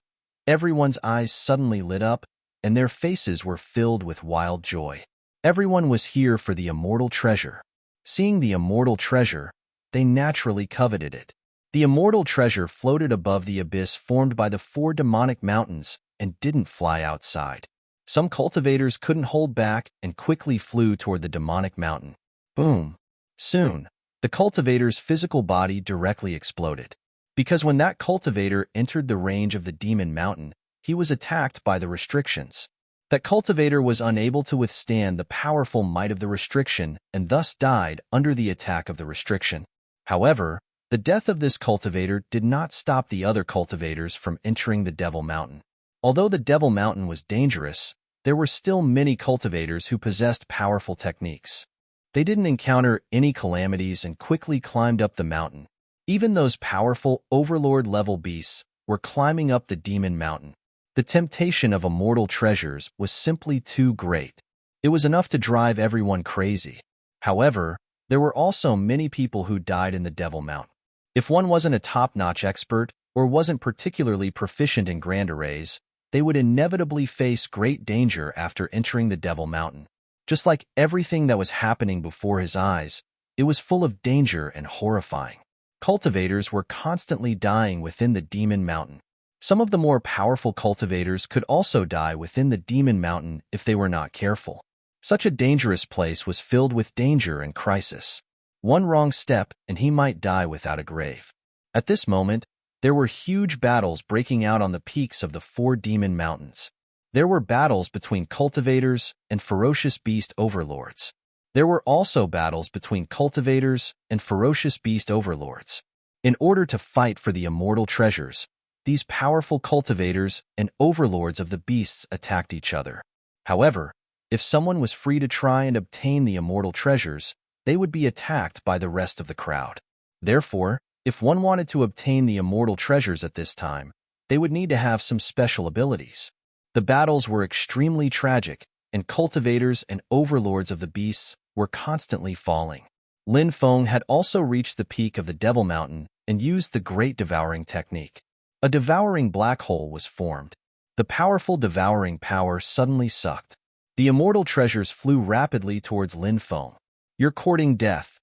Everyone's eyes suddenly lit up, and their faces were filled with wild joy. Everyone was here for the immortal treasure. Seeing the immortal treasure, they naturally coveted it. The immortal treasure floated above the abyss formed by the four demonic mountains and didn't fly outside. Some cultivators couldn't hold back and quickly flew toward the demonic mountain. Boom! Soon, the cultivator's physical body directly exploded. Because when that cultivator entered the range of the demon mountain, he was attacked by the restrictions. That cultivator was unable to withstand the powerful might of the restriction and thus died under the attack of the restriction. However, the death of this cultivator did not stop the other cultivators from entering the Devil Mountain. Although the Devil Mountain was dangerous, there were still many cultivators who possessed powerful techniques. They didn't encounter any calamities and quickly climbed up the mountain. Even those powerful overlord-level beasts were climbing up the Demon Mountain. The temptation of immortal treasures was simply too great. It was enough to drive everyone crazy. However, there were also many people who died in the Devil Mountain. If one wasn't a top-notch expert or wasn't particularly proficient in grand arrays, they would inevitably face great danger after entering the Devil Mountain. Just like everything that was happening before his eyes, it was full of danger and horrifying. Cultivators were constantly dying within the Demon Mountain. Some of the more powerful cultivators could also die within the Demon Mountain if they were not careful. Such a dangerous place was filled with danger and crisis. One wrong step and he might die without a grave. At this moment, there were huge battles breaking out on the peaks of the four Demon Mountains. There were battles between cultivators and ferocious beast overlords. There were also battles between cultivators and ferocious beast overlords. In order to fight for the immortal treasures, these powerful cultivators and overlords of the beasts attacked each other. However, if someone was free to try and obtain the immortal treasures, they would be attacked by the rest of the crowd. Therefore, if one wanted to obtain the immortal treasures at this time, they would need to have some special abilities. The battles were extremely tragic, and cultivators and overlords of the beasts were constantly falling. Lin Feng had also reached the peak of the Devil Mountain and used the Great Devouring technique. A devouring black hole was formed. The powerful devouring power suddenly sucked. The immortal treasures flew rapidly towards Lin Feng. "You're courting death."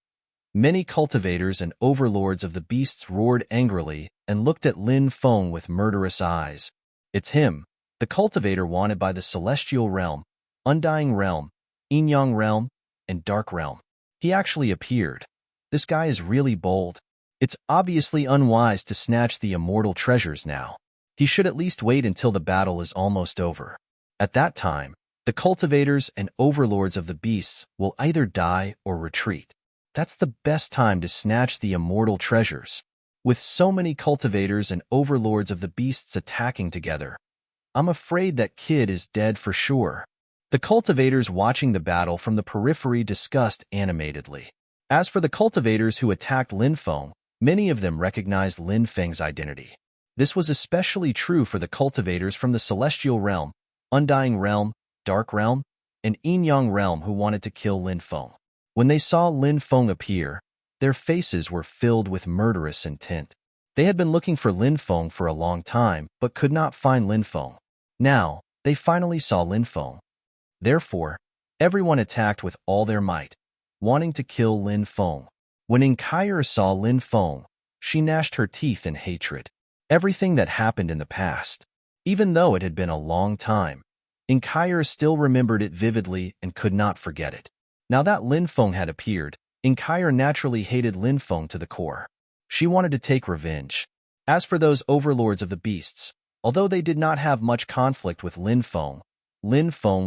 Many cultivators and overlords of the beasts roared angrily and looked at Lin Feng with murderous eyes. It's him, the cultivator wanted by the Celestial Realm, Undying Realm, Yin-Yang Realm, and Dark Realm. He actually appeared. This guy is really bold. It's obviously unwise to snatch the immortal treasures now. He should at least wait until the battle is almost over. At that time, the cultivators and overlords of the beasts will either die or retreat. That's the best time to snatch the immortal treasures. With so many cultivators and overlords of the beasts attacking together, I'm afraid that kid is dead for sure. The cultivators watching the battle from the periphery discussed animatedly. As for the cultivators who attacked Lin Feng, many of them recognized Lin Feng's identity. This was especially true for the cultivators from the Celestial Realm, Undying Realm, Dark Realm, and Yin-Yang Realm who wanted to kill Lin Feng. When they saw Lin Feng appear, their faces were filled with murderous intent. They had been looking for Lin Feng for a long time, but could not find Lin Feng. Now, they finally saw Lin Feng. Therefore, everyone attacked with all their might, wanting to kill Lin Feng. When Enchantment saw Lin Feng, she gnashed her teeth in hatred. Everything that happened in the past, even though it had been a long time, Enchantment still remembered it vividly and could not forget it. Now that Lin Feng had appeared, Enchantment naturally hated Lin Feng to the core. She wanted to take revenge. As for those overlords of the beasts, although they did not have much conflict with Lin Feng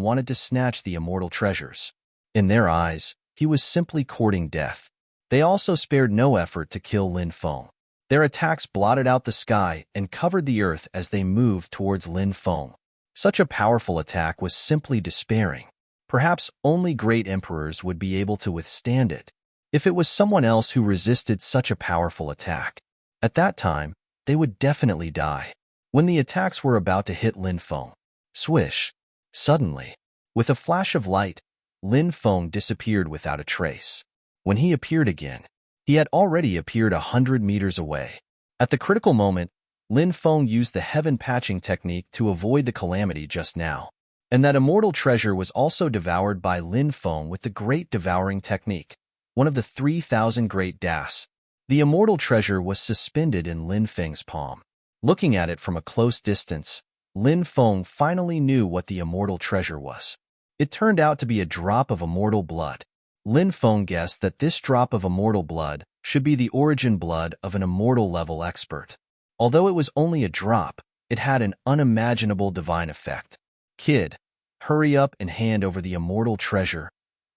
wanted to snatch the immortal treasures. In their eyes, he was simply courting death. They also spared no effort to kill Lin Feng. Their attacks blotted out the sky and covered the earth as they moved towards Lin Feng. Such a powerful attack was simply despairing. Perhaps only great emperors would be able to withstand it. If it was someone else who resisted such a powerful attack, at that time, they would definitely die. When the attacks were about to hit Lin Feng, swish! Suddenly, with a flash of light, Lin Feng disappeared without a trace. When he appeared again, he had already appeared 100 meters away. At the critical moment, Lin Feng used the heaven patching technique to avoid the calamity just now. And that immortal treasure was also devoured by Lin Feng with the Great Devouring technique, one of the 3,000 Great Das. The immortal treasure was suspended in Lin Feng's palm. Looking at it from a close distance, Lin Feng finally knew what the immortal treasure was. It turned out to be a drop of immortal blood. Lin Feng guessed that this drop of immortal blood should be the origin blood of an immortal level expert. Although it was only a drop, it had an unimaginable divine effect. Kid, hurry up and hand over the immortal treasure.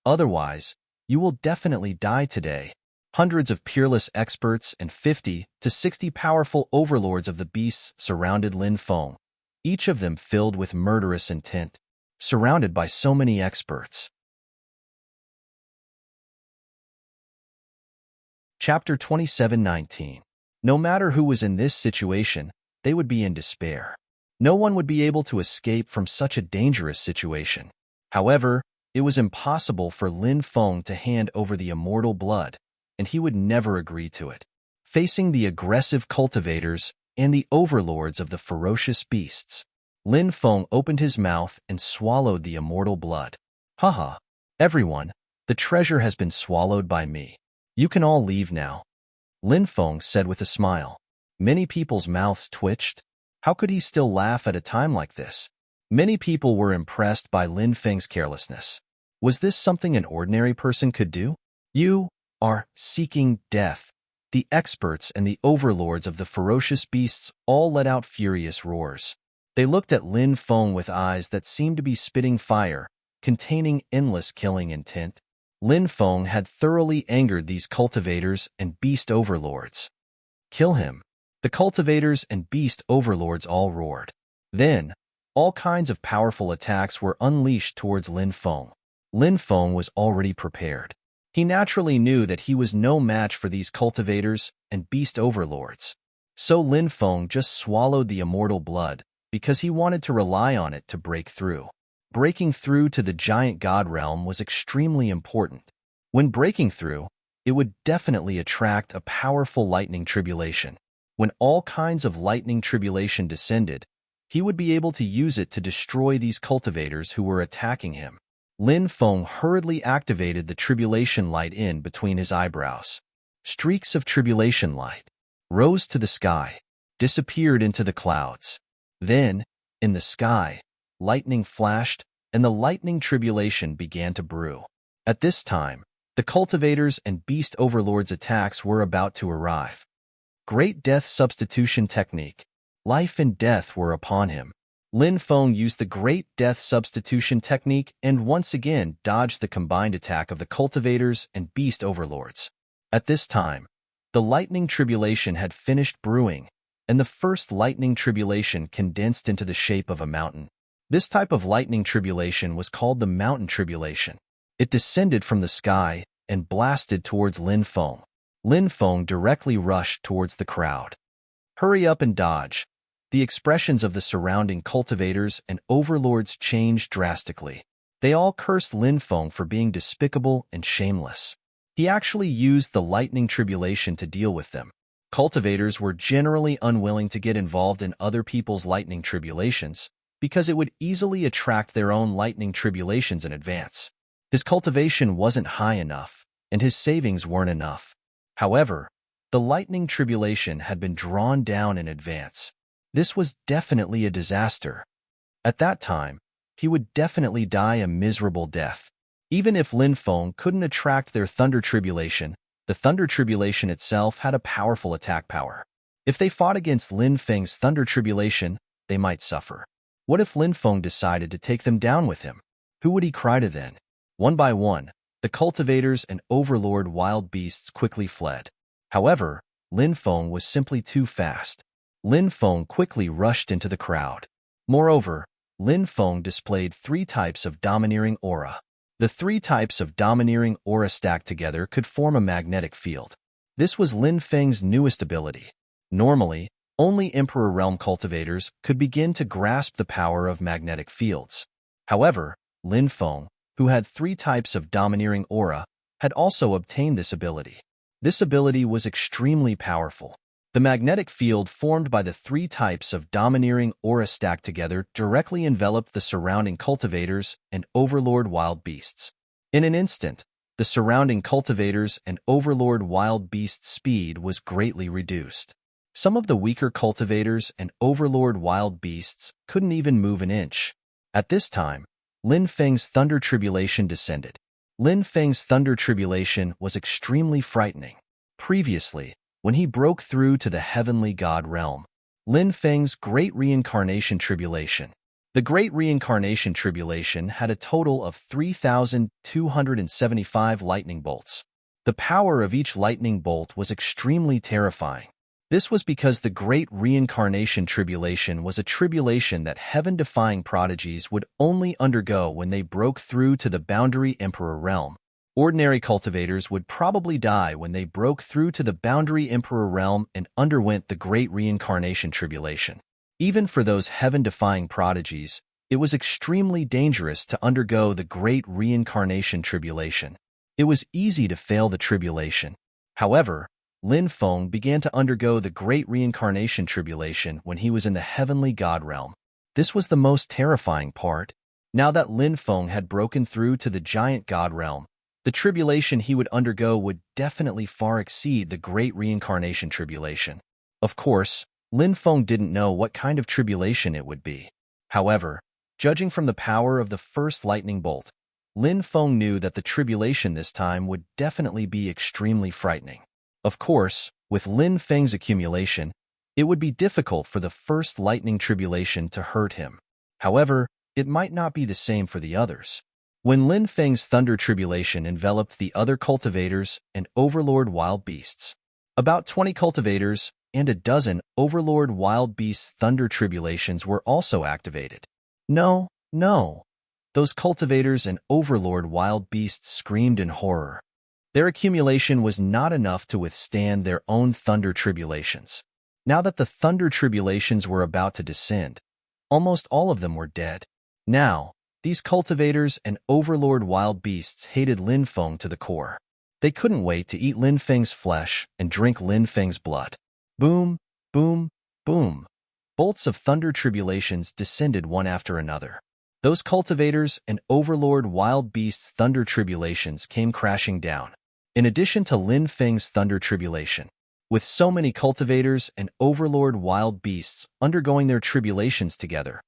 Otherwise, you will definitely die today. Hundreds of peerless experts and 50 to 60 powerful overlords of the beasts surrounded Lin Feng, each of them filled with murderous intent, surrounded by so many experts. Chapter 27:19. No matter who was in this situation, they would be in despair. No one would be able to escape from such a dangerous situation. However, it was impossible for Lin Feng to hand over the immortal blood, and he would never agree to it. Facing the aggressive cultivators and the overlords of the ferocious beasts, Lin Feng opened his mouth and swallowed the immortal blood. Haha, everyone, the treasure has been swallowed by me. You can all leave now, Lin Feng said with a smile. Many people's mouths twitched. How could he still laugh at a time like this? Many people were impressed by Lin Feng's carelessness. Was this something an ordinary person could do? You are seeking death. The experts and the overlords of the ferocious beasts all let out furious roars. They looked at Lin Feng with eyes that seemed to be spitting fire, containing endless killing intent. Lin Feng had thoroughly angered these cultivators and beast overlords. Kill him! The cultivators and beast overlords all roared. Then, all kinds of powerful attacks were unleashed towards Lin Feng. Lin Feng was already prepared. He naturally knew that he was no match for these cultivators and beast overlords. So Lin Feng just swallowed the immortal blood because he wanted to rely on it to break through. breaking through to the giant god realm was extremely important. When breaking through, it would definitely attract a powerful lightning tribulation. When all kinds of lightning tribulation descended, he would be able to use it to destroy these cultivators who were attacking him. Lin Feng hurriedly activated the tribulation light in between his eyebrows. Streaks of tribulation light rose to the sky, disappeared into the clouds. Then, in the sky, lightning flashed, and the lightning tribulation began to brew. At this time, the cultivators and beast overlords' attacks were about to arrive. Great death substitution technique. Life and death were upon him. Lin Feng used the Great Death Substitution technique and once again dodged the combined attack of the cultivators and beast overlords. At this time, the lightning tribulation had finished brewing, and the first lightning tribulation condensed into the shape of a mountain. This type of lightning tribulation was called the mountain tribulation. It descended from the sky and blasted towards Lin Feng. Lin Feng directly rushed towards the crowd. Hurry up and dodge. The expressions of the surrounding cultivators and overlords changed drastically. They all cursed Lin Feng for being despicable and shameless. He actually used the lightning tribulation to deal with them. Cultivators were generally unwilling to get involved in other people's lightning tribulations because it would easily attract their own lightning tribulations in advance. His cultivation wasn't high enough, and his savings weren't enough. However, the lightning tribulation had been drawn down in advance. This was definitely a disaster. At that time, he would definitely die a miserable death. Even if Lin Feng couldn't attract their thunder tribulation, the thunder tribulation itself had a powerful attack power. If they fought against Lin Feng's thunder tribulation, they might suffer. What if Lin Feng decided to take them down with him? Who would he cry to then? One by one, the cultivators and overlord wild beasts quickly fled. However, Lin Feng was simply too fast. Lin Feng quickly rushed into the crowd. Moreover, Lin Feng displayed 3 types of domineering aura. The 3 types of domineering aura stacked together could form a magnetic field. This was Lin Feng's newest ability. Normally, only Emperor Realm cultivators could begin to grasp the power of magnetic fields. However, Lin Feng, who had 3 types of domineering aura, had also obtained this ability. This ability was extremely powerful. The magnetic field formed by the 3 types of domineering aura stacked together directly enveloped the surrounding cultivators and overlord wild beasts. In an instant, the surrounding cultivators and overlord wild beasts' speed was greatly reduced. Some of the weaker cultivators and overlord wild beasts couldn't even move an inch. At this time, Lin Feng's thunder tribulation descended. Lin Feng's thunder tribulation was extremely frightening. Previously, when he broke through to the heavenly god realm, Lin Feng's Great Reincarnation Tribulation. The Great Reincarnation Tribulation had a total of 3,275 lightning bolts. The power of each lightning bolt was extremely terrifying. This was because the Great Reincarnation Tribulation was a tribulation that heaven-defying prodigies would only undergo when they broke through to the Boundary Emperor realm. Ordinary cultivators would probably die when they broke through to the Boundary Emperor realm and underwent the Great Reincarnation Tribulation. Even for those heaven-defying prodigies, it was extremely dangerous to undergo the Great Reincarnation Tribulation. It was easy to fail the tribulation. However, Lin Feng began to undergo the Great Reincarnation Tribulation when he was in the heavenly god realm. This was the most terrifying part. Now that Lin Feng had broken through to the giant god realm, the tribulation he would undergo would definitely far exceed the Great Reincarnation Tribulation. Of course, Lin Feng didn't know what kind of tribulation it would be. However, judging from the power of the first lightning bolt, Lin Feng knew that the tribulation this time would definitely be extremely frightening. Of course, with Lin Feng's accumulation, it would be difficult for the first lightning tribulation to hurt him. However, it might not be the same for the others. When Lin Feng's thunder tribulation enveloped the other cultivators and overlord wild beasts, about 20 cultivators and a dozen overlord wild beasts' thunder tribulations were also activated. No, no. Those cultivators and overlord wild beasts screamed in horror. Their accumulation was not enough to withstand their own thunder tribulations. Now that the thunder tribulations were about to descend, almost all of them were dead. Now, These cultivators and overlord wild beasts hated Lin Feng to the core. They couldn't wait to eat Lin Feng's flesh and drink Lin Feng's blood. Boom, boom, boom. Bolts of thunder tribulations descended one after another. Those cultivators and overlord wild beasts' thunder tribulations came crashing down. In addition to Lin Feng's thunder tribulation, with so many cultivators and overlord wild beasts undergoing their tribulations together,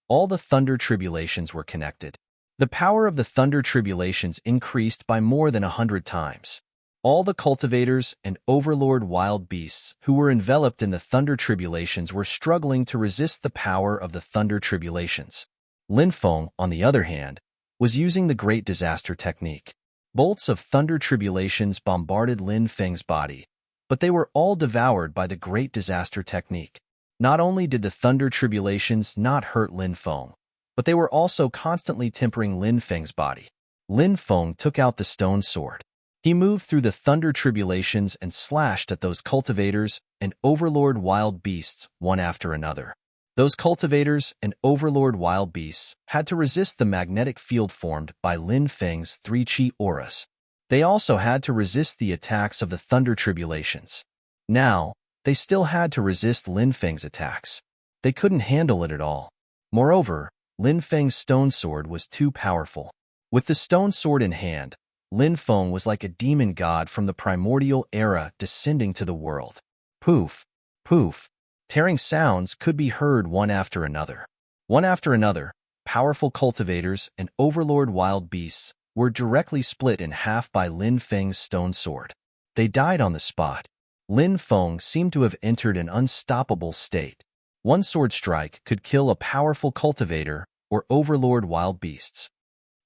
all the thunder tribulations were connected. The power of the thunder tribulations increased by more than 100 times. All the cultivators and overlord wild beasts who were enveloped in the thunder tribulations were struggling to resist the power of the thunder tribulations. Lin Feng, on the other hand, was using the Great Disaster technique. Bolts of thunder tribulations bombarded Lin Feng's body, but they were all devoured by the Great Disaster technique. Not only did the thunder tribulations not hurt Lin Feng, but they were also constantly tempering Lin Feng's body. Lin Feng took out the stone sword. He moved through the thunder tribulations and slashed at those cultivators and overlord wild beasts one after another. Those cultivators and overlord wild beasts had to resist the magnetic field formed by Lin Feng's 3 chi auras. They also had to resist the attacks of the thunder tribulations. Now, they still had to resist Lin Feng's attacks. They couldn't handle it at all. Moreover, Lin Feng's stone sword was too powerful. With the stone sword in hand, Lin Feng was like a demon god from the primordial era descending to the world. Poof, poof. Tearing sounds could be heard one after another. One after another, powerful cultivators and overlord wild beasts were directly split in half by Lin Feng's stone sword. They died on the spot. Lin Feng seemed to have entered an unstoppable state. One sword strike could kill a powerful cultivator or overlord wild beasts.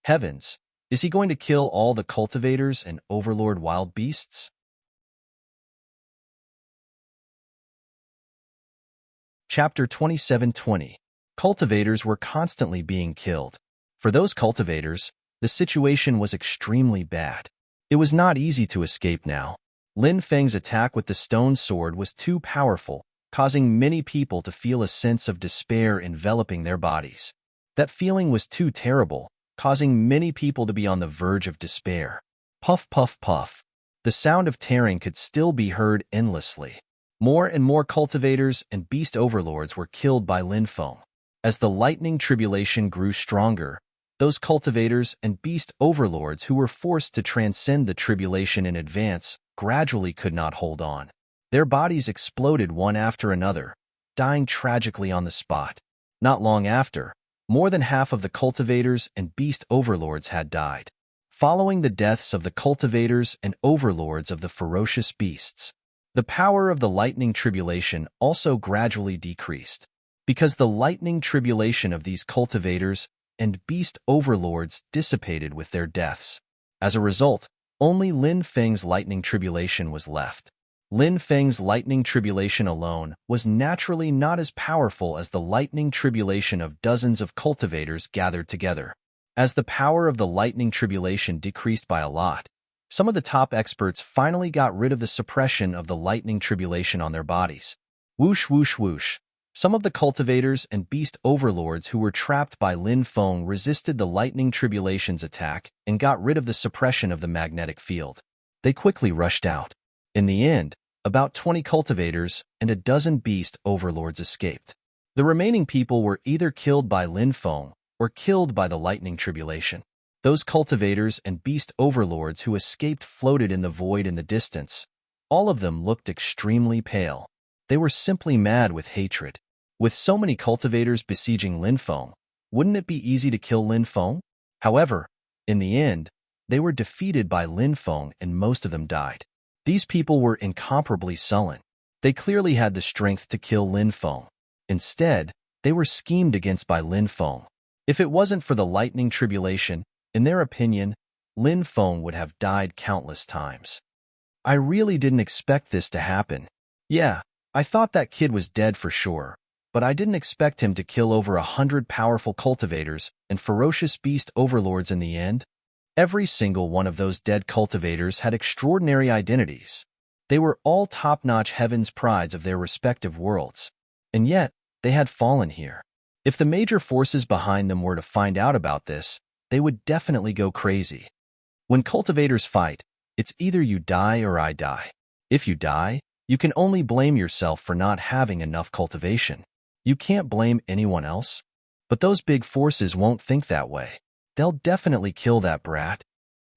Heavens! Is he going to kill all the cultivators and overlord wild beasts? Chapter 27:20. Cultivators were constantly being killed. For those cultivators, the situation was extremely bad. It was not easy to escape now. Lin Feng's attack with the stone sword was too powerful, causing many people to feel a sense of despair enveloping their bodies. That feeling was too terrible, causing many people to be on the verge of despair. Puff, puff, puff. The sound of tearing could still be heard endlessly. More and more cultivators and beast overlords were killed by Lin Feng. As the lightning tribulation grew stronger, those cultivators and beast overlords who were forced to transcend the tribulation in advance gradually could not hold on. Their bodies exploded one after another, dying tragically on the spot. Not long after, more than half of the cultivators and beast overlords had died. Following the deaths of the cultivators and overlords of the ferocious beasts, the power of the lightning tribulation also gradually decreased. Because the lightning tribulation of these cultivators and beast overlords dissipated with their deaths. As a result, only Lin Feng's lightning tribulation was left. Lin Feng's lightning tribulation alone was naturally not as powerful as the lightning tribulation of dozens of cultivators gathered together. As the power of the lightning tribulation decreased by a lot, some of the top experts finally got rid of the suppression of the lightning tribulation on their bodies. Whoosh, whoosh, whoosh. Some of the cultivators and beast overlords who were trapped by Lin Feng resisted the lightning tribulation's attack and got rid of the suppression of the magnetic field. They quickly rushed out. In the end, about 20 cultivators and a dozen beast overlords escaped. The remaining people were either killed by Lin Feng or killed by the lightning tribulation. Those cultivators and beast overlords who escaped floated in the void in the distance. All of them looked extremely pale. They were simply mad with hatred. With so many cultivators besieging Lin Feng, wouldn't it be easy to kill Lin Feng? However, in the end, they were defeated by Lin Feng and most of them died. These people were incomparably sullen. They clearly had the strength to kill Lin Feng. Instead, they were schemed against by Lin Feng. If it wasn't for the lightning tribulation, in their opinion, Lin Feng would have died countless times. I really didn't expect this to happen. Yeah, I thought that kid was dead for sure, but I didn't expect him to kill over 100 powerful cultivators and ferocious beast overlords in the end. Every single one of those dead cultivators had extraordinary identities. They were all top-notch heaven's prides of their respective worlds. And yet, they had fallen here. If the major forces behind them were to find out about this, they would definitely go crazy. When cultivators fight, it's either you die or I die. If you die, you can only blame yourself for not having enough cultivation. You can't blame anyone else. But those big forces won't think that way. They'll definitely kill that brat.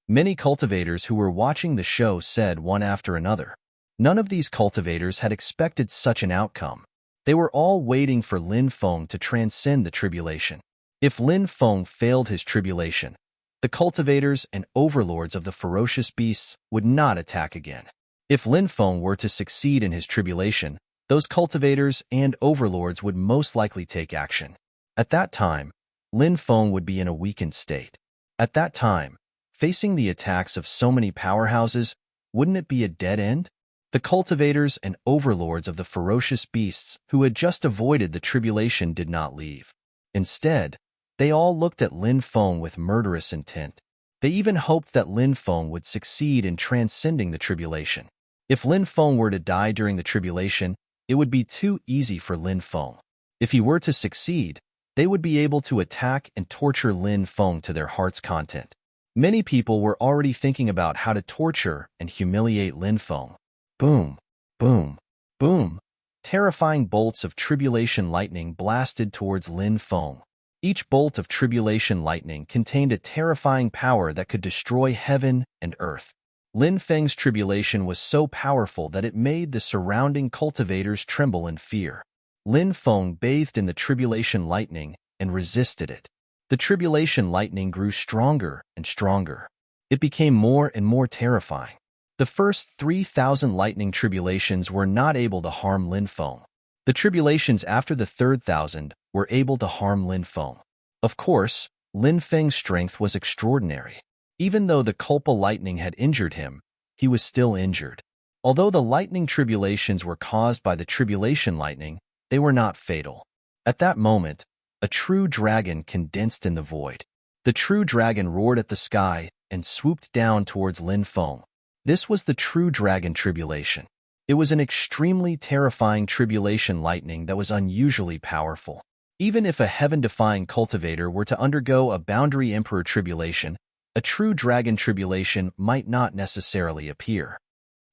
Many cultivators who were watching the show said one after another. None of these cultivators had expected such an outcome. They were all waiting for Lin Feng to transcend the tribulation. If Lin Feng failed his tribulation, the cultivators and overlords of the ferocious beasts would not attack again. If Lin Feng were to succeed in his tribulation, those cultivators and overlords would most likely take action. At that time, Lin Feng would be in a weakened state. At that time, facing the attacks of so many powerhouses, wouldn't it be a dead end? The cultivators and overlords of the ferocious beasts who had just avoided the tribulation did not leave. Instead, they all looked at Lin Feng with murderous intent. They even hoped that Lin Feng would succeed in transcending the tribulation. If Lin Feng were to die during the tribulation, it would be too easy for Lin Feng. If he were to succeed, they would be able to attack and torture Lin Feng to their heart's content. Many people were already thinking about how to torture and humiliate Lin Feng. Boom, boom, boom. Terrifying bolts of tribulation lightning blasted towards Lin Feng. Each bolt of tribulation lightning contained a terrifying power that could destroy heaven and earth. Lin Feng's tribulation was so powerful that it made the surrounding cultivators tremble in fear. Lin Feng bathed in the tribulation lightning and resisted it. The tribulation lightning grew stronger and stronger. It became more and more terrifying. The first 3,000 lightning tribulations were not able to harm Lin Feng. The tribulations after the 3,000 were able to harm Lin Feng. Of course, Lin Feng's strength was extraordinary. Even though the Culpa lightning had injured him, he was still injured. Although the lightning tribulations were caused by the tribulation lightning, they were not fatal. At that moment, a true dragon condensed in the void. The true dragon roared at the sky and swooped down towards Lin Feng. This was the true dragon tribulation. It was an extremely terrifying tribulation lightning that was unusually powerful. Even if a heaven-defying cultivator were to undergo a boundary emperor tribulation, a true dragon tribulation might not necessarily appear.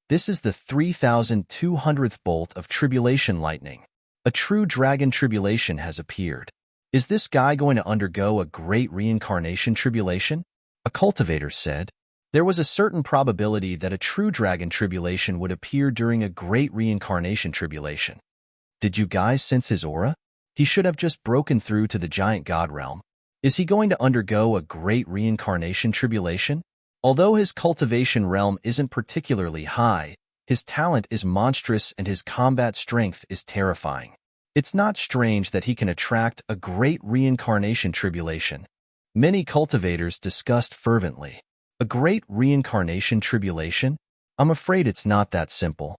This is the 3,200th bolt of tribulation lightning. A true dragon tribulation has appeared. Is this guy going to undergo a great reincarnation tribulation? A cultivator said. There was a certain probability that a true dragon tribulation would appear during a great reincarnation tribulation. Did you guys sense his aura? He should have just broken through to the giant god realm. Is he going to undergo a great reincarnation tribulation? Although his cultivation realm isn't particularly high, his talent is monstrous and his combat strength is terrifying. It's not strange that he can attract a great reincarnation tribulation. Many cultivators discussed fervently. A great reincarnation tribulation? I'm afraid it's not that simple.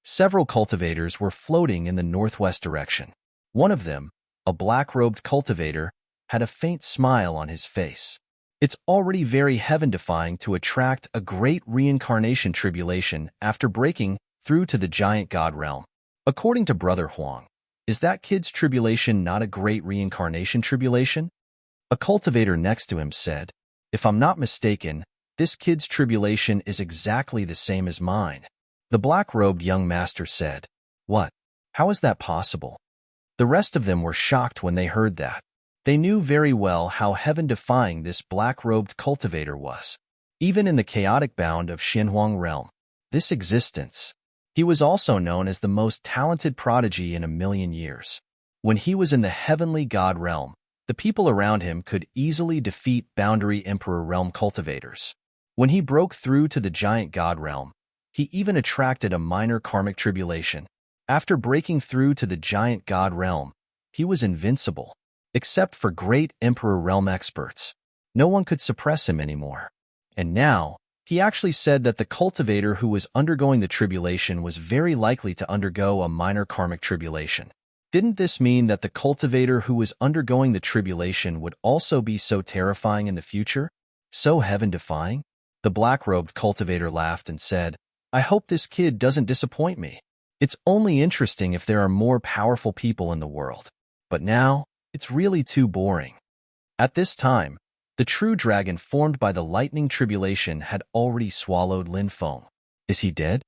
Several cultivators were floating in the northwest direction. One of them, a black-robed cultivator, had a faint smile on his face. It's already very heaven-defying to attract a great reincarnation tribulation after breaking through to the giant god realm. According to Brother Huang, is that kid's tribulation not a great reincarnation tribulation? A cultivator next to him said, if I'm not mistaken, this kid's tribulation is exactly the same as mine. The black-robed young master said, what? How is that possible? The rest of them were shocked when they heard that. They knew very well how heaven-defying this black-robed cultivator was. Even in the chaotic bound of Xinhuang realm, this existence, he was also known as the most talented prodigy in 1,000,000 years. When he was in the heavenly god realm, the people around him could easily defeat boundary emperor realm cultivators. When he broke through to the giant god realm, he even attracted a minor karmic tribulation. After breaking through to the giant god realm, he was invincible. Except for great emperor realm experts. No one could suppress him anymore. And now, he actually said that the cultivator who was undergoing the tribulation was very likely to undergo a minor karmic tribulation. Didn't this mean that the cultivator who was undergoing the tribulation would also be so terrifying in the future? So heaven-defying? The black-robed cultivator laughed and said, I hope this kid doesn't disappoint me. It's only interesting if there are more powerful people in the world. But now, It's really too boring. At this time, the true dragon formed by the lightning tribulation had already swallowed Lin Feng. Is he dead?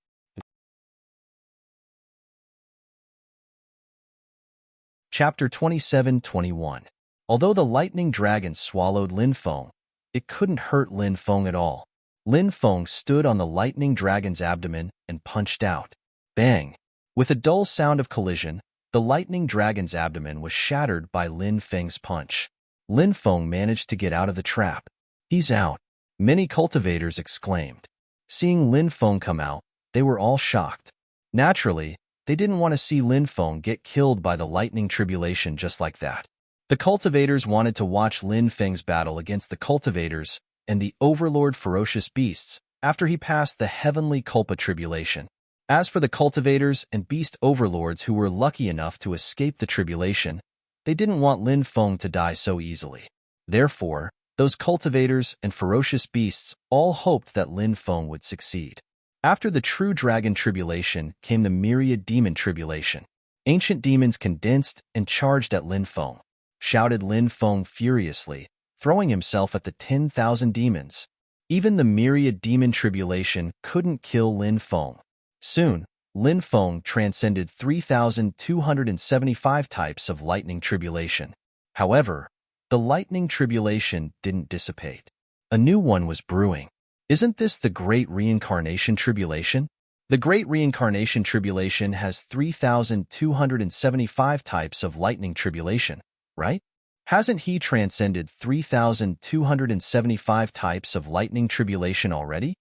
Chapter 27-21. Although the lightning dragon swallowed Lin Feng, it couldn't hurt Lin Feng at all. Lin Feng stood on the lightning dragon's abdomen and punched out. Bang! With a dull sound of collision, the lightning dragon's abdomen was shattered by Lin Feng's punch. Lin Feng managed to get out of the trap. He's out, many cultivators exclaimed. Seeing Lin Feng come out, they were all shocked. Naturally, they didn't want to see Lin Feng get killed by the lightning tribulation just like that. The cultivators wanted to watch Lin Feng's battle against the cultivators and the overlord ferocious beasts after he passed the heavenly Culpa tribulation. As for the cultivators and beast overlords who were lucky enough to escape the tribulation, they didn't want Lin Feng to die so easily. Therefore, those cultivators and ferocious beasts all hoped that Lin Feng would succeed. After the true dragon tribulation came the myriad demon tribulation. Ancient demons condensed and charged at Lin Feng. Shouted Lin Feng furiously, throwing himself at the 10,000 demons. Even the myriad demon tribulation couldn't kill Lin Feng. Soon, Lin Feng transcended 3,275 types of lightning tribulation. However, the lightning tribulation didn't dissipate. A new one was brewing. Isn't this the Great Reincarnation Tribulation? The Great Reincarnation Tribulation has 3,275 types of lightning tribulation, right? Hasn't he transcended 3,275 types of lightning tribulation already?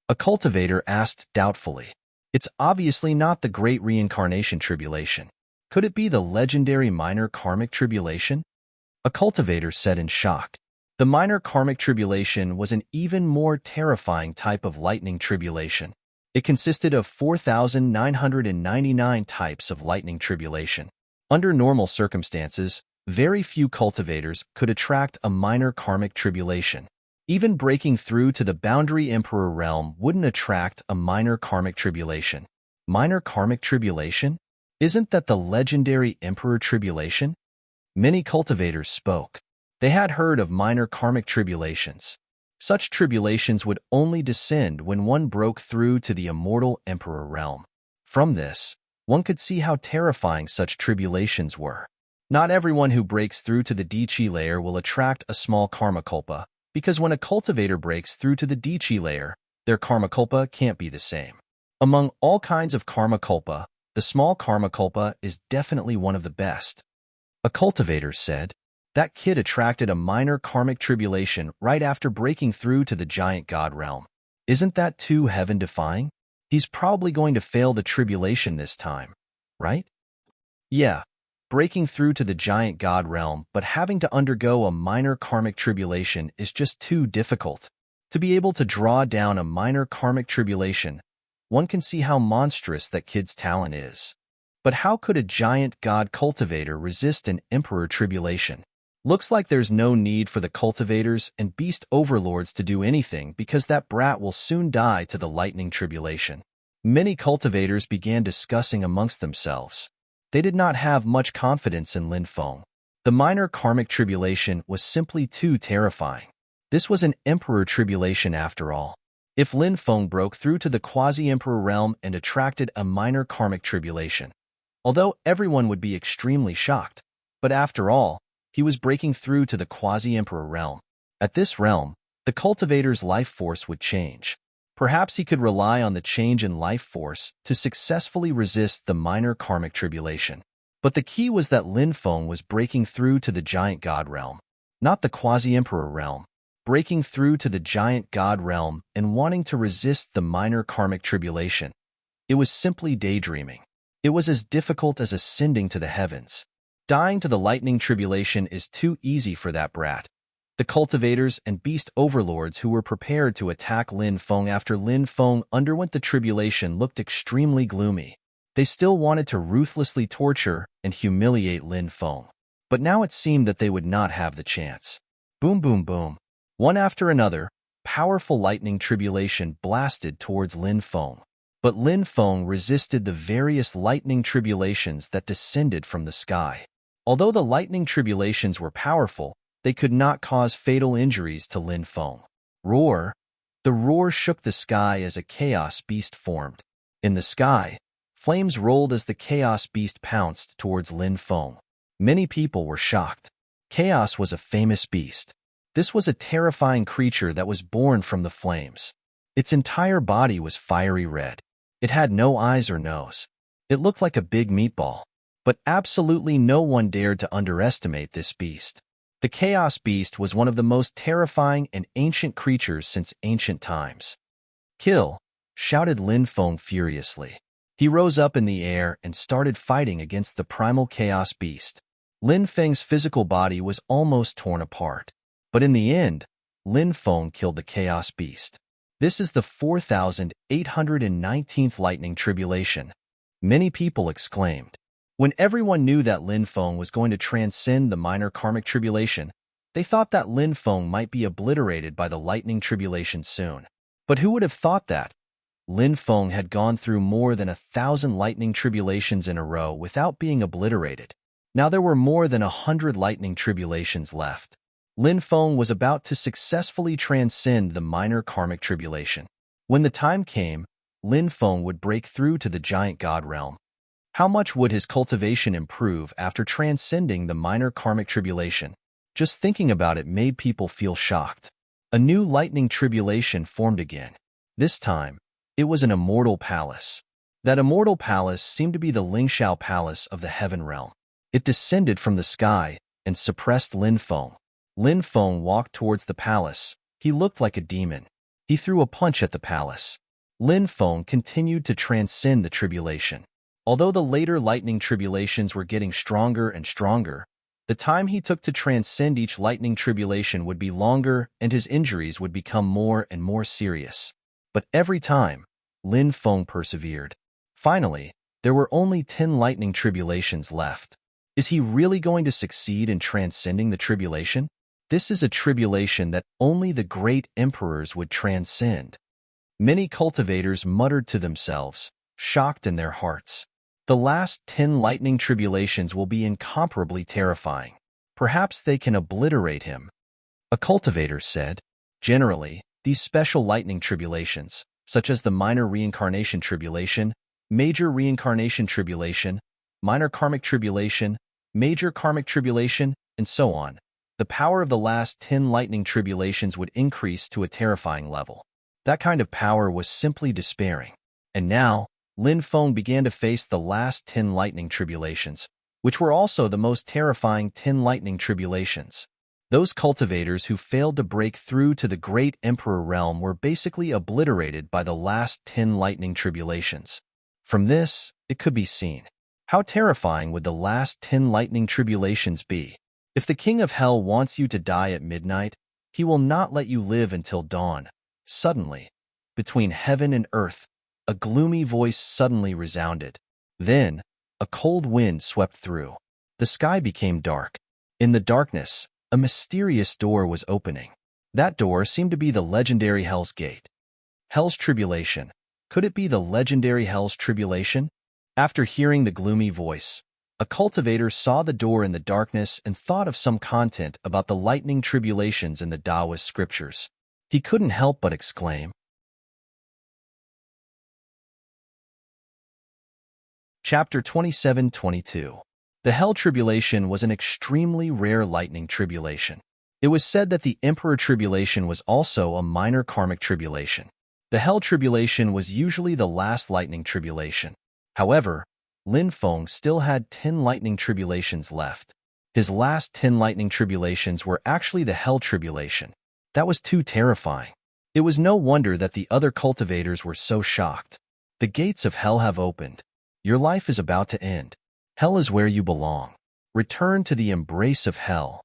A cultivator asked doubtfully. It's obviously not the Great Reincarnation Tribulation. Could it be the legendary Minor Karmic Tribulation? A cultivator said in shock. The Minor Karmic Tribulation was an even more terrifying type of lightning tribulation. It consisted of 4,999 types of lightning tribulation. Under normal circumstances, very few cultivators could attract a Minor Karmic Tribulation. Even breaking through to the Boundary Emperor realm wouldn't attract a Minor Karmic Tribulation. Minor Karmic Tribulation? Isn't that the legendary Emperor Tribulation? Many cultivators spoke. They had heard of minor karmic tribulations. Such tribulations would only descend when one broke through to the immortal Emperor realm. From this, one could see how terrifying such tribulations were. Not everyone who breaks through to the Dichi layer will attract a small karma culpa, because when a cultivator breaks through to the Dichi layer, their karma culpa can't be the same. Among all kinds of karma culpa, the small karma culpa is definitely one of the best. A cultivator said, that kid attracted a minor karmic tribulation right after breaking through to the giant god realm. Isn't that too heaven-defying? He's probably going to fail the tribulation this time, right? Yeah, breaking through to the giant god realm but having to undergo a minor karmic tribulation is just too difficult. To be able to draw down a minor karmic tribulation, one can see how monstrous that kid's talent is. But how could a giant god cultivator resist an emperor tribulation? Looks like there's no need for the cultivators and beast overlords to do anything because that brat will soon die to the lightning tribulation. Many cultivators began discussing amongst themselves. They did not have much confidence in Lin Feng. The minor karmic tribulation was simply too terrifying. This was an emperor tribulation after all. If Lin Feng broke through to the quasi-emperor realm and attracted a minor karmic tribulation, although everyone would be extremely shocked, but after all, he was breaking through to the quasi-emperor realm. At this realm, the cultivator's life force would change. Perhaps he could rely on the change in life force to successfully resist the minor karmic tribulation. But the key was that Lin Feng was breaking through to the giant god realm, not the quasi-emperor realm. Breaking through to the giant god realm and wanting to resist the minor karmic tribulation. It was simply daydreaming. It was as difficult as ascending to the heavens. Dying to the lightning tribulation is too easy for that brat. The cultivators and beast overlords who were prepared to attack Lin Feng after Lin Feng underwent the tribulation looked extremely gloomy. They still wanted to ruthlessly torture and humiliate Lin Feng. But now it seemed that they would not have the chance. Boom, boom, boom. One after another, powerful lightning tribulation blasted towards Lin Feng. But Lin Feng resisted the various lightning tribulations that descended from the sky. Although the lightning tribulations were powerful, they could not cause fatal injuries to Lin Feng. Roar! The roar shook the sky as a chaos beast formed. In the sky, flames rolled as the chaos beast pounced towards Lin Feng. Many people were shocked. Chaos was a famous beast. This was a terrifying creature that was born from the flames. Its entire body was fiery red. It had no eyes or nose. It looked like a big meatball. But absolutely no one dared to underestimate this beast. The Chaos Beast was one of the most terrifying and ancient creatures since ancient times. Kill! Shouted Lin Feng furiously. He rose up in the air and started fighting against the primal Chaos Beast. Lin Feng's physical body was almost torn apart. But in the end, Lin Feng killed the Chaos Beast. This is the 4,819th lightning tribulation. Many people exclaimed. When everyone knew that Lin Feng was going to transcend the minor karmic tribulation, they thought that Lin Feng might be obliterated by the lightning tribulation soon. But who would have thought that? Lin Feng had gone through more than 1,000 lightning tribulations in a row without being obliterated. Now there were more than 100 lightning tribulations left. Lin Feng was about to successfully transcend the minor karmic tribulation. When the time came, Lin Feng would break through to the giant god realm. How much would his cultivation improve after transcending the minor karmic tribulation? Just thinking about it made people feel shocked. A new lightning tribulation formed again. This time, it was an immortal palace. That immortal palace seemed to be the Lingxiao Palace of the Heaven Realm. It descended from the sky and suppressed Lin Feng. Lin Feng walked towards the palace. He looked like a demon. He threw a punch at the palace. Lin Feng continued to transcend the tribulation. Although the later lightning tribulations were getting stronger and stronger, the time he took to transcend each lightning tribulation would be longer and his injuries would become more and more serious. But every time, Lin Feng persevered. Finally, there were only 10 lightning tribulations left. Is he really going to succeed in transcending the tribulation? This is a tribulation that only the great emperors would transcend. Many cultivators muttered to themselves, shocked in their hearts. The last 10 lightning tribulations will be incomparably terrifying. Perhaps they can obliterate him. A cultivator said. Generally, these special lightning tribulations, such as the minor reincarnation tribulation, major reincarnation tribulation, minor karmic tribulation, major karmic tribulation, and so on, the power of the last 10 lightning tribulations would increase to a terrifying level. That kind of power was simply despairing. And now, Lin Feng began to face the last 10 lightning tribulations, which were also the most terrifying 10 lightning tribulations. Those cultivators who failed to break through to the great emperor realm were basically obliterated by the last 10 lightning tribulations. From this, it could be seen. How terrifying would the last 10 lightning tribulations be? If the king of hell wants you to die at midnight, he will not let you live until dawn. Suddenly, between heaven and earth, a gloomy voice suddenly resounded. Then, a cold wind swept through. The sky became dark. In the darkness, a mysterious door was opening. That door seemed to be the legendary Hell's Gate. Hell's Tribulation. Could it be the legendary Hell's Tribulation? After hearing the gloomy voice, a cultivator saw the door in the darkness and thought of some content about the lightning tribulations in the Taoist scriptures. He couldn't help but exclaim. Chapter 27-22. The Hell Tribulation was an extremely rare lightning tribulation. It was said that the Emperor Tribulation was also a minor karmic tribulation. The Hell Tribulation was usually the last lightning tribulation. However, Lin Feng still had 10 lightning tribulations left. His last 10 lightning tribulations were actually the Hell Tribulation. That was too terrifying. It was no wonder that the other cultivators were so shocked. The gates of hell have opened. Your life is about to end. Hell is where you belong. Return to the embrace of hell.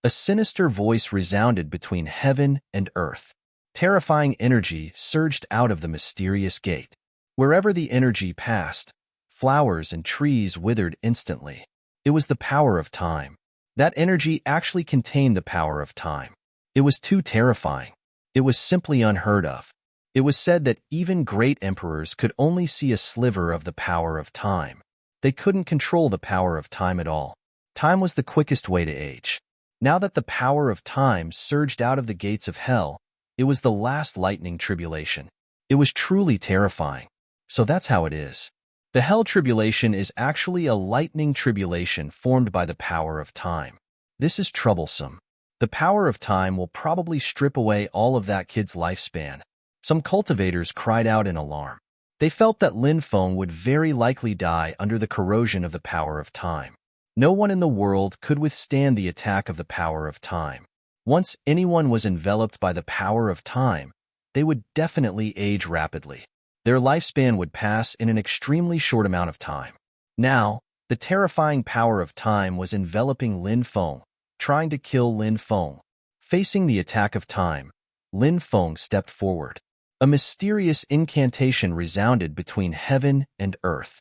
A sinister voice resounded between heaven and earth. Terrifying energy surged out of the mysterious gate. Wherever the energy passed, flowers and trees withered instantly. It was the power of time. That energy actually contained the power of time. It was too terrifying. It was simply unheard of. It was said that even great emperors could only see a sliver of the power of time. They couldn't control the power of time at all. Time was the quickest way to age. Now that the power of time surged out of the gates of hell, it was the last lightning tribulation. It was truly terrifying. So that's how it is. The hell tribulation is actually a lightning tribulation formed by the power of time. This is troublesome. The power of time will probably strip away all of that kid's lifespan. Some cultivators cried out in alarm. They felt that Lin Feng would very likely die under the corrosion of the power of time. No one in the world could withstand the attack of the power of time. Once anyone was enveloped by the power of time, they would definitely age rapidly. Their lifespan would pass in an extremely short amount of time. Now, the terrifying power of time was enveloping Lin Feng, trying to kill Lin Feng. Facing the attack of time, Lin Feng stepped forward. A mysterious incantation resounded between heaven and earth.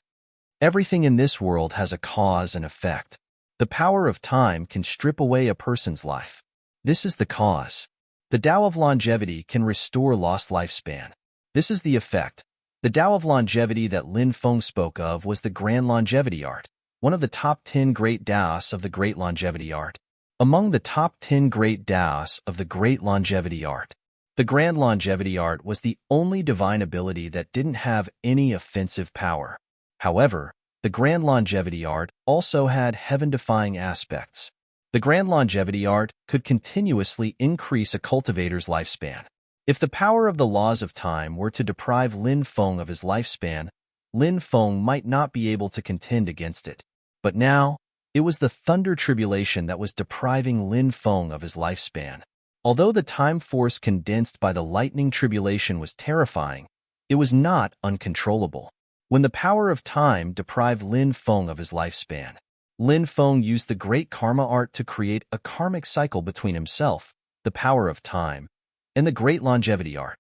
Everything in this world has a cause and effect. The power of time can strip away a person's life. This is the cause. The Tao of longevity can restore lost lifespan. This is the effect. The Tao of longevity that Lin Feng spoke of was the Grand Longevity Art, one of the top 10 great Taoists of the Great Longevity Art. Among the top 10 great Taoists of the Great Longevity Art, the Grand Longevity Art was the only divine ability that didn't have any offensive power. However, the Grand Longevity Art also had heaven-defying aspects. The Grand Longevity Art could continuously increase a cultivator's lifespan. If the power of the laws of time were to deprive Lin Feng of his lifespan, Lin Feng might not be able to contend against it. But now, it was the thunder tribulation that was depriving Lin Feng of his lifespan. Although the time force condensed by the lightning tribulation was terrifying, it was not uncontrollable. When the power of time deprived Lin Feng of his lifespan, Lin Feng used the great karma art to create a karmic cycle between himself, the power of time, and the great longevity art.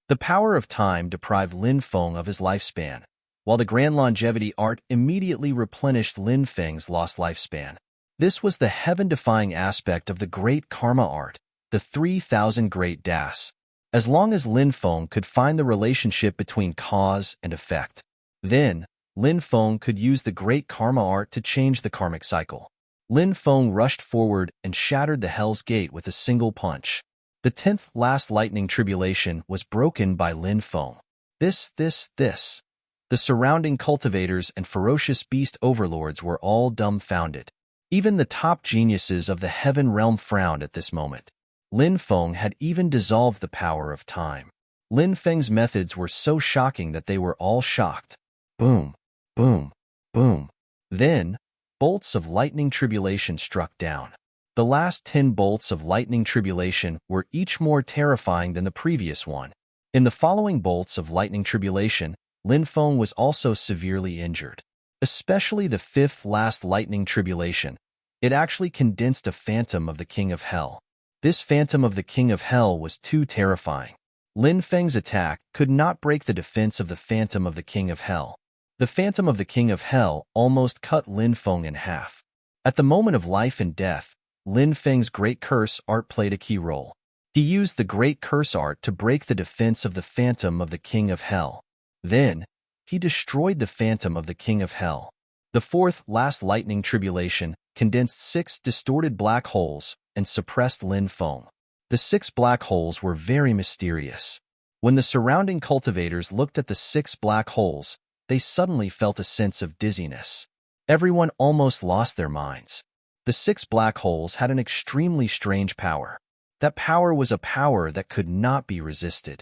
The power of time deprived Lin Feng of his lifespan, while the grand longevity art immediately replenished Lin Feng's lost lifespan. This was the heaven-defying aspect of the great karma art, the 3,000 great das. As long as Lin Feng could find the relationship between cause and effect, then Lin Feng could use the great karma art to change the karmic cycle. Lin Feng rushed forward and shattered the Hell's Gate with a single punch. The 10th last lightning tribulation was broken by Lin Feng. This. The surrounding cultivators and ferocious beast overlords were all dumbfounded. Even the top geniuses of the heaven realm frowned at this moment. Lin Feng had even dissolved the power of time. Lin Feng's methods were so shocking that they were all shocked. Boom, boom, boom. Then, bolts of lightning tribulation struck down. The last 10 bolts of lightning tribulation were each more terrifying than the previous one. In the following bolts of lightning tribulation, Lin Feng was also severely injured. Especially the 5th last lightning tribulation. It actually condensed a phantom of the King of Hell. This phantom of the King of Hell was too terrifying. Lin Feng's attack could not break the defense of the phantom of the King of Hell. The phantom of the King of Hell almost cut Lin Feng in half. At the moment of life and death, Lin Feng's great curse art played a key role. He used the great curse art to break the defense of the phantom of the King of Hell. Then, he destroyed the phantom of the King of Hell. The 4th last lightning tribulation condensed 6 distorted black holes and suppressed Lin Feng. The 6 black holes were very mysterious. When the surrounding cultivators looked at the 6 black holes, they suddenly felt a sense of dizziness. Everyone almost lost their minds. The 6 black holes had an extremely strange power. That power was a power that could not be resisted.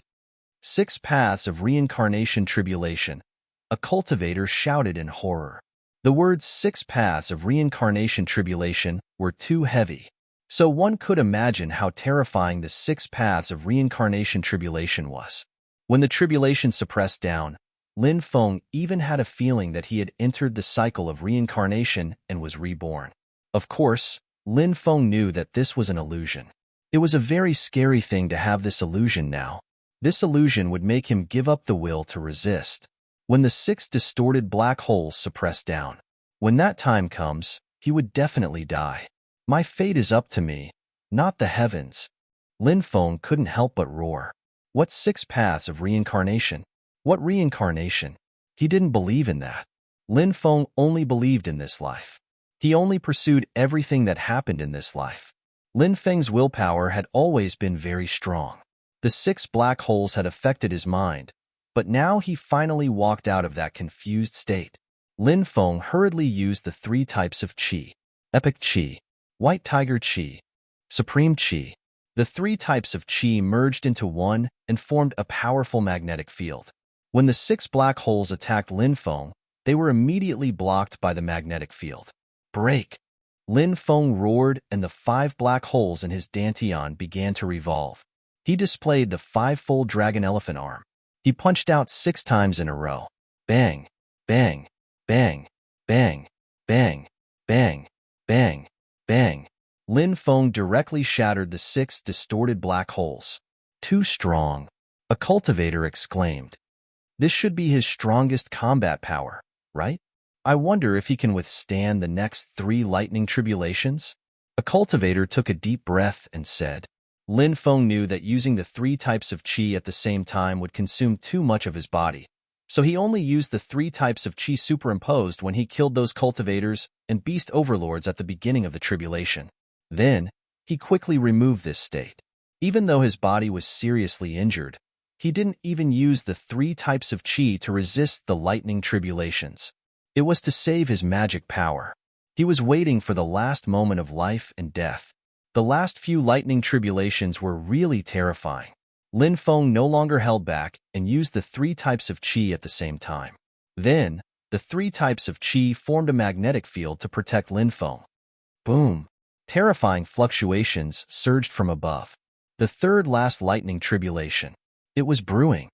6 paths of reincarnation tribulation. A cultivator shouted in horror. The words 6 paths of reincarnation tribulation were too heavy. So one could imagine how terrifying the 6 paths of reincarnation tribulation was. When the tribulation suppressed down, Lin Feng even had a feeling that he had entered the cycle of reincarnation and was reborn. Of course, Lin Feng knew that this was an illusion. It was a very scary thing to have this illusion now. This illusion would make him give up the will to resist. When the 6 distorted black holes suppress down, when that time comes, he would definitely die. My fate is up to me, not the heavens. Lin Feng couldn't help but roar. What 6 paths of reincarnation? What reincarnation? He didn't believe in that. Lin Feng only believed in this life. He only pursued everything that happened in this life. Lin Feng's willpower had always been very strong. The 6 black holes had affected his mind, but now he finally walked out of that confused state. Lin Feng hurriedly used the 3 types of qi: epic qi, white tiger qi, supreme qi. The 3 types of qi merged into one and formed a powerful magnetic field. When the 6 black holes attacked Lin Feng, they were immediately blocked by the magnetic field. Break! Lin Feng roared, and the 5 black holes in his dantian began to revolve. He displayed the 5-fold dragon elephant arm. He punched out 6 times in a row. Bang! Bang! Bang! Bang! Bang! Bang! Bang! Bang! Lin Feng directly shattered the 6 distorted black holes. Too strong, a cultivator exclaimed. This should be his strongest combat power, right? I wonder if he can withstand the next 3 lightning tribulations? A cultivator took a deep breath and said. Lin Feng knew that using the 3 types of qi at the same time would consume too much of his body, so he only used the 3 types of qi superimposed when he killed those cultivators and beast overlords at the beginning of the tribulation. Then, he quickly removed this state. Even though his body was seriously injured, he didn't even use the 3 types of qi to resist the lightning tribulations. It was to save his magic power. He was waiting for the last moment of life and death. The last few lightning tribulations were really terrifying. Lin Feng no longer held back and used the 3 types of qi at the same time. Then, the 3 types of qi formed a magnetic field to protect Lin Feng. Boom! Terrifying fluctuations surged from above. The third last lightning tribulation. It was brewing.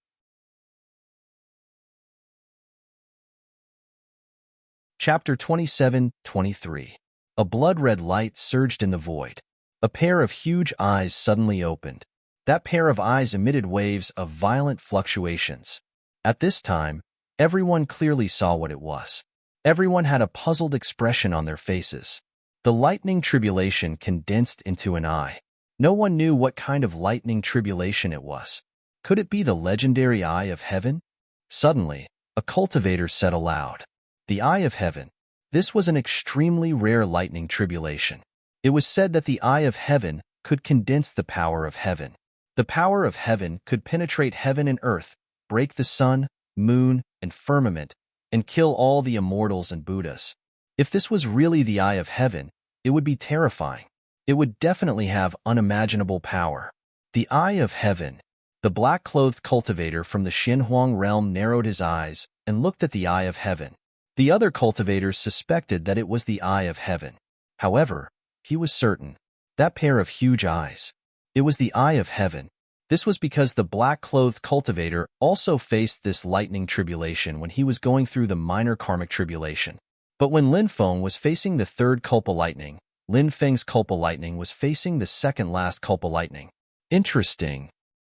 Chapter 27-23. A blood-red light surged in the void. A pair of huge eyes suddenly opened. That pair of eyes emitted waves of violent fluctuations. At this time, everyone clearly saw what it was. Everyone had a puzzled expression on their faces. The lightning tribulation condensed into an eye. No one knew what kind of lightning tribulation it was. Could it be the legendary Eye of Heaven? Suddenly, a cultivator said aloud. The Eye of Heaven. This was an extremely rare lightning tribulation. It was said that the Eye of Heaven could condense the power of heaven. The power of heaven could penetrate heaven and earth, break the sun, moon, and firmament, and kill all the immortals and Buddhas. If this was really the Eye of Heaven, it would be terrifying. It would definitely have unimaginable power. The Eye of Heaven. The black-clothed cultivator from the Xinhuang realm narrowed his eyes and looked at the Eye of Heaven. The other cultivators suspected that it was the Eye of Heaven. However, he was certain. That pair of huge eyes. It was the Eye of Heaven. This was because the black-clothed cultivator also faced this lightning tribulation when he was going through the minor karmic tribulation. But when Lin Feng was facing the third Culpa lightning, Lin Feng's Culpa lightning was facing the second last Culpa lightning. Interesting.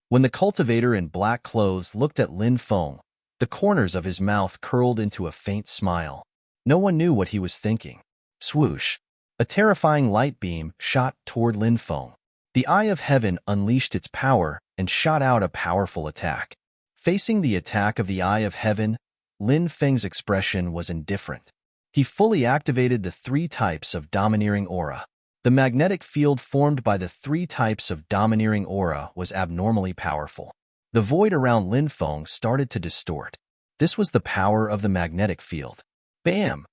When the cultivator in black clothes looked at Lin Feng, the corners of his mouth curled into a faint smile. No one knew what he was thinking. Swoosh! A terrifying light beam shot toward Lin Feng. The Eye of Heaven unleashed its power and shot out a powerful attack. Facing the attack of the Eye of Heaven, Lin Feng's expression was indifferent. He fully activated the 3 types of domineering aura. The magnetic field formed by the 3 types of domineering aura was abnormally powerful. The void around Lin Feng started to distort. This was the power of the magnetic field. Bam!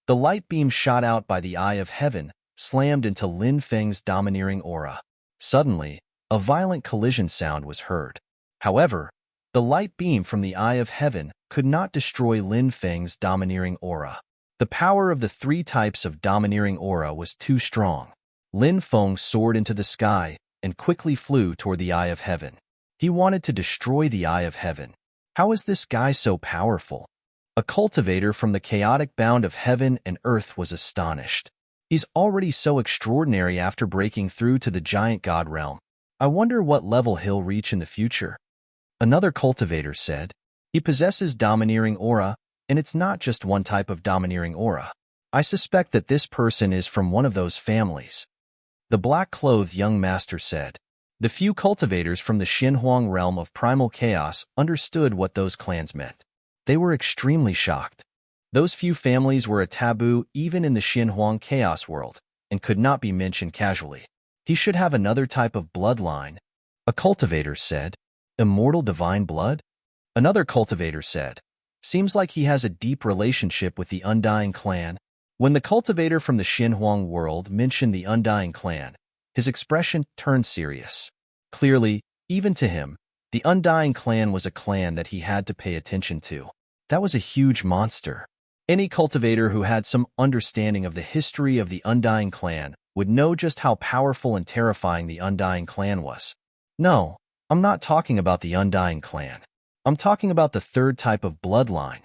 The light beam shot out by the Eye of Heaven slammed into Lin Feng's domineering aura. Suddenly, a violent collision sound was heard. However, the light beam from the Eye of Heaven could not destroy Lin Feng's domineering aura. The power of the 3 types of domineering aura was too strong. Lin Feng soared into the sky and quickly flew toward the Eye of Heaven. He wanted to destroy the Eye of Heaven. How is this guy so powerful? A cultivator from the chaotic bound of heaven and earth was astonished. He's already so extraordinary after breaking through to the giant god realm. I wonder what level he'll reach in the future. Another cultivator said. He possesses domineering aura, and it's not just one type of domineering aura. I suspect that this person is from one of those families. The black-clothed young master said. The few cultivators from the Xinhuang realm of primal chaos understood what those clans meant. They were extremely shocked. Those few families were a taboo even in the Xinhuang chaos world and could not be mentioned casually. He should have another type of bloodline, a cultivator said. Immortal divine blood? Another cultivator said. Seems like he has a deep relationship with the Undying clan. When the cultivator from the Xinhuang world mentioned the Undying clan, his expression turned serious. Clearly, even to him, the Undying clan was a clan that he had to pay attention to. That was a huge monster. Any cultivator who had some understanding of the history of the Undying clan would know just how powerful and terrifying the Undying clan was. No, I'm not talking about the Undying clan. I'm talking about the third type of bloodline.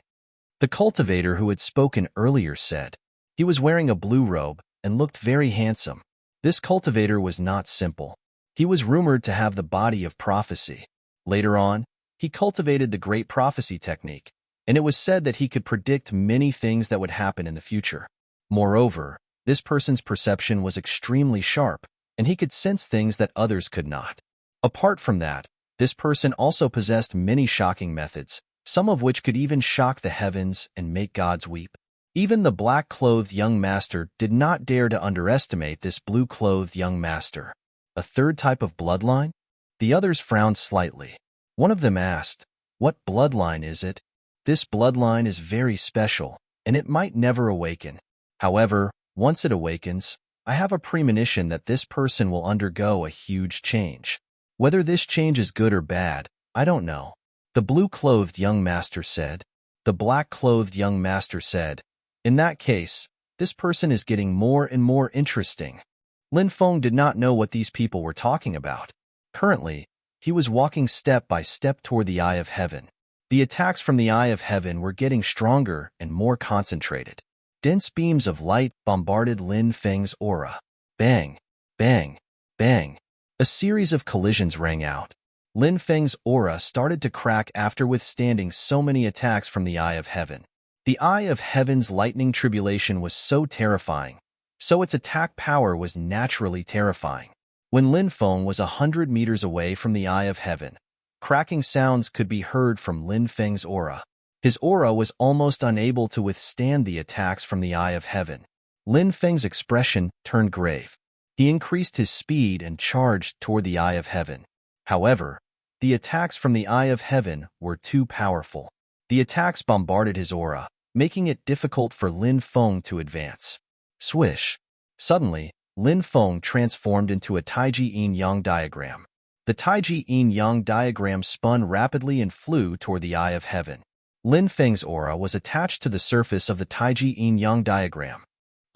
The cultivator who had spoken earlier said. He was wearing a blue robe and looked very handsome. This cultivator was not simple. He was rumored to have the body of prophecy. Later on, he cultivated the great prophecy technique, and it was said that he could predict many things that would happen in the future. Moreover, this person's perception was extremely sharp, and he could sense things that others could not. Apart from that, this person also possessed many shocking methods, some of which could even shock the heavens and make gods weep. Even the black-clothed young master did not dare to underestimate this blue-clothed young master. A third type of bloodline? The others frowned slightly. One of them asked, "What bloodline is it?" This bloodline is very special, and it might never awaken. However, once it awakens, I have a premonition that this person will undergo a huge change. Whether this change is good or bad, I don't know. The blue-clothed young master said. The black-clothed young master said, "In that case, this person is getting more and more interesting." Lin Feng did not know what these people were talking about. Currently, he was walking step by step toward the Eye of Heaven. The attacks from the Eye of Heaven were getting stronger and more concentrated. Dense beams of light bombarded Lin Feng's aura. Bang, bang, bang. A series of collisions rang out. Lin Feng's aura started to crack after withstanding so many attacks from the Eye of Heaven. The Eye of Heaven's lightning tribulation was so terrifying, so its attack power was naturally terrifying. When Lin Feng was 100 meters away from the Eye of Heaven, cracking sounds could be heard from Lin Feng's aura. His aura was almost unable to withstand the attacks from the Eye of Heaven. Lin Feng's expression turned grave. He increased his speed and charged toward the Eye of Heaven. However, the attacks from the Eye of Heaven were too powerful. The attacks bombarded his aura, making it difficult for Lin Feng to advance. Swish! Suddenly, Lin Feng transformed into a Taiji yin-yang diagram. The Taiji yin-yang diagram spun rapidly and flew toward the Eye of Heaven. Lin Feng's aura was attached to the surface of the Taiji yin-yang diagram.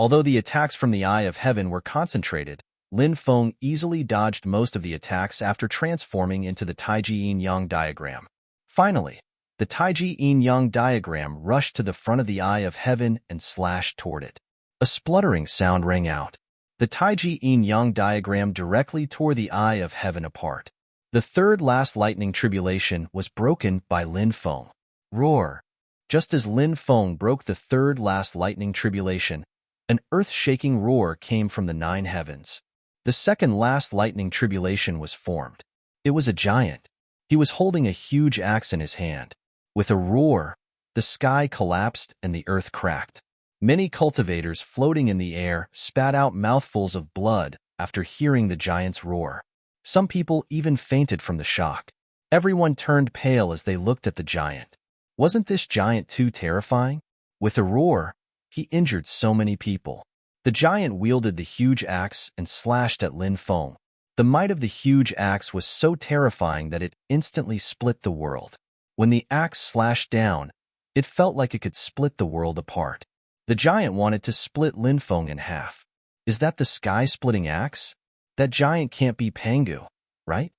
Although the attacks from the Eye of Heaven were concentrated, Lin Feng easily dodged most of the attacks after transforming into the Taiji yin-yang diagram. Finally, the Taiji yin-yang diagram rushed to the front of the Eye of Heaven and slashed toward it. A spluttering sound rang out. The Taiji yin-yang diagram directly tore the Eye of Heaven apart. The third last lightning tribulation was broken by Lin Feng. Roar! Just as Lin Feng broke the third last lightning tribulation, an earth-shaking roar came from the 9 heavens. The second last lightning tribulation was formed. It was a giant. He was holding a huge axe in his hand. With a roar, the sky collapsed and the earth cracked. Many cultivators floating in the air spat out mouthfuls of blood after hearing the giant's roar. Some people even fainted from the shock. Everyone turned pale as they looked at the giant. Wasn't this giant too terrifying? With a roar, he injured so many people. The giant wielded the huge axe and slashed at Lin Feng. The might of the huge axe was so terrifying that it instantly split the world. When the axe slashed down, it felt like it could split the world apart. The giant wanted to split Lin Feng in half. Is that the sky-splitting axe? That giant can't be Pangu, right?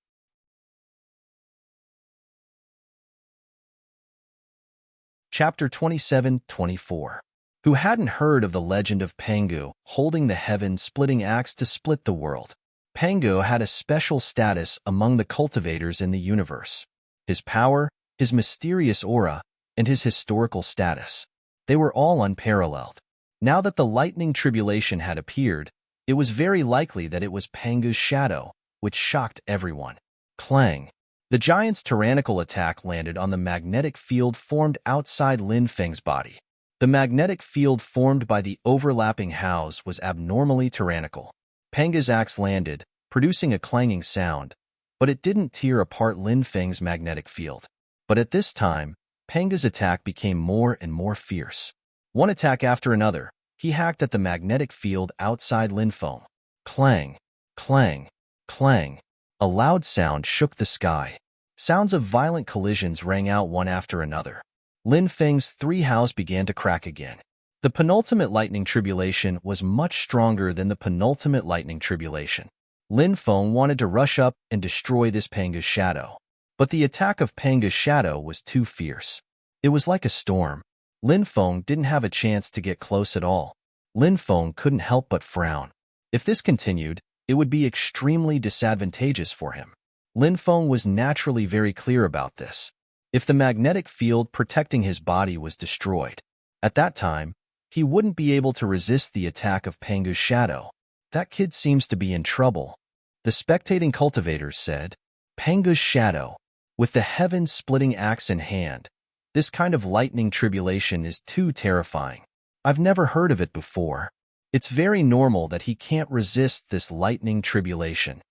Chapter 27-24. Who hadn't heard of the legend of Pangu holding the heaven-splitting axe to split the world? Pangu had a special status among the cultivators in the universe. His power, his mysterious aura, and his historical status. They were all unparalleled. Now that the lightning tribulation had appeared, it was very likely that it was Pangu's shadow, which shocked everyone. Clang! The giant's tyrannical attack landed on the magnetic field formed outside Lin Feng's body. The magnetic field formed by the overlapping hows was abnormally tyrannical. Panga's axe landed, producing a clanging sound, but it didn't tear apart Lin Feng's magnetic field. But at this time, Panga's attack became more and more fierce. One attack after another, he hacked at the magnetic field outside Lin Feng. Clang, clang, clang. A loud sound shook the sky. Sounds of violent collisions rang out one after another. Lin Feng's three hows began to crack again. The penultimate lightning tribulation was much stronger than the penultimate lightning tribulation. Lin Feng wanted to rush up and destroy this Panga's shadow. But the attack of Panga's shadow was too fierce. It was like a storm. Lin Feng didn't have a chance to get close at all. Lin Feng couldn't help but frown. If this continued, it would be extremely disadvantageous for him. Lin Feng was naturally very clear about this. If the magnetic field protecting his body was destroyed, at that time, he wouldn't be able to resist the attack of Panga's shadow. That kid seems to be in trouble. The spectating cultivators said, Panga's shadow, with the heaven-splitting axe in hand. This kind of lightning tribulation is too terrifying. I've never heard of it before. It's very normal that he can't resist this lightning tribulation.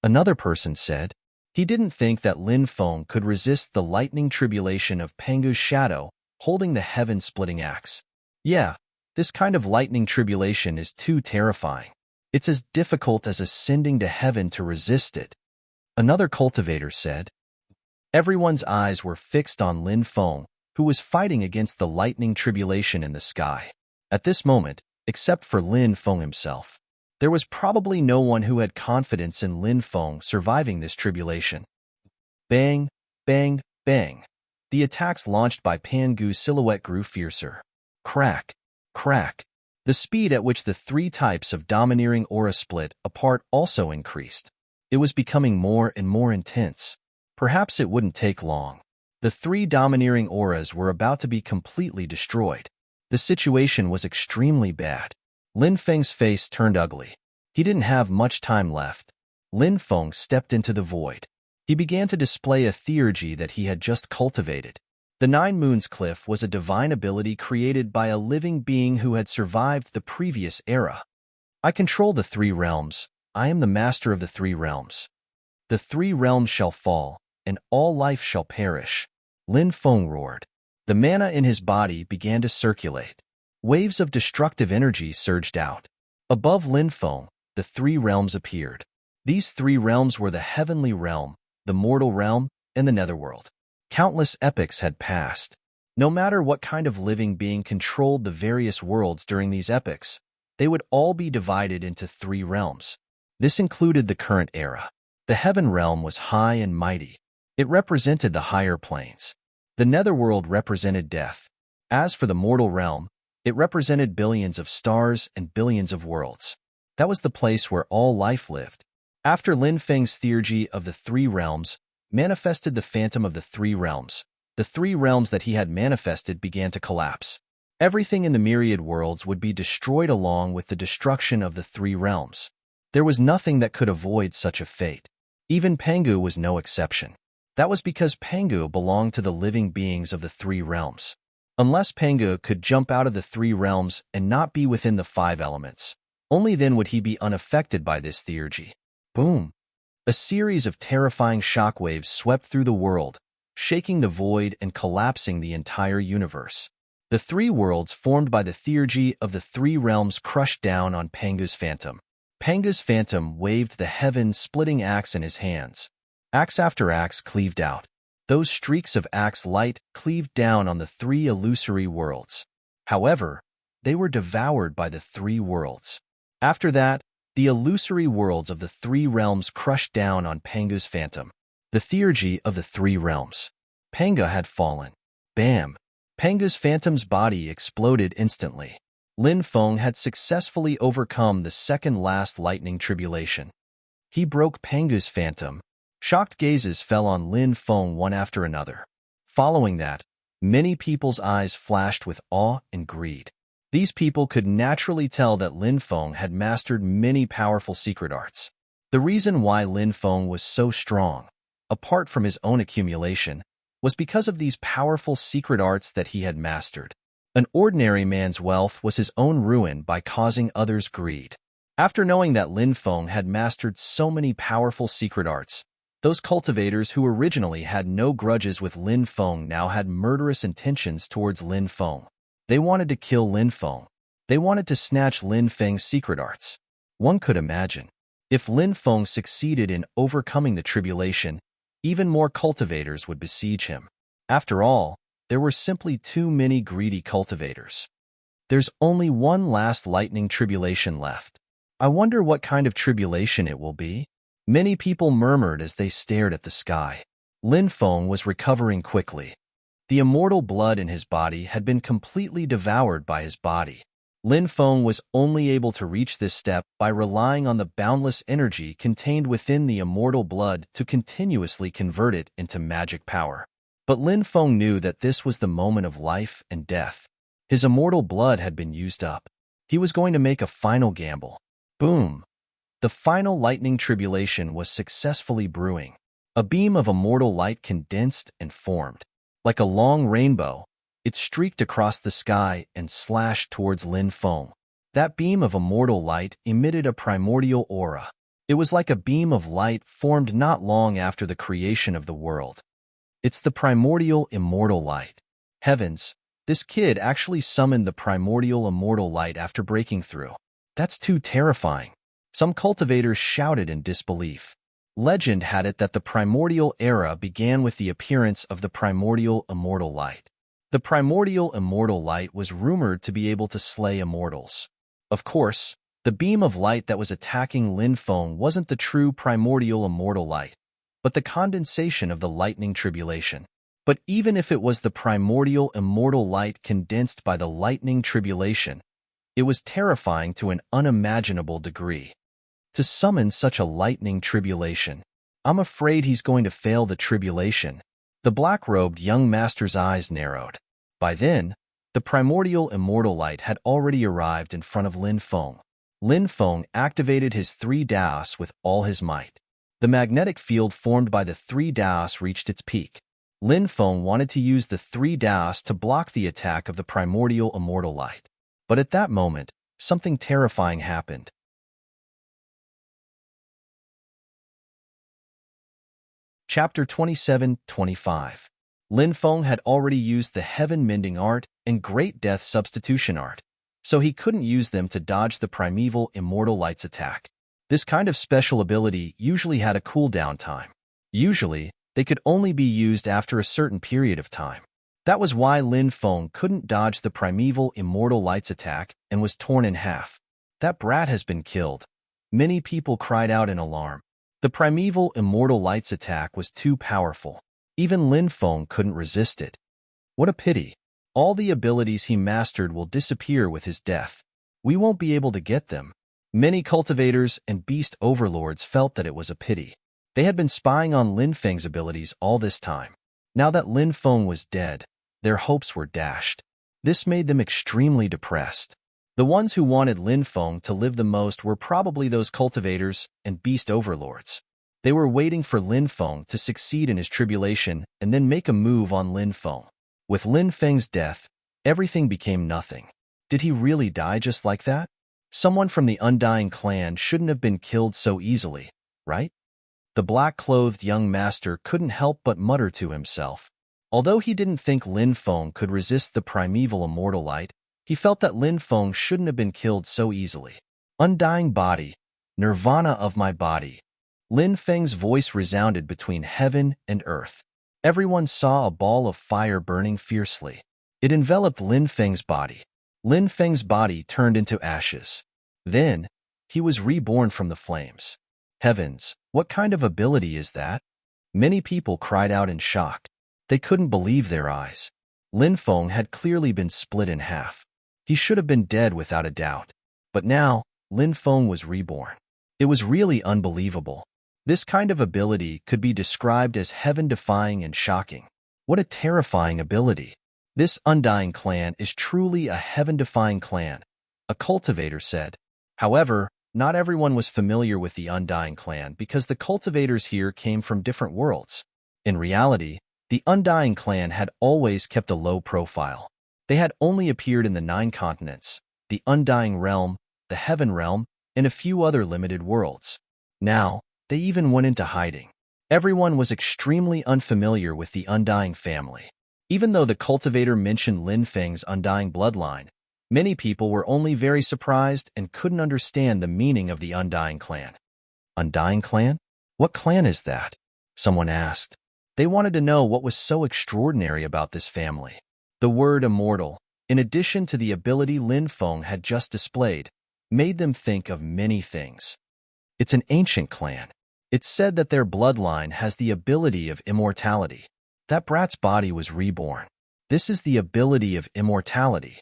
Another person said, he didn't think that Lin Feng could resist the lightning tribulation of Panga's shadow holding the heaven-splitting axe. Yeah, this kind of lightning tribulation is too terrifying. It's as difficult as ascending to heaven to resist it. Another cultivator said. Everyone's eyes were fixed on Lin Feng, who was fighting against the lightning tribulation in the sky. At this moment, except for Lin Feng himself, there was probably no one who had confidence in Lin Feng surviving this tribulation. Bang, bang, bang. The attacks launched by Pangu's silhouette grew fiercer. Crack, crack. The speed at which the three types of domineering aura split apart also increased. It was becoming more and more intense. Perhaps it wouldn't take long. The three domineering auras were about to be completely destroyed. The situation was extremely bad. Lin Feng's face turned ugly. He didn't have much time left. Lin Feng stepped into the void. He began to display a theurgy that he had just cultivated. The Nine Moons Cliff was a divine ability created by a living being who had survived the previous era. I control the three realms. I am the master of the three realms. The three realms shall fall, and all life shall perish. Lin Feng roared. The mana in his body began to circulate. Waves of destructive energy surged out. Above Lin Feng, the three realms appeared. These three realms were the heavenly realm, the mortal realm, and the netherworld. Countless epochs had passed. No matter what kind of living being controlled the various worlds during these epochs, they would all be divided into three realms. This included the current era. The heaven realm was high and mighty. It represented the higher planes. The netherworld represented death. As for the mortal realm, it represented billions of stars and billions of worlds. That was the place where all life lived. After Lin Feng's theurgy of the three realms manifested the phantom of the three realms that he had manifested began to collapse. Everything in the myriad worlds would be destroyed along with the destruction of the three realms. There was nothing that could avoid such a fate. Even Pangu was no exception. That was because Pangu belonged to the living beings of the three realms. Unless Pangu could jump out of the three realms and not be within the five elements, only then would he be unaffected by this theurgy. Boom! A series of terrifying shockwaves swept through the world, shaking the void and collapsing the entire universe. The three worlds formed by the theurgy of the three realms crushed down on Pangu's phantom. Pangu's phantom waved the heaven-splitting axe in his hands. Axe after axe cleaved out. Those streaks of axe light cleaved down on the three illusory worlds. However, they were devoured by the three worlds. After that, the illusory worlds of the three realms crushed down on Pangu's phantom. The theurgy of the three realms. Panga had fallen. Bam! Pangu's phantom's body exploded instantly. Lin Feng had successfully overcome the second-last lightning tribulation. He broke Pangu's phantom. Shocked gazes fell on Lin Feng one after another. Following that, many people's eyes flashed with awe and greed. These people could naturally tell that Lin Feng had mastered many powerful secret arts. The reason why Lin Feng was so strong, apart from his own accumulation, was because of these powerful secret arts that he had mastered. An ordinary man's wealth was his own ruin by causing others greed. After knowing that Lin Feng had mastered so many powerful secret arts, those cultivators who originally had no grudges with Lin Feng now had murderous intentions towards Lin Feng. They wanted to kill Lin Feng. They wanted to snatch Lin Feng's secret arts. One could imagine, if Lin Feng succeeded in overcoming the tribulation, even more cultivators would besiege him. After all, there were simply too many greedy cultivators. There's only one last lightning tribulation left. I wonder what kind of tribulation it will be. Many people murmured as they stared at the sky. Lin Feng was recovering quickly. The immortal blood in his body had been completely devoured by his body. Lin Feng was only able to reach this step by relying on the boundless energy contained within the immortal blood to continuously convert it into magic power. But Lin Feng knew that this was the moment of life and death. His immortal blood had been used up. He was going to make a final gamble. Boom! The final lightning tribulation was successfully brewing. A beam of immortal light condensed and formed. Like a long rainbow, it streaked across the sky and slashed towards Lin Feng. That beam of immortal light emitted a primordial aura. It was like a beam of light formed not long after the creation of the world. It's the primordial immortal light. Heavens, this kid actually summoned the primordial immortal light after breaking through. That's too terrifying. Some cultivators shouted in disbelief. Legend had it that the primordial era began with the appearance of the primordial immortal light. The primordial immortal light was rumored to be able to slay immortals. Of course, the beam of light that was attacking Lin Feng wasn't the true primordial immortal light, but the condensation of the lightning tribulation. But even if it was the primordial immortal light condensed by the lightning tribulation, it was terrifying to an unimaginable degree. To summon such a lightning tribulation, I'm afraid he's going to fail the tribulation. The black-robed young master's eyes narrowed. By then, the primordial immortal light had already arrived in front of Lin Feng. Lin Feng activated his 3 Daos with all his might. The magnetic field formed by the 3 Daos reached its peak. Lin Feng wanted to use the 3 Daos to block the attack of the primordial immortal light. But at that moment, something terrifying happened. Chapter 27-25. Lin Feng had already used the heaven-mending art and great death substitution art, so he couldn't use them to dodge the primeval immortal light's attack. This kind of special ability usually had a cooldown time. Usually, they could only be used after a certain period of time. That was why Lin Feng couldn't dodge the primeval immortal light's attack and was torn in half. That brat has been killed. Many people cried out in alarm. The primeval immortal light's attack was too powerful. Even Lin Feng couldn't resist it. What a pity. All the abilities he mastered will disappear with his death. We won't be able to get them. Many cultivators and beast overlords felt that it was a pity. They had been spying on Lin Feng's abilities all this time. Now that Lin Feng was dead, their hopes were dashed. This made them extremely depressed. The ones who wanted Lin Feng to live the most were probably those cultivators and beast overlords. They were waiting for Lin Feng to succeed in his tribulation and then make a move on Lin Feng. With Lin Feng's death, everything became nothing. Did he really die just like that? Someone from the Undying clan shouldn't have been killed so easily, right? The black-clothed young master couldn't help but mutter to himself. Although he didn't think Lin Feng could resist the primeval immortal light, he felt that Lin Feng shouldn't have been killed so easily. Undying body, nirvana of my body. Lin Feng's voice resounded between heaven and earth. Everyone saw a ball of fire burning fiercely. It enveloped Lin Feng's body. Lin Feng's body turned into ashes. Then, he was reborn from the flames. Heavens, what kind of ability is that? Many people cried out in shock. They couldn't believe their eyes. Lin Feng had clearly been split in half. He should have been dead without a doubt. But now, Lin Feng was reborn. It was really unbelievable. This kind of ability could be described as heaven-defying and shocking. What a terrifying ability. This Undying clan is truly a heaven-defying clan, a cultivator said. However, not everyone was familiar with the Undying clan because the cultivators here came from different worlds. In reality, the Undying clan had always kept a low profile. They had only appeared in the 9 continents, the Undying Realm, the Heaven Realm, and a few other limited worlds. Now, they even went into hiding. Everyone was extremely unfamiliar with the Undying family. Even though the cultivator mentioned Lin Feng's Undying bloodline, many people were only very surprised and couldn't understand the meaning of the Undying clan. Undying clan? What clan is that? Someone asked. They wanted to know what was so extraordinary about this family. The word immortal, in addition to the ability Lin Feng had just displayed, made them think of many things. It's an ancient clan. It's said that their bloodline has the ability of immortality. That brat's body was reborn. This is the ability of immortality.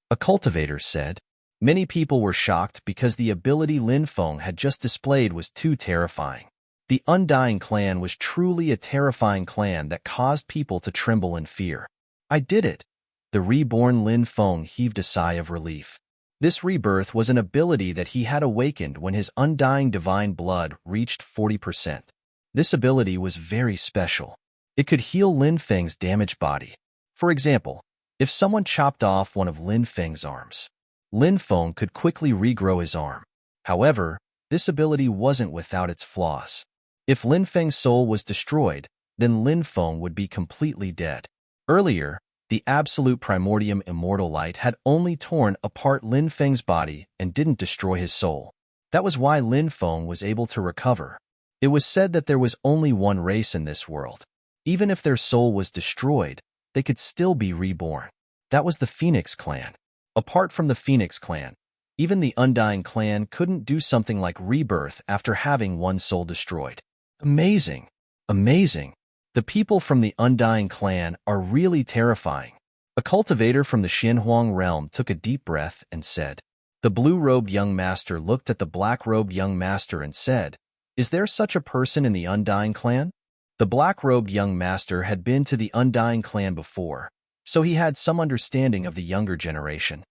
A cultivator said. Many people were shocked because the ability Lin Feng had just displayed was too terrifying. The Undying clan was truly a terrifying clan that caused people to tremble in fear. I did it. The reborn Lin Feng heaved a sigh of relief. This rebirth was an ability that he had awakened when his undying divine blood reached 40%. This ability was very special. It could heal Lin Feng's damaged body. For example, if someone chopped off one of Lin Feng's arms, Lin Feng could quickly regrow his arm. However, this ability wasn't without its flaws. If Lin Feng's soul was destroyed, then Lin Feng would be completely dead. Earlier, the absolute primordium immortal light had only torn apart Lin Feng's body and didn't destroy his soul. That was why Lin Feng was able to recover. It was said that there was only one race in this world. Even if their soul was destroyed, they could still be reborn. That was the Phoenix clan. Apart from the Phoenix clan, even the Undying clan couldn't do something like rebirth after having one soul destroyed. Amazing! Amazing! The people from the Undying clan are really terrifying. A cultivator from the Xinhuang realm took a deep breath and said. The blue-robed young master looked at the black-robed young master and said, Is there such a person in the Undying clan? The black-robed young master had been to the Undying clan before, so he had some understanding of the younger generation.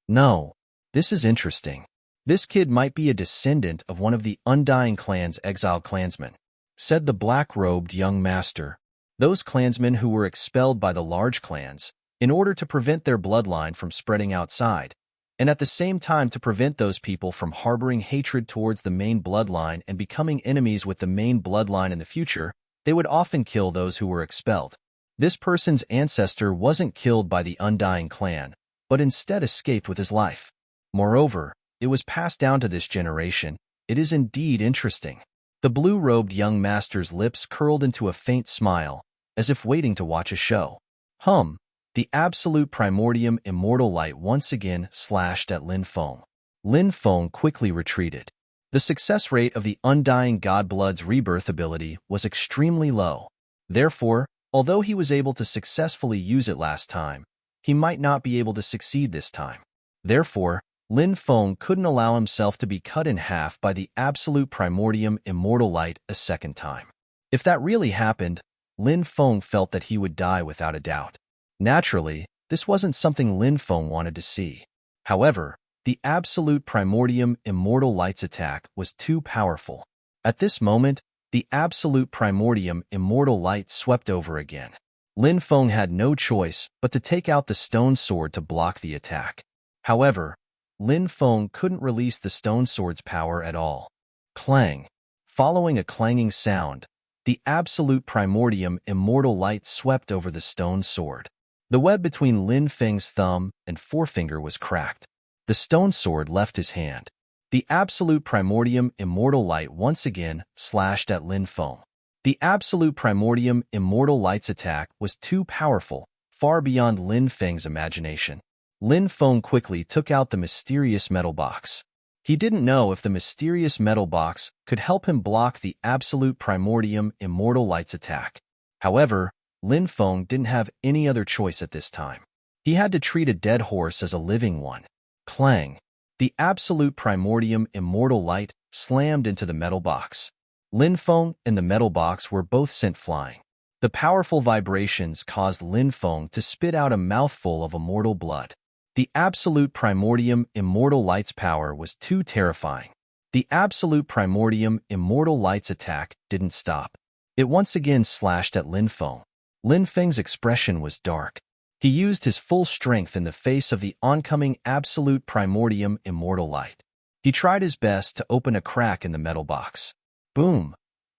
No, this is interesting. This kid might be a descendant of one of the Undying clan's exiled clansmen, said the black-robed young master. Those clansmen who were expelled by the large clans, in order to prevent their bloodline from spreading outside, and at the same time to prevent those people from harboring hatred towards the main bloodline and becoming enemies with the main bloodline in the future, they would often kill those who were expelled. This person's ancestor wasn't killed by the Undying clan, but instead escaped with his life. Moreover, it was passed down to this generation. It is indeed interesting. The blue-robed young master's lips curled into a faint smile, as if waiting to watch a show. The absolute primordium immortal light once again slashed at Lin Feng. Lin Feng quickly retreated. The success rate of the Undying Godblood's rebirth ability was extremely low. Therefore, although he was able to successfully use it last time, he might not be able to succeed this time. Therefore, Lin Feng couldn't allow himself to be cut in half by the absolute primordium immortal light a second time. If that really happened, Lin Feng felt that he would die without a doubt. Naturally, this wasn't something Lin Feng wanted to see. However, the absolute primordium immortal light's attack was too powerful. At this moment, the absolute primordium immortal light swept over again. Lin Feng had no choice but to take out the stone sword to block the attack. However, Lin Feng couldn't release the stone sword's power at all. Clang! Following a clanging sound, the absolute primordium immortal light swept over the stone sword. The web between Lin Feng's thumb and forefinger was cracked. The stone sword left his hand. The absolute primordium immortal light once again slashed at Lin Feng. The absolute primordium immortal light's attack was too powerful, far beyond Lin Feng's imagination. Lin Feng quickly took out the mysterious metal box. He didn't know if the mysterious metal box could help him block the absolute primordium immortal light's attack. However, Lin Feng didn't have any other choice at this time. He had to treat a dead horse as a living one. Clang! The absolute primordium immortal light slammed into the metal box. Lin Feng and the metal box were both sent flying. The powerful vibrations caused Lin Feng to spit out a mouthful of immortal blood. The absolute primordium immortal light's power was too terrifying. The absolute primordium immortal light's attack didn't stop. It once again slashed at Lin Feng. Lin Feng's expression was dark. He used his full strength in the face of the oncoming absolute primordium immortal light. He tried his best to open a crack in the metal box. Boom!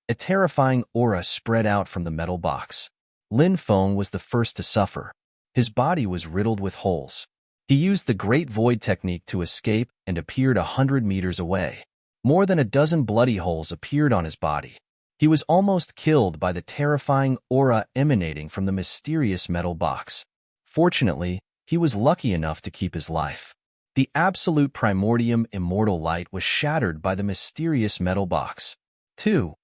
A terrifying aura spread out from the metal box. Lin Feng was the first to suffer. His body was riddled with holes. He used the Great Void technique to escape and appeared 100 meters away. More than a dozen bloody holes appeared on his body. He was almost killed by the terrifying aura emanating from the mysterious metal box. Fortunately, he was lucky enough to keep his life. The absolute primordium immortal light was shattered by the mysterious metal box. Too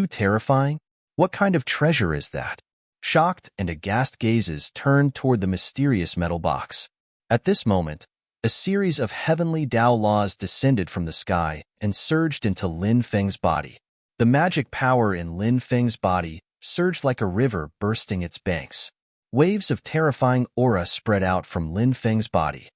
terrifying? What kind of treasure is that? Shocked and aghast gazes turned toward the mysterious metal box. At this moment, a series of heavenly Tao laws descended from the sky and surged into Lin Feng's body. The magic power in Lin Feng's body surged like a river bursting its banks. Waves of terrifying aura spread out from Lin Feng's body.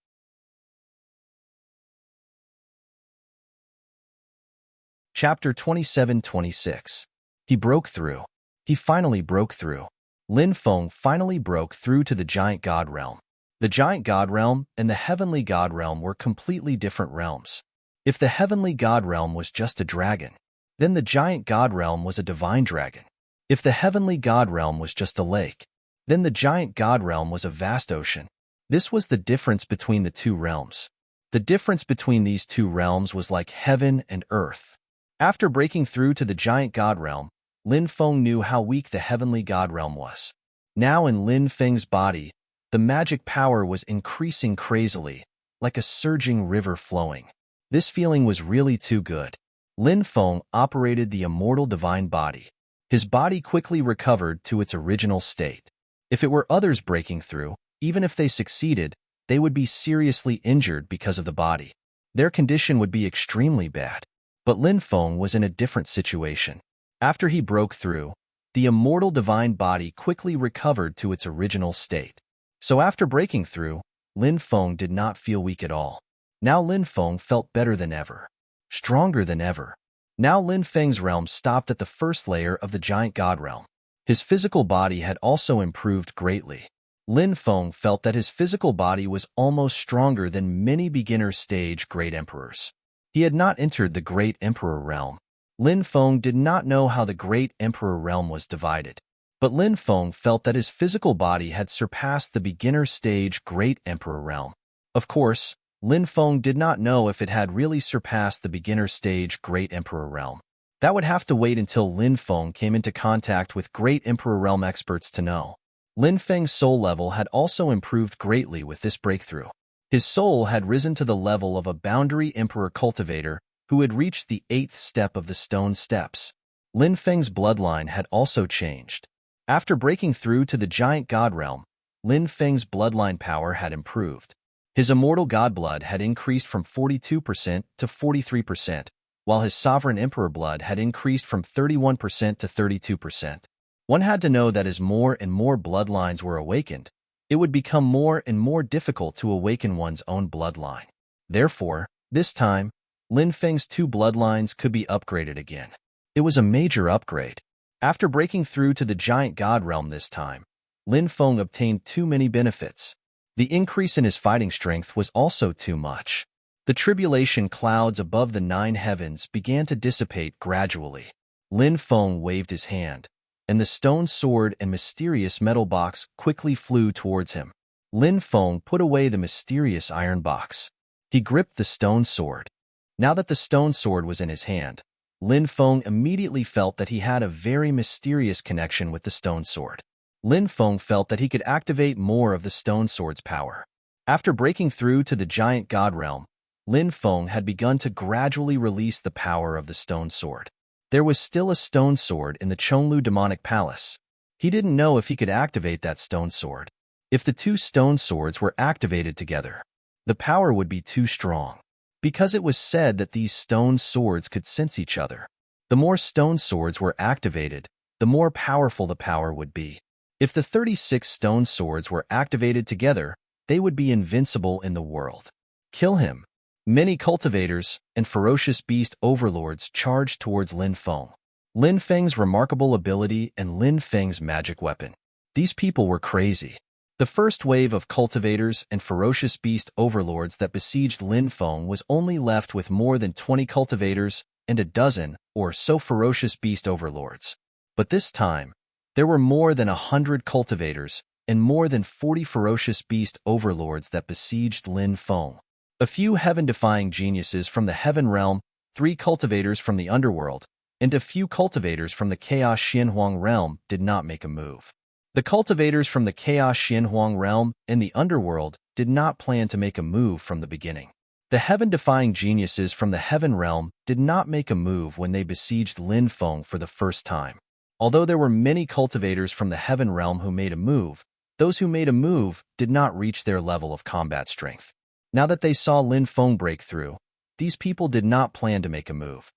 Chapter 27-26. He broke through. He finally broke through. Lin Feng finally broke through to the giant god realm. The giant god realm and the heavenly god realm were completely different realms. If the heavenly god realm was just a dragon, then the giant god realm was a divine dragon. If the heavenly god realm was just a lake, then the giant god realm was a vast ocean. This was the difference between the two realms. The difference between these two realms was like heaven and earth. After breaking through to the giant god realm, Lin Feng knew how weak the heavenly god realm was. Now in Lin Feng's body, the magic power was increasing crazily, like a surging river flowing. This feeling was really too good. Lin Feng operated the immortal divine body. His body quickly recovered to its original state. If it were others breaking through, even if they succeeded, they would be seriously injured because of the body. Their condition would be extremely bad. But Lin Feng was in a different situation. After he broke through, the immortal divine body quickly recovered to its original state. So after breaking through, Lin Feng did not feel weak at all. Now Lin Feng felt better than ever, stronger than ever. Now Lin Feng's realm stopped at the first layer of the giant god realm. His physical body had also improved greatly. Lin Feng felt that his physical body was almost stronger than many beginner stage great emperors. He had not entered the great emperor realm. Lin Feng did not know how the great emperor realm was divided. But Lin Feng felt that his physical body had surpassed the beginner stage great emperor realm. Of course, Lin Feng did not know if it had really surpassed the beginner stage great emperor realm. That would have to wait until Lin Feng came into contact with great emperor realm experts to know. Lin Feng's soul level had also improved greatly with this breakthrough. His soul had risen to the level of a boundary emperor cultivator who had reached the 8th step of the stone steps. Lin Feng's bloodline had also changed. After breaking through to the giant god realm, Lin Feng's bloodline power had improved. His immortal god blood had increased from 42% to 43%, while his sovereign emperor blood had increased from 31% to 32%. One had to know that as more and more bloodlines were awakened, it would become more and more difficult to awaken one's own bloodline. Therefore, this time, Lin Feng's 2 bloodlines could be upgraded again. It was a major upgrade. After breaking through to the giant god realm this time, Lin Feng obtained too many benefits. The increase in his fighting strength was also too much. The tribulation clouds above the 9 heavens began to dissipate gradually. Lin Feng waved his hand, and the stone sword and mysterious metal box quickly flew towards him. Lin Feng put away the mysterious iron box. He gripped the stone sword. Now that the stone sword was in his hand, Lin Feng immediately felt that he had a very mysterious connection with the stone sword. Lin Feng felt that he could activate more of the stone sword's power. After breaking through to the giant god realm, Lin Feng had begun to gradually release the power of the stone sword. There was still a stone sword in the Chonlu demonic palace. He didn't know if he could activate that stone sword. If the 2 stone swords were activated together, the power would be too strong. Because it was said that these stone swords could sense each other. The more stone swords were activated, the more powerful the power would be. If the 36 stone swords were activated together, they would be invincible in the world. Kill him. Many cultivators and ferocious beast overlords charged towards Lin Feng. Lin Feng's remarkable ability and Lin Feng's magic weapon. These people were crazy. The first wave of cultivators and ferocious beast overlords that besieged Linfeng was only left with more than 20 cultivators and a dozen or so ferocious beast overlords. But this time, there were more than 100 cultivators and more than 40 ferocious beast overlords that besieged Linfeng. A few heaven-defying geniuses from the heaven realm, 3 cultivators from the underworld, and a few cultivators from the Chaos Xianhuang realm did not make a move. The cultivators from the Chaos Xianhuang realm and the underworld did not plan to make a move from the beginning. The heaven-defying geniuses from the heaven realm did not make a move when they besieged Linfeng for the first time. Although there were many cultivators from the heaven realm who made a move, those who made a move did not reach their level of combat strength. Now that they saw Linfeng break through, these people did not plan to make a move.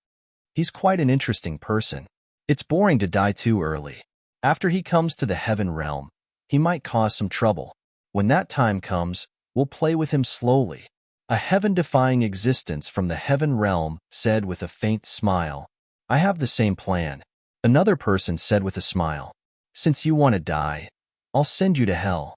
He's quite an interesting person. It's boring to die too early. After he comes to the heaven realm, he might cause some trouble. When that time comes, we'll play with him slowly. A heaven-defying existence from the heaven realm said with a faint smile, I have the same plan. Another person said with a smile, since you want to die, I'll send you to hell.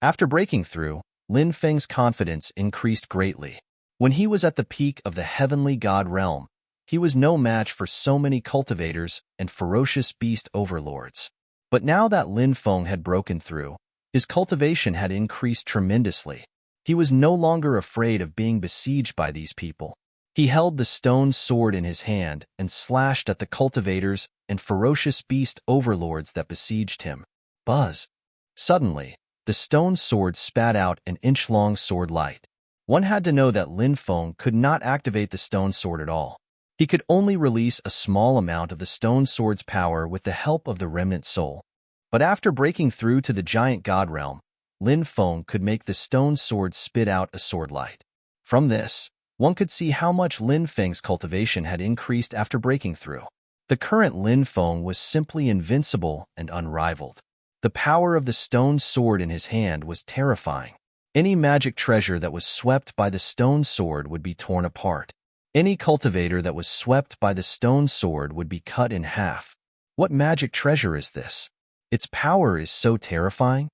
After breaking through, Linfeng's confidence increased greatly. When he was at the peak of the heavenly god realm, he was no match for so many cultivators and ferocious beast overlords. But now that Linfeng had broken through, his cultivation had increased tremendously. He was no longer afraid of being besieged by these people. He held the stone sword in his hand and slashed at the cultivators and ferocious beast overlords that besieged him. Buzz! Suddenly, the stone sword spat out an inch-long sword light. One had to know that Linfeng could not activate the stone sword at all. He could only release a small amount of the stone sword's power with the help of the remnant soul. But after breaking through to the giant god realm, Linfeng could make the stone sword spit out a sword light. From this, one could see how much Linfeng's cultivation had increased after breaking through. The current Linfeng was simply invincible and unrivaled. The power of the stone sword in his hand was terrifying. Any magic treasure that was swept by the stone sword would be torn apart. Any cultivator that was swept by the stone sword would be cut in half. What magic treasure is this? Its power is so terrifying.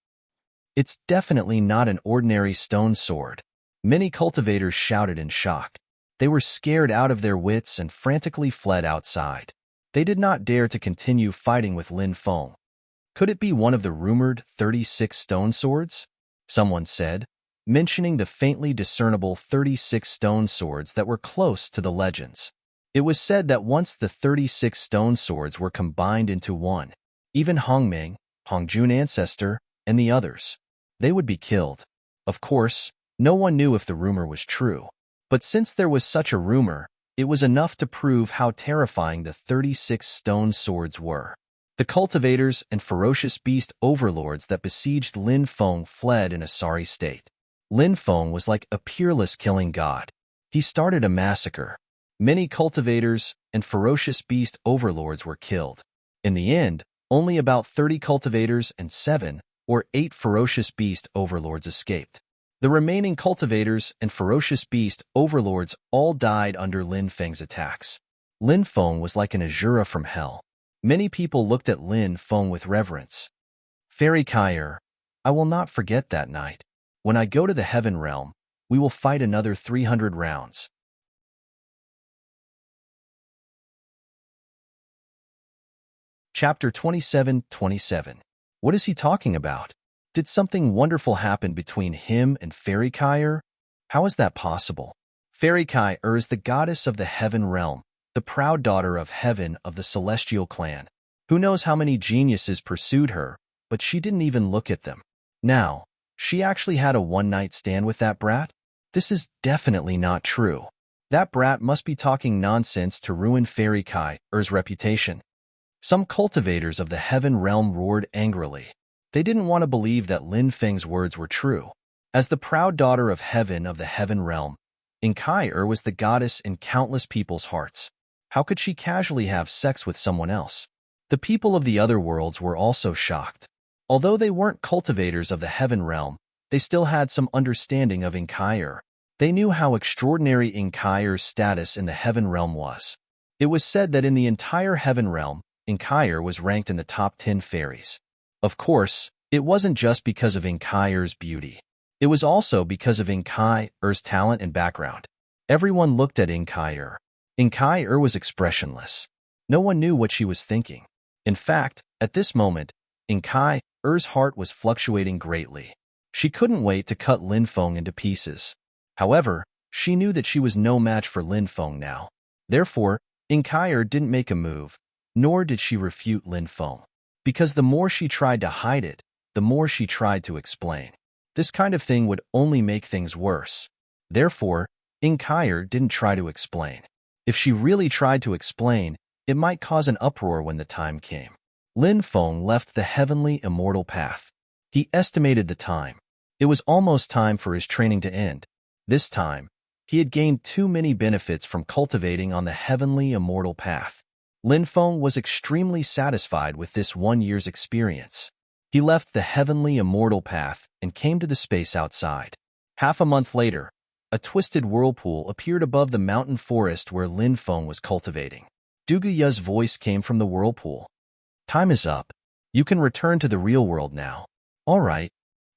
It's definitely not an ordinary stone sword. Many cultivators shouted in shock. They were scared out of their wits and frantically fled outside. They did not dare to continue fighting with Linfeng. Could it be one of the rumored 36 stone swords? Someone said, mentioning the faintly discernible 36 stone swords that were close to the legends. It was said that once the 36 stone swords were combined into one, even Hongming, Hongjun ancestor, and the others, they would be killed. Of course, no one knew if the rumor was true. But since there was such a rumor, it was enough to prove how terrifying the 36 stone swords were. The cultivators and ferocious beast overlords that besieged Linfeng fled in a sorry state. Linfeng was like a peerless killing god. He started a massacre. Many cultivators and ferocious beast overlords were killed. In the end, only about 30 cultivators and 7 or 8 ferocious beast overlords escaped. The remaining cultivators and ferocious beast overlords all died under Linfeng's attacks. Linfeng was like an Azura from hell. Many people looked at Linfeng with reverence. Fairy Kaier, I will not forget that night. When I go to the heaven realm, we will fight another 300 rounds. Chapter 27:27. What is he talking about? Did something wonderful happen between him and Fairy Kaier? How is that possible? Fairy Kaier is the goddess of the heaven realm, the proud daughter of heaven of the celestial clan. Who knows how many geniuses pursued her, but she didn't even look at them. Now, she actually had a one-night stand with that brat? This is definitely not true. That brat must be talking nonsense to ruin Fairy Kaier's reputation. Some cultivators of the heaven realm roared angrily. They didn't want to believe that Linfeng's words were true. As the proud daughter of the heaven realm, Kaier was the goddess in countless people's hearts. How could she casually have sex with someone else? The people of the other worlds were also shocked. Although they weren't cultivators of the heaven realm, they still had some understanding of Kaier. They knew how extraordinary Kaier's status in the heaven realm was. It was said that in the entire heaven realm, Kaier was ranked in the top 10 fairies. Of course, It wasn't just because of Inkai's beauty. It was also because of Inkai's talent and background. Everyone looked at Inkai. Inkai was expressionless. No one knew what she was thinking. In fact, at this moment, Inkai's heart was fluctuating greatly. She couldn't wait to cut Lin Feng into pieces. However, she knew that she was no match for Lin Feng now. Therefore, Inkai didn't make a move, nor did she refute Lin Feng. Because the more she tried to hide it, the more she tried to explain. This kind of thing would only make things worse. Therefore, Inkai didn't try to explain. If she really tried to explain, it might cause an uproar when the time came. Lin Feng left the heavenly immortal path. He estimated the time. It was almost time for his training to end. This time, he had gained too many benefits from cultivating on the heavenly immortal path. Lin Feng was extremely satisfied with this 1 year's experience. He left the heavenly immortal path and came to the space outside. Half a month later, a twisted whirlpool appeared above the mountain forest where Lin Feng was cultivating. Duguya's voice came from the whirlpool. Time is up. You can return to the real world now. All right.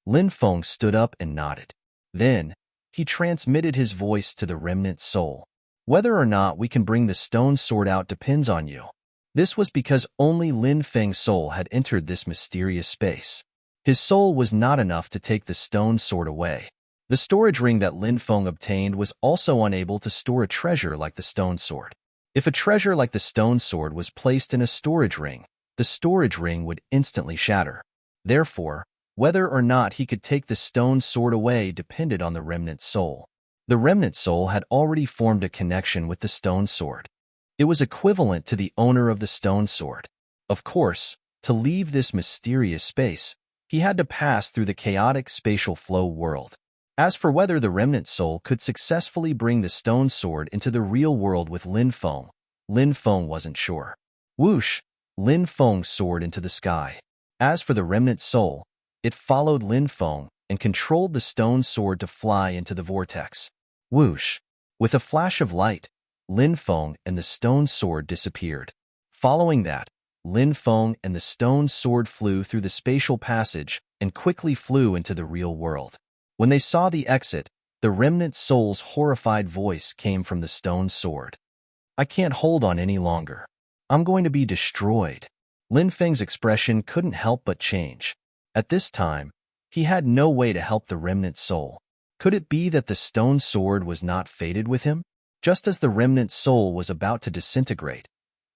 Lin Feng stood up and nodded. Then, he transmitted his voice to the remnant soul. Whether or not we can bring the stone sword out depends on you. This was because only Lin Feng's soul had entered this mysterious space. His soul was not enough to take the stone sword away. The storage ring that Lin Feng obtained was also unable to store a treasure like the stone sword. If a treasure like the stone sword was placed in a storage ring, the storage ring would instantly shatter. Therefore, whether or not he could take the stone sword away depended on the remnant soul. The remnant soul had already formed a connection with the stone sword. It was equivalent to the owner of the stone sword. Of course, to leave this mysterious space, he had to pass through the chaotic spatial flow world. As for whether the remnant soul could successfully bring the stone sword into the real world with Lin Feng wasn't sure. Whoosh! Lin Feng soared into the sky. As for the remnant soul, it followed Lin Feng and controlled the stone sword to fly into the vortex. Whoosh! With a flash of light, Lin Feng and the stone sword disappeared. Following that, Lin Feng and the stone sword flew through the spatial passage and quickly flew into the real world. When they saw the exit, the remnant soul's horrified voice came from the stone sword. I can't hold on any longer. I'm going to be destroyed. Lin Feng's expression couldn't help but change. At this time, he had no way to help the remnant soul. Could it be that the stone sword was not fated with him? Just as the remnant soul was about to disintegrate,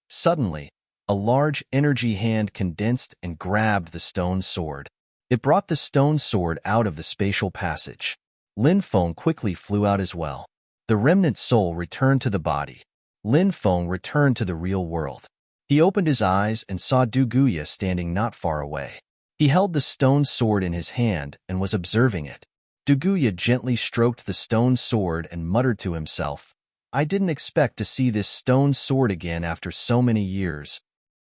suddenly, a large energy hand condensed and grabbed the stone sword. It brought the stone sword out of the spatial passage. Lin Feng quickly flew out as well. The remnant soul returned to the body. Lin Feng returned to the real world. He opened his eyes and saw Duguya standing not far away. He held the stone sword in his hand and was observing it. Duguya gently stroked the stone sword and muttered to himself, I didn't expect to see this stone sword again after so many years.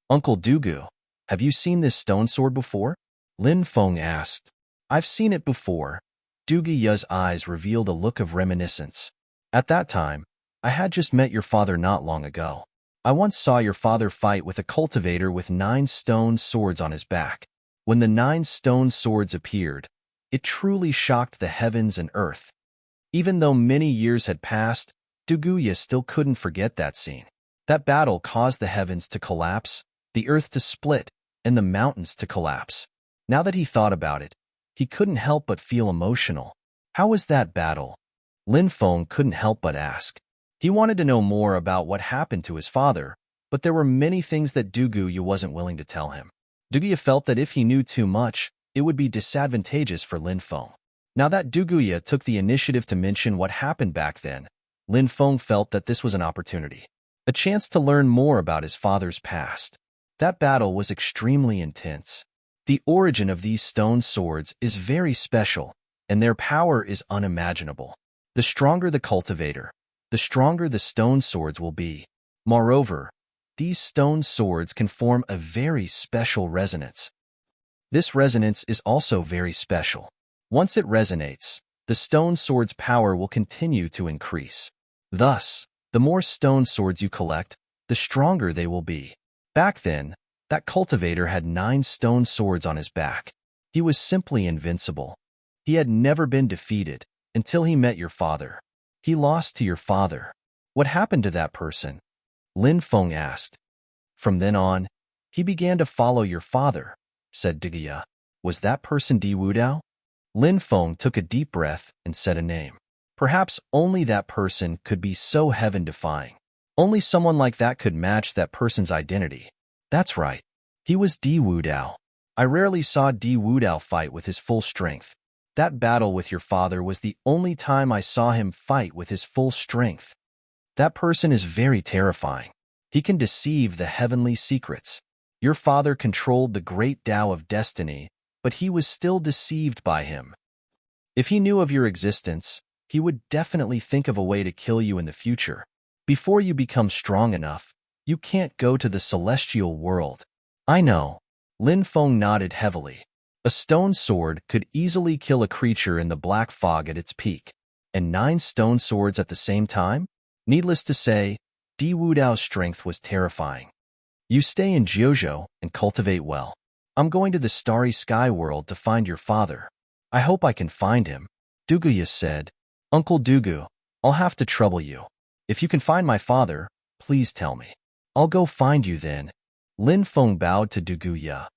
Uncle Dugu, have you seen this stone sword before? Lin Feng asked. I've seen it before. Duguya's eyes revealed a look of reminiscence. At that time, I had just met your father not long ago. I once saw your father fight with a cultivator with 9 stone swords on his back. When the 9 stone swords appeared, it truly shocked the heavens and earth. Even though many years had passed, Duguya still couldn't forget that scene. That battle caused the heavens to collapse, the earth to split, and the mountains to collapse. Now that he thought about it, he couldn't help but feel emotional. How was that battle? Lin Feng couldn't help but ask. He wanted to know more about what happened to his father, but there were many things that Duguya wasn't willing to tell him. Duguya felt that if he knew too much, it would be disadvantageous for Lin Feng. Now that Duguya took the initiative to mention what happened back then, Lin Feng felt that this was an opportunity, a chance to learn more about his father's past. That battle was extremely intense. The origin of these stone swords is very special, and their power is unimaginable. The stronger the cultivator, the stronger the stone swords will be. Moreover, these stone swords can form a very special resonance. This resonance is also very special. Once it resonates, the stone sword's power will continue to increase. Thus, the more stone swords you collect, the stronger they will be. Back then, that cultivator had 9 stone swords on his back. He was simply invincible. He had never been defeated until he met your father. He lost to your father. What happened to that person? Lin Feng asked. From then on, he began to follow your father, said Diguya. Was that person Di Wudao? Lin Feng took a deep breath and said a name. Perhaps only that person could be so heaven-defying. Only someone like that could match that person's identity. That's right. He was Di Wudao. I rarely saw Di Wudao fight with his full strength. That battle with your father was the only time I saw him fight with his full strength. That person is very terrifying. He can deceive the heavenly secrets. Your father controlled the great Tao of destiny, but he was still deceived by him. If he knew of your existence, he would definitely think of a way to kill you in the future. Before you become strong enough, you can't go to the celestial world. I know. Lin Feng nodded heavily. A stone sword could easily kill a creature in the black fog at its peak. And 9 stone swords at the same time? Needless to say, Di Wudao's strength was terrifying. You stay in Jiuzhou and cultivate well. I'm going to the starry sky world to find your father. I hope I can find him. Duguya said. Uncle Dugu, I'll have to trouble you. If you can find my father, please tell me. I'll go find you then. Lin Feng bowed to Duguya.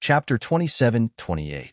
Chapter 27-28.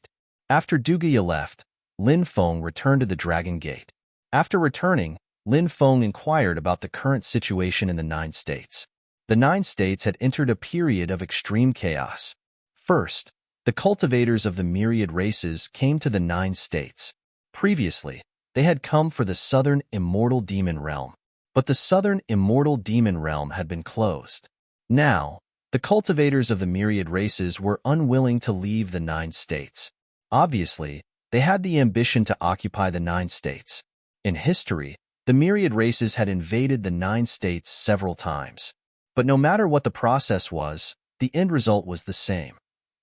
After Duguya left, Lin Feng returned to the Dragon Gate. After returning, Lin Feng inquired about the current situation in the 9 states. The 9 states had entered a period of extreme chaos. First, the cultivators of the myriad races came to the 9 states. Previously, they had come for the southern immortal demon realm, but the southern immortal demon realm had been closed. Now, the cultivators of the myriad races were unwilling to leave the 9 states. Obviously, they had the ambition to occupy the 9 states. In history, the myriad races had invaded the 9 states several times. But no matter what the process was, the end result was the same.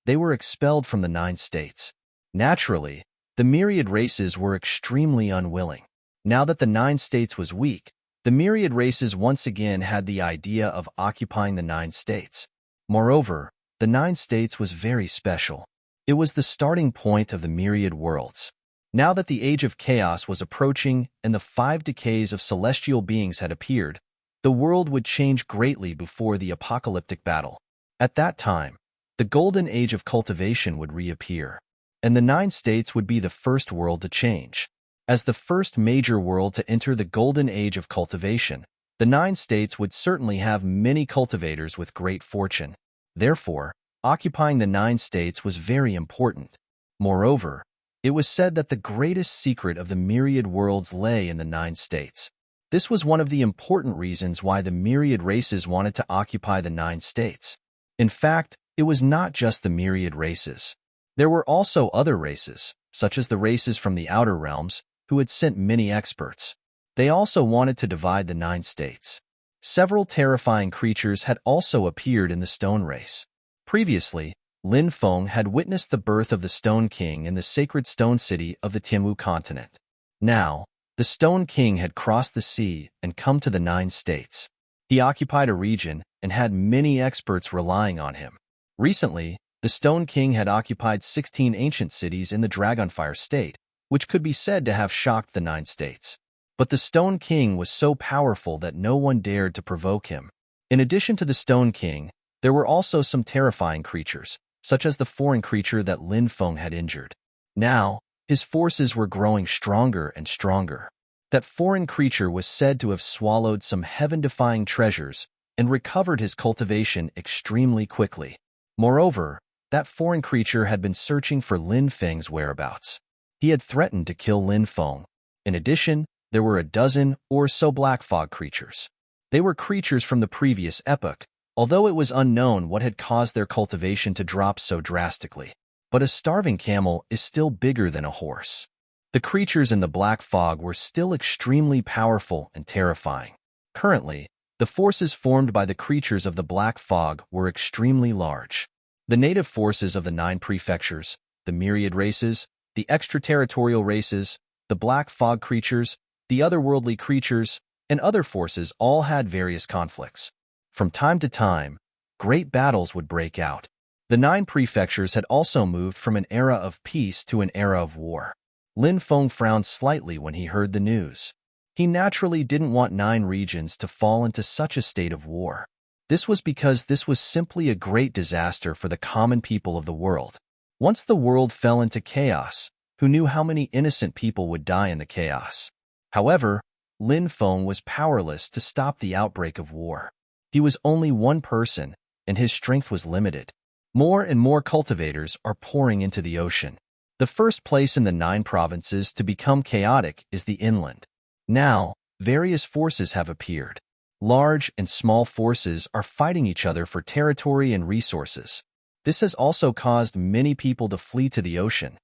They were expelled from the 9 states. Naturally, the myriad races were extremely unwilling. Now that the 9 states was weak, the myriad races once again had the idea of occupying the 9 states. Moreover, the 9 states was very special. It was the starting point of the myriad worlds. Now that the age of chaos was approaching and the 5 decays of celestial beings had appeared, the world would change greatly before the apocalyptic battle. At that time, the golden age of cultivation would reappear, and the 9 states would be the first world to change. As the first major world to enter the golden age of cultivation, the 9 states would certainly have many cultivators with great fortune. Therefore, occupying the 9 states was very important. Moreover, it was said that the greatest secret of the myriad worlds lay in the 9 states. This was one of the important reasons why the myriad races wanted to occupy the 9 states. In fact, it was not just the myriad races. There were also other races, such as the races from the outer realms, who had sent many experts. They also wanted to divide the 9 states. Several terrifying creatures had also appeared in the stone race. Previously, Lin Feng had witnessed the birth of the Stone King in the sacred stone city of the Tianwu continent. Now, the Stone King had crossed the sea and come to the 9 states. He occupied a region and had many experts relying on him. Recently, the Stone King had occupied 16 ancient cities in the Dragonfire state, which could be said to have shocked the 9 states. But the Stone King was so powerful that no one dared to provoke him. In addition to the Stone King, there were also some terrifying creatures, such as the foreign creature that Lin Feng had injured. Now, his forces were growing stronger and stronger. That foreign creature was said to have swallowed some heaven-defying treasures and recovered his cultivation extremely quickly. Moreover, that foreign creature had been searching for Lin Feng's whereabouts. He had threatened to kill Lin Feng. In addition, there were a dozen or so black fog creatures. They were creatures from the previous epoch, although it was unknown what had caused their cultivation to drop so drastically. But a starving camel is still bigger than a horse. The creatures in the black fog were still extremely powerful and terrifying. Currently, the forces formed by the creatures of the black fog were extremely large. The native forces of the 9 prefectures, the myriad races, the extraterritorial races, the black fog creatures, the otherworldly creatures, and other forces all had various conflicts. From time to time, great battles would break out. The 9 prefectures had also moved from an era of peace to an era of war. Lin Feng frowned slightly when he heard the news. He naturally didn't want 9 regions to fall into such a state of war. This was because this was simply a great disaster for the common people of the world. Once the world fell into chaos, who knew how many innocent people would die in the chaos? However, Lin Feng was powerless to stop the outbreak of war. He was only one person, and his strength was limited. More and more cultivators are pouring into the ocean. The first place in the 9 provinces to become chaotic is the inland. Now, various forces have appeared. Large and small forces are fighting each other for territory and resources. This has also caused many people to flee to the ocean.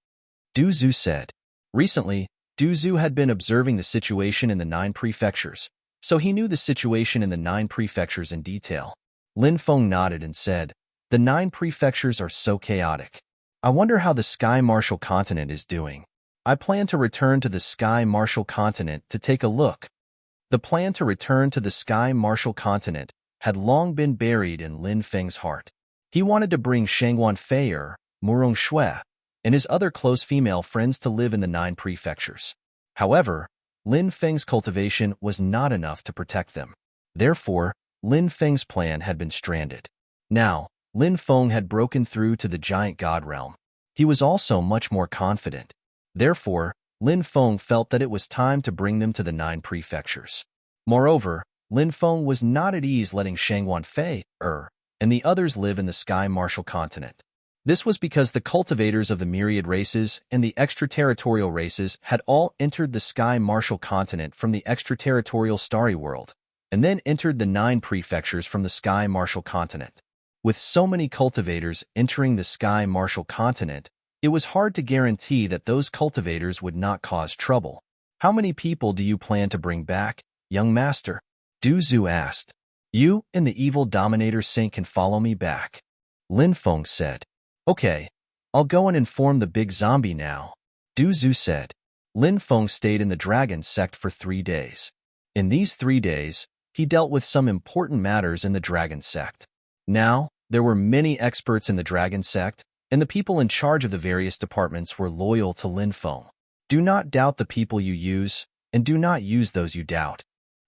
Du Zhu said. Recently, Du Zhu had been observing the situation in the 9 prefectures, so he knew the situation in the 9 prefectures in detail. Lin Feng nodded and said, "The 9 prefectures are so chaotic. I wonder how the Sky Martial Continent is doing. I plan to return to the Sky Martial Continent to take a look." The plan to return to the Sky Martial Continent had long been buried in Lin Feng's heart. He wanted to bring Shangguan Fei, Murong Shui, and his other close female friends to live in the 9 prefectures. However, Lin Feng's cultivation was not enough to protect them. Therefore, Lin Feng's plan had been stranded. Now, Lin Feng had broken through to the giant god realm. He was also much more confident. Therefore, Lin Feng felt that it was time to bring them to the 9 prefectures. Moreover, Lin Feng was not at ease letting Shangguan Fei, and the others live in the Sky Martial Continent. This was because the cultivators of the myriad races and the extraterritorial races had all entered the Sky Martial Continent from the extraterritorial starry world, and then entered the 9 prefectures from the Sky Martial Continent. With so many cultivators entering the Sky Martial Continent, it was hard to guarantee that those cultivators would not cause trouble. "How many people do you plan to bring back, young master?" Du Zhu asked. "You and the evil Dominator Saint can follow me back," Lin Feng said. "Okay, I'll go and inform the big zombie now," Du Zhu said. Lin Feng stayed in the dragon sect for 3 days. In these 3 days, he dealt with some important matters in the dragon sect. Now, there were many experts in the dragon sect, and the people in charge of the various departments were loyal to Lin Feng. Do not doubt the people you use, and do not use those you doubt.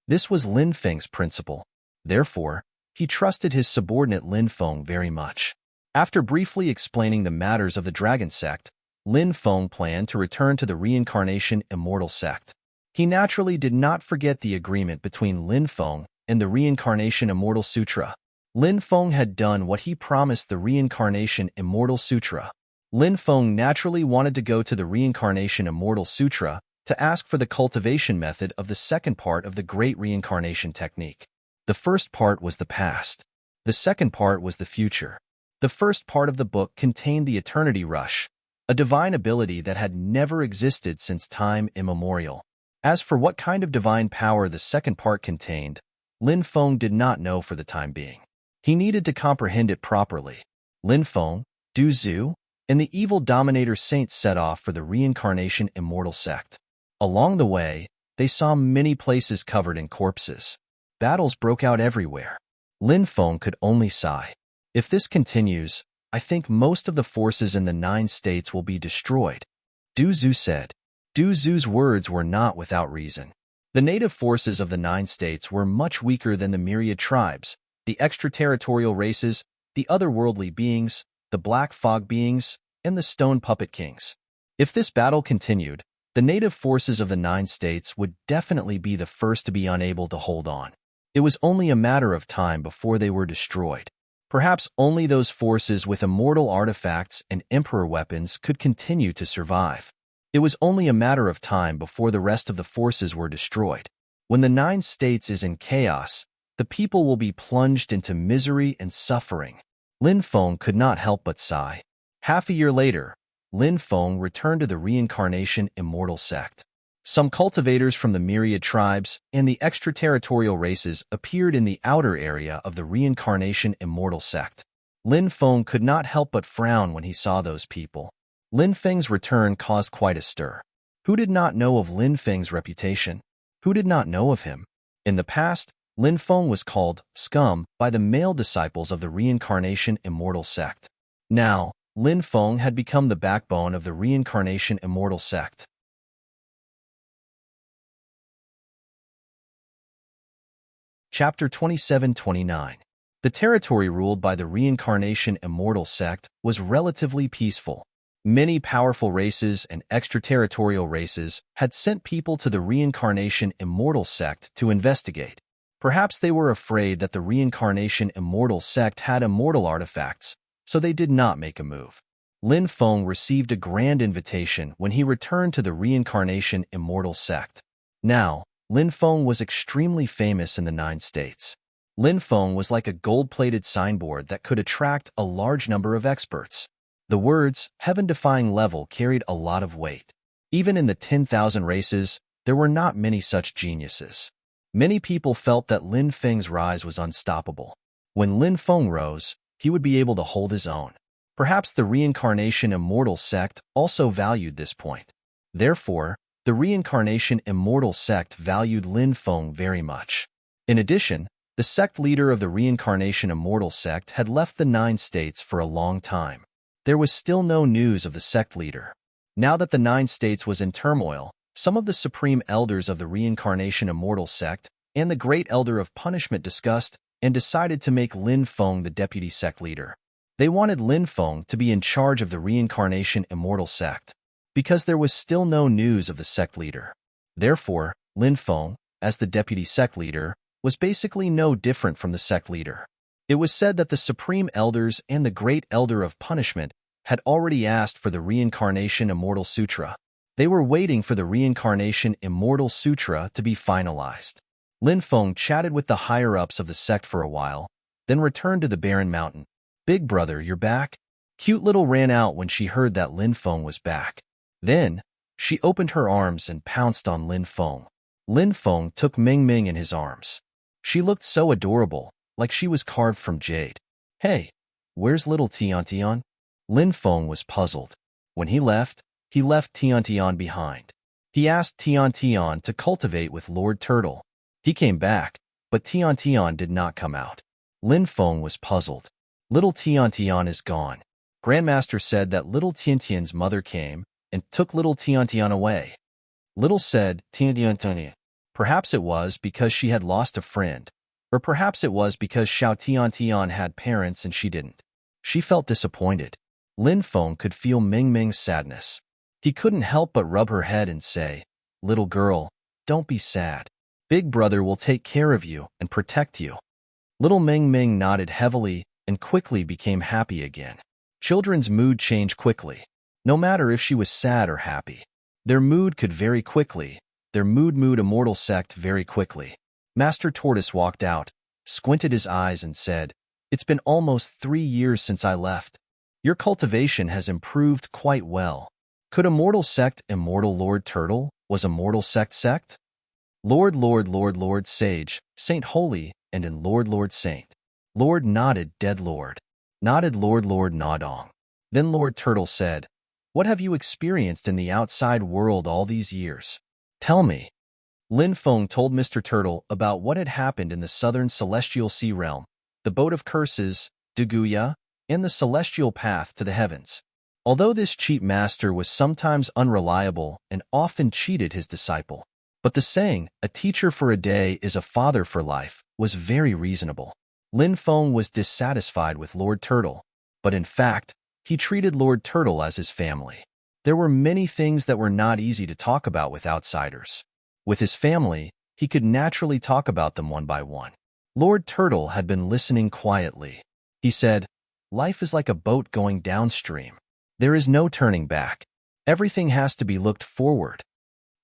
This was Lin Feng's principle. Therefore, he trusted his subordinate Lin Feng very much. After briefly explaining the matters of the dragon sect, Lin Feng planned to return to the reincarnation immortal sect. He naturally did not forget the agreement between Lin Feng and the reincarnation immortal sutra. Lin Feng had done what he promised the reincarnation immortal sutra. Lin Feng naturally wanted to go to the reincarnation immortal sutra to ask for the cultivation method of the second part of the great reincarnation technique. The first part was the past. The second part was the future. The first part of the book contained the eternity rush, a divine ability that had never existed since time immemorial. As for what kind of divine power the second part contained, Lin Feng did not know for the time being. He needed to comprehend it properly. Lin Feng, Du Zhu, and the evil Dominator Saint set off for the reincarnation immortal sect. Along the way, they saw many places covered in corpses. Battles broke out everywhere. Lin Feng could only sigh. If this continues, I think most of the forces in the 9 states will be destroyed, Du Zhu said. Du Zhu's words were not without reason. The native forces of the 9 states were much weaker than the myriad tribes, the extraterritorial races, the otherworldly beings, the black fog beings, and the stone puppet kings. If this battle continued, the native forces of the 9 states would definitely be the first to be unable to hold on. It was only a matter of time before they were destroyed. Perhaps only those forces with immortal artifacts and emperor weapons could continue to survive. It was only a matter of time before the rest of the forces were destroyed. When the 9 states is in chaos, the people will be plunged into misery and suffering. Lin Feng could not help but sigh. Half a year later, Lin Feng returned to the reincarnation immortal sect. Some cultivators from the myriad tribes and the extraterritorial races appeared in the outer area of the reincarnation immortal sect. Lin Feng could not help but frown when he saw those people. Lin Feng's return caused quite a stir. Who did not know of Lin Feng's reputation? Who did not know of him? In the past, Lin Feng was called scum by the male disciples of the reincarnation immortal sect. Now, Lin Feng had become the backbone of the reincarnation immortal sect. Chapter 27-29. The territory ruled by the reincarnation immortal sect was relatively peaceful. Many powerful races and extraterritorial races had sent people to the reincarnation immortal sect to investigate. Perhaps they were afraid that the reincarnation immortal sect had immortal artifacts, so they did not make a move. Lin Feng received a grand invitation when he returned to the reincarnation immortal sect. Now, Lin Feng was extremely famous in the 9 states. Lin Feng was like a gold-plated signboard that could attract a large number of experts. The words, heaven-defying level, carried a lot of weight. Even in the 10,000 races, there were not many such geniuses. Many people felt that Lin Feng's rise was unstoppable. When Lin Feng rose, he would be able to hold his own. Perhaps the reincarnation immortal sect also valued this point. Therefore, the reincarnation immortal sect valued Lin Feng very much. In addition, the sect leader of the reincarnation immortal sect had left the 9 states for a long time. There was still no news of the sect leader. Now that the 9 states was in turmoil, some of the supreme elders of the reincarnation immortal sect and the great elder of punishment discussed and decided to make Lin Feng the deputy sect leader. They wanted Lin Feng to be in charge of the reincarnation immortal sect, because there was still no news of the sect leader. Therefore, Lin Feng, as the deputy sect leader, was basically no different from the sect leader. It was said that the supreme elders and the great elder of punishment had already asked for the reincarnation immortal sutra. They were waiting for the reincarnation immortal sutra to be finalized. Lin Feng chatted with the higher-ups of the sect for a while, then returned to the barren mountain. "Big brother, you're back?" Cute Little ran out when she heard that Lin Feng was back. Then, she opened her arms and pounced on Lin Feng. Lin Feng took Ming Ming in his arms. She looked so adorable, like she was carved from jade. "Hey, where's little Tian Tian?" Lin Feng was puzzled. When he left Tian Tian behind. He asked Tian Tian to cultivate with Lord Turtle. He came back, but Tian Tian did not come out. Lin Feng was puzzled. Little Tian Tian is gone. Grandmaster said that little Tian Tian's mother came and took little Tian Tian away. Little said, Tian Tian. Perhaps it was because she had lost a friend, or perhaps it was because Xiao Tian Tian had parents and she didn't. She felt disappointed. Lin Feng could feel Ming Ming's sadness. He couldn't help but rub her head and say, "Little girl, don't be sad. Big brother will take care of you and protect you." Little Ming Ming nodded heavily and quickly became happy again. Children's mood changed quickly, no matter if she was sad or happy. Their mood could vary quickly, their mood immortal sect very quickly. Master Tortoise walked out, squinted his eyes and said, "It's been almost 3 years since I left. Your cultivation has improved quite well. Could immortal sect immortal Lord Turtle was a mortal sect? Lord Sage, Saint Holy, and in Lord Saint. Lord nodded dead Lord. Nodded Lord Nodong. Then Lord Turtle said, "What have you experienced in the outside world all these years? Tell me." Lin Feng told Mr. Turtle about what had happened in the southern celestial sea realm, the boat of curses, Daguya, and the celestial path to the heavens. Although this cheap master was sometimes unreliable and often cheated his disciple, but the saying, "A teacher for a day is a father for life," was very reasonable. Lin Feng was dissatisfied with Lord Turtle, but in fact, he treated Lord Turtle as his family. There were many things that were not easy to talk about with outsiders. With his family, he could naturally talk about them one by one. Lord Turtle had been listening quietly. He said, "Life is like a boat going downstream. There is no turning back. Everything has to be looked forward."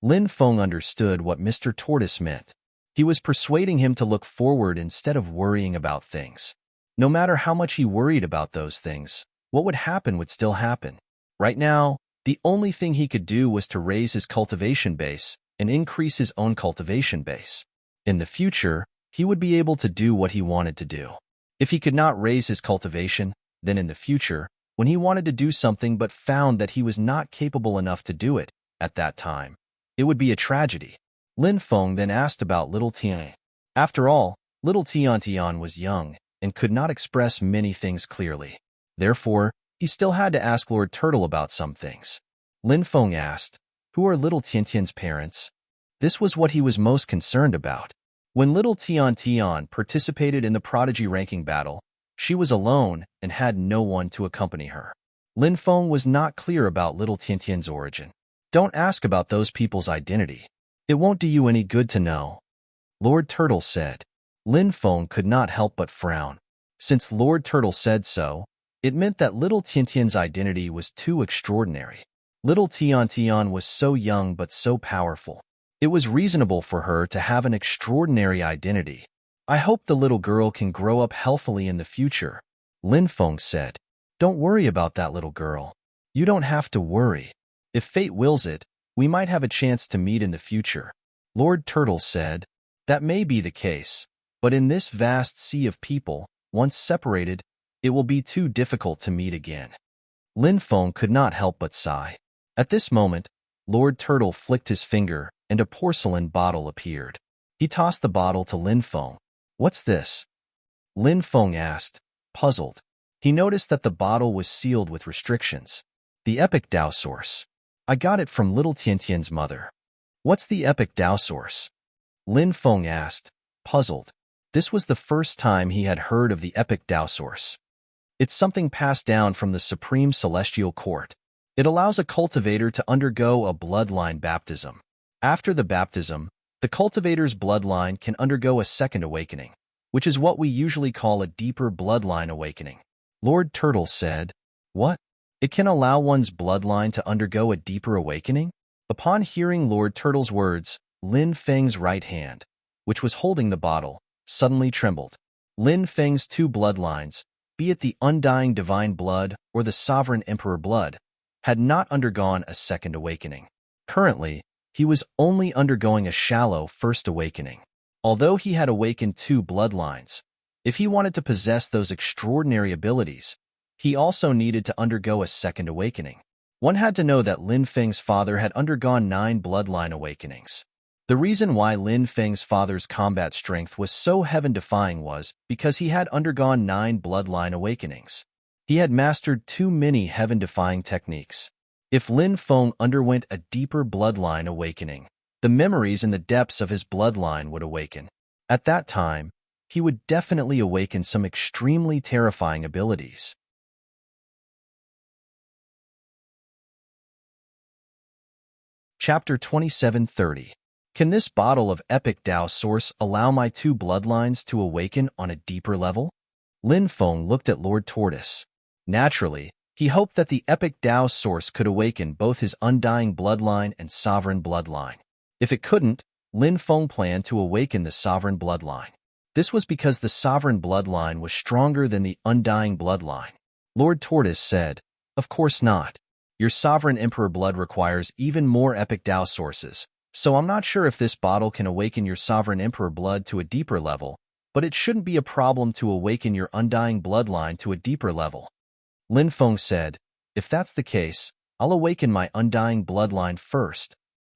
Lin Feng understood what Mr. Tortoise meant. He was persuading him to look forward instead of worrying about things. No matter how much he worried about those things, what would happen would still happen. Right now, the only thing he could do was to raise his cultivation base and increase his own cultivation base. In the future, he would be able to do what he wanted to do. If he could not raise his cultivation, then in the future, when he wanted to do something but found that he was not capable enough to do it at that time, it would be a tragedy. Lin Feng then asked about little Tian. After all, Little Tian was young and could not express many things clearly. Therefore, he still had to ask Lord Turtle about some things. Lin Feng asked, "Who are Little Tian's parents?" This was what he was most concerned about. When Little Tian participated in the prodigy ranking battle, she was alone and had no one to accompany her. Lin Feng was not clear about Little Tian's origin. "Don't ask about those people's identity. It won't do you any good to know," Lord Turtle said. Lin Feng could not help but frown. Since Lord Turtle said so, it meant that Little Tian's identity was too extraordinary. Little Tian was so young but so powerful. It was reasonable for her to have an extraordinary identity. "I hope the little girl can grow up healthily in the future," Lin Feng said. "Don't worry about that little girl. You don't have to worry. If fate wills it, we might have a chance to meet in the future," Lord Turtle said. "That may be the case, but in this vast sea of people, once separated, it will be too difficult to meet again." Lin Feng could not help but sigh. At this moment, Lord Turtle flicked his finger and a porcelain bottle appeared. He tossed the bottle to Lin Feng. "What's this?" Lin Feng asked, puzzled. He noticed that the bottle was sealed with restrictions. "The Epic Tao Source. I got it from Little Tian's mother." "What's the Epic Tao Source?" Lin Feng asked, puzzled. This was the first time he had heard of the Epic Tao Source. "It's something passed down from the Supreme Celestial Court. It allows a cultivator to undergo a bloodline baptism. After the baptism, the cultivator's bloodline can undergo a second awakening, which is what we usually call a deeper bloodline awakening," Lord Turtle said. "What? It can allow one's bloodline to undergo a deeper awakening?" Upon hearing Lord Turtle's words, Lin Feng's right hand, which was holding the bottle, suddenly trembled. Lin Feng's two bloodlines, be it the undying divine blood or the sovereign emperor blood, had not undergone a second awakening. Currently, he was only undergoing a shallow first awakening. Although he had awakened two bloodlines, if he wanted to possess those extraordinary abilities, he also needed to undergo a second awakening. One had to know that Lin Feng's father had undergone 9 bloodline awakenings. The reason why Lin Feng's father's combat strength was so heaven-defying was because he had undergone 9 bloodline awakenings. He had mastered too many heaven-defying techniques. If Lin Feng underwent a deeper bloodline awakening, the memories in the depths of his bloodline would awaken. At that time, he would definitely awaken some extremely terrifying abilities. Chapter 2730. Can this bottle of Epic Tao Source allow my two bloodlines to awaken on a deeper level? Lin Feng looked at Lord Tortoise. Naturally, he hoped that the Epic Tao Source could awaken both his undying bloodline and sovereign bloodline. If it couldn't, Lin Feng planned to awaken the sovereign bloodline. This was because the sovereign bloodline was stronger than the undying bloodline. Lord Tortoise said, "Of course not. Your sovereign emperor blood requires even more Epic Tao sources, so I'm not sure if this bottle can awaken your sovereign emperor blood to a deeper level, but it shouldn't be a problem to awaken your undying bloodline to a deeper level." Lin Feng said, "If that's the case, I'll awaken my undying bloodline first."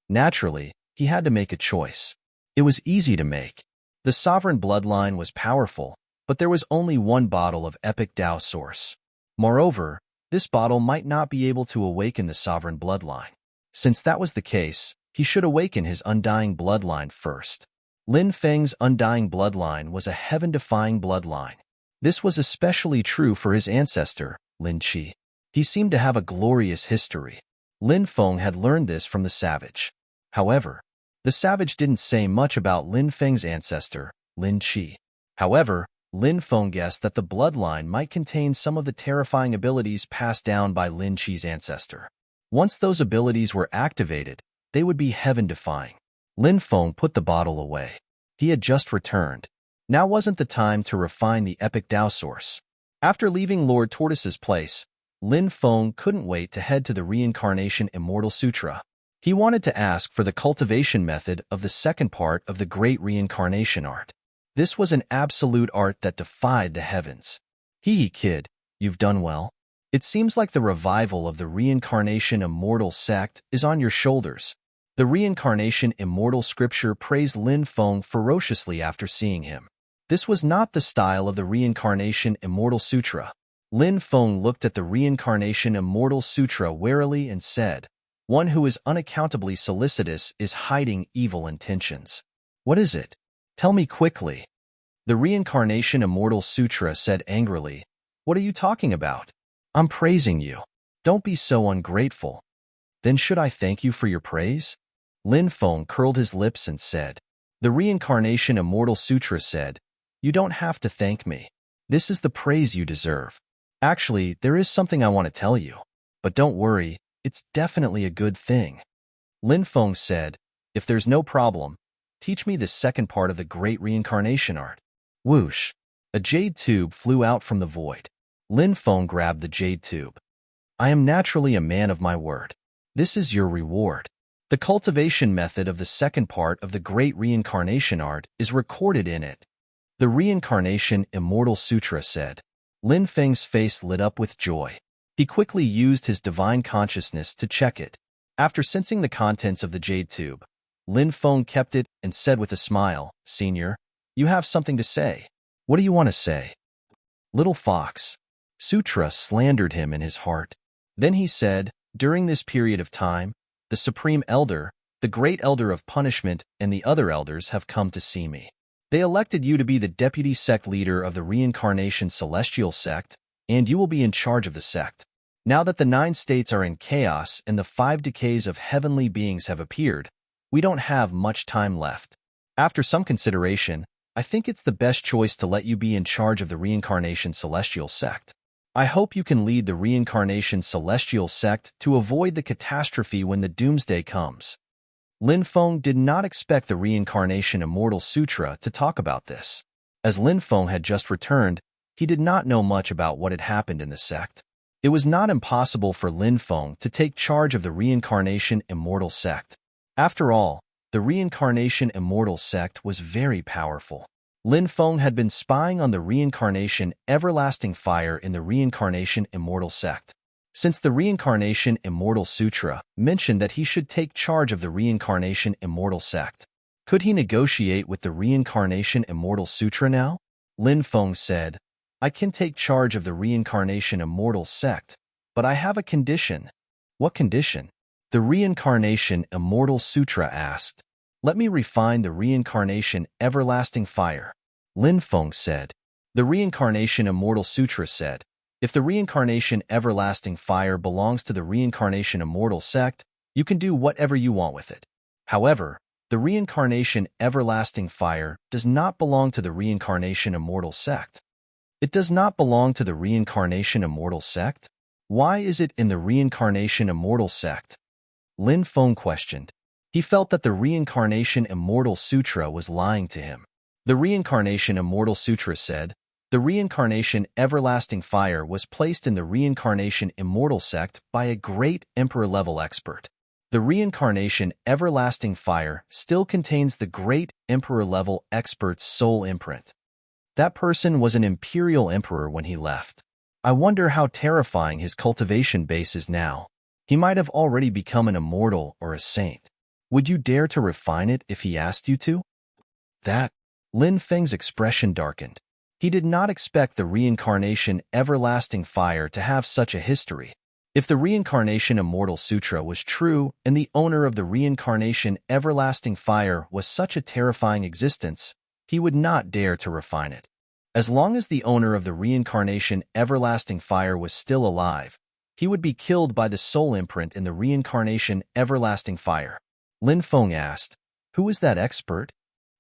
Naturally, he had to make a choice. It was easy to make. The sovereign bloodline was powerful, but there was only one bottle of Epic Tao Source. Moreover, this bottle might not be able to awaken the sovereign bloodline. Since that was the case, he should awaken his undying bloodline first. Lin Feng's undying bloodline was a heaven-defying bloodline. This was especially true for his ancestor, Lin Qi. He seemed to have a glorious history. Lin Feng had learned this from the savage. However, the savage didn't say much about Lin Feng's ancestor, Lin Qi. However, Lin Feng guessed that the bloodline might contain some of the terrifying abilities passed down by Lin Qi's ancestor. Once those abilities were activated, they would be heaven-defying. Lin Feng put the bottle away. He had just returned. Now wasn't the time to refine the Epic Tao Source. After leaving Lord Tortoise's place, Lin Feng couldn't wait to head to the Reincarnation Immortal Sutra. He wanted to ask for the cultivation method of the second part of the Great Reincarnation Art. This was an absolute art that defied the heavens. Hee kid, you've done well. It seems like the revival of the Reincarnation Immortal sect is on your shoulders. The Reincarnation Immortal scripture praised Lin Feng ferociously after seeing him. This was not the style of the Reincarnation Immortal Sutra. Lin Feng looked at the Reincarnation Immortal Sutra warily and said, "One who is unaccountably solicitous is hiding evil intentions." "What is it? Tell me quickly." The Reincarnation Immortal Sutra said angrily, "What are you talking about? I'm praising you. Don't be so ungrateful." "Then should I thank you for your praise?" Lin Feng curled his lips and said. The Reincarnation Immortal Sutra said, "You don't have to thank me. This is the praise you deserve. Actually, there is something I want to tell you. But don't worry, it's definitely a good thing." Lin Feng said, "If there's no problem, teach me the second part of the great reincarnation art." Whoosh! A jade tube flew out from the void. Lin Feng grabbed the jade tube. "I am naturally a man of my word. This is your reward." The cultivation method of the second part of the great reincarnation art is recorded in it. The Reincarnation Immortal Sutra said. Lin Feng's face lit up with joy. He quickly used his divine consciousness to check it. After sensing the contents of the jade tube, Lin Feng kept it and said with a smile, "Senior, you have something to say. What do you want to say?" "Little fox." Sutra slandered him in his heart. Then he said, "During this period of time, the Supreme Elder, the Great Elder of Punishment, and the other elders have come to see me. They elected you to be the deputy sect leader of the Reincarnation Celestial Sect, and you will be in charge of the sect. Now that the 9 states are in chaos and the 5 decays of heavenly beings have appeared, we don't have much time left. After some consideration, I think it's the best choice to let you be in charge of the Reincarnation Celestial Sect. I hope you can lead the Reincarnation Celestial Sect to avoid the catastrophe when the doomsday comes." Lin Feng did not expect the Reincarnation Immortal Sutra to talk about this. As Lin Feng had just returned, he did not know much about what had happened in the sect. It was not impossible for Lin Feng to take charge of the Reincarnation Immortal Sect. After all, the Reincarnation Immortal Sect was very powerful. Lin Feng had been spying on the Reincarnation Everlasting Fire in the Reincarnation Immortal Sect. Since the Reincarnation Immortal Sutra mentioned that he should take charge of the Reincarnation Immortal Sect, could he negotiate with the Reincarnation Immortal Sutra now? Lin Feng said, "I can take charge of the Reincarnation Immortal Sect, but I have a condition." "What condition?" The Reincarnation Immortal Sutra asked. "Let me refine the Reincarnation Everlasting Fire," Lin Feng said. The Reincarnation Immortal Sutra said, "If the Reincarnation Everlasting Fire belongs to the Reincarnation Immortal Sect, you can do whatever you want with it. However, the Reincarnation Everlasting Fire does not belong to the Reincarnation Immortal Sect." "It does not belong to the Reincarnation Immortal Sect? Why is it in the Reincarnation Immortal Sect?" Lin Feng questioned. He felt that the Reincarnation Immortal Sutra was lying to him. The Reincarnation Immortal Sutra said, "The Reincarnation Everlasting Fire was placed in the Reincarnation Immortal Sect by a great Emperor-level expert. The Reincarnation Everlasting Fire still contains the great Emperor-level expert's soul imprint. That person was an Imperial Emperor when he left. I wonder how terrifying his cultivation base is now. He might have already become an immortal or a saint. Would you dare to refine it if he asked you to?" That, Lin Feng's expression darkened. He did not expect the Reincarnation Everlasting Fire to have such a history. If the Reincarnation Immortal Sutra was true and the owner of the Reincarnation Everlasting Fire was such a terrifying existence, he would not dare to refine it. As long as the owner of the Reincarnation Everlasting Fire was still alive, he would be killed by the soul imprint in the Reincarnation Everlasting Fire. Lin Feng asked, "Who is that expert?"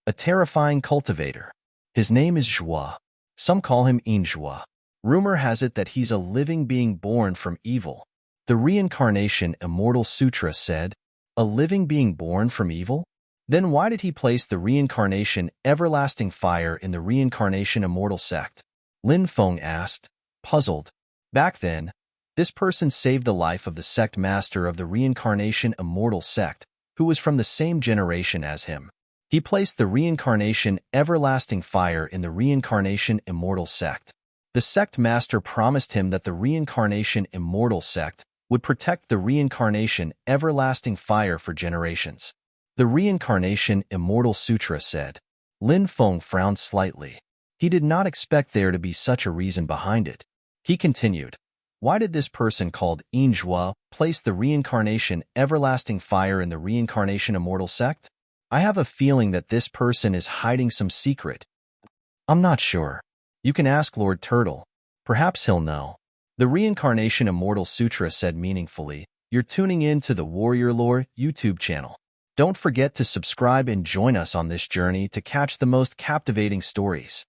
"A terrifying cultivator. His name is Zhua. Some call him Inzhua. Rumor has it that he's a living being born from evil." The Reincarnation Immortal Sutra said, "A living being born from evil? Then why did he place the Reincarnation Everlasting Fire in the Reincarnation Immortal Sect?" Lin Feng asked, puzzled. Back then, this person saved the life of the sect master of the Reincarnation Immortal Sect, who was from the same generation as him. He placed the Reincarnation Everlasting Fire in the Reincarnation Immortal Sect. The sect master promised him that the Reincarnation Immortal Sect would protect the Reincarnation Everlasting Fire for generations. The Reincarnation Immortal Sutra said. Lin Feng frowned slightly. He did not expect there to be such a reason behind it. He continued, "Why did this person called Injua place the reincarnation everlasting fire in the reincarnation immortal sect? I have a feeling that this person is hiding some secret. I'm not sure. You can ask Lord Turtle. Perhaps he'll know." The Reincarnation Immortal Sutra said meaningfully, "You're tuning in to the Warrior Lore YouTube channel. Don't forget to subscribe and join us on this journey to catch the most captivating stories.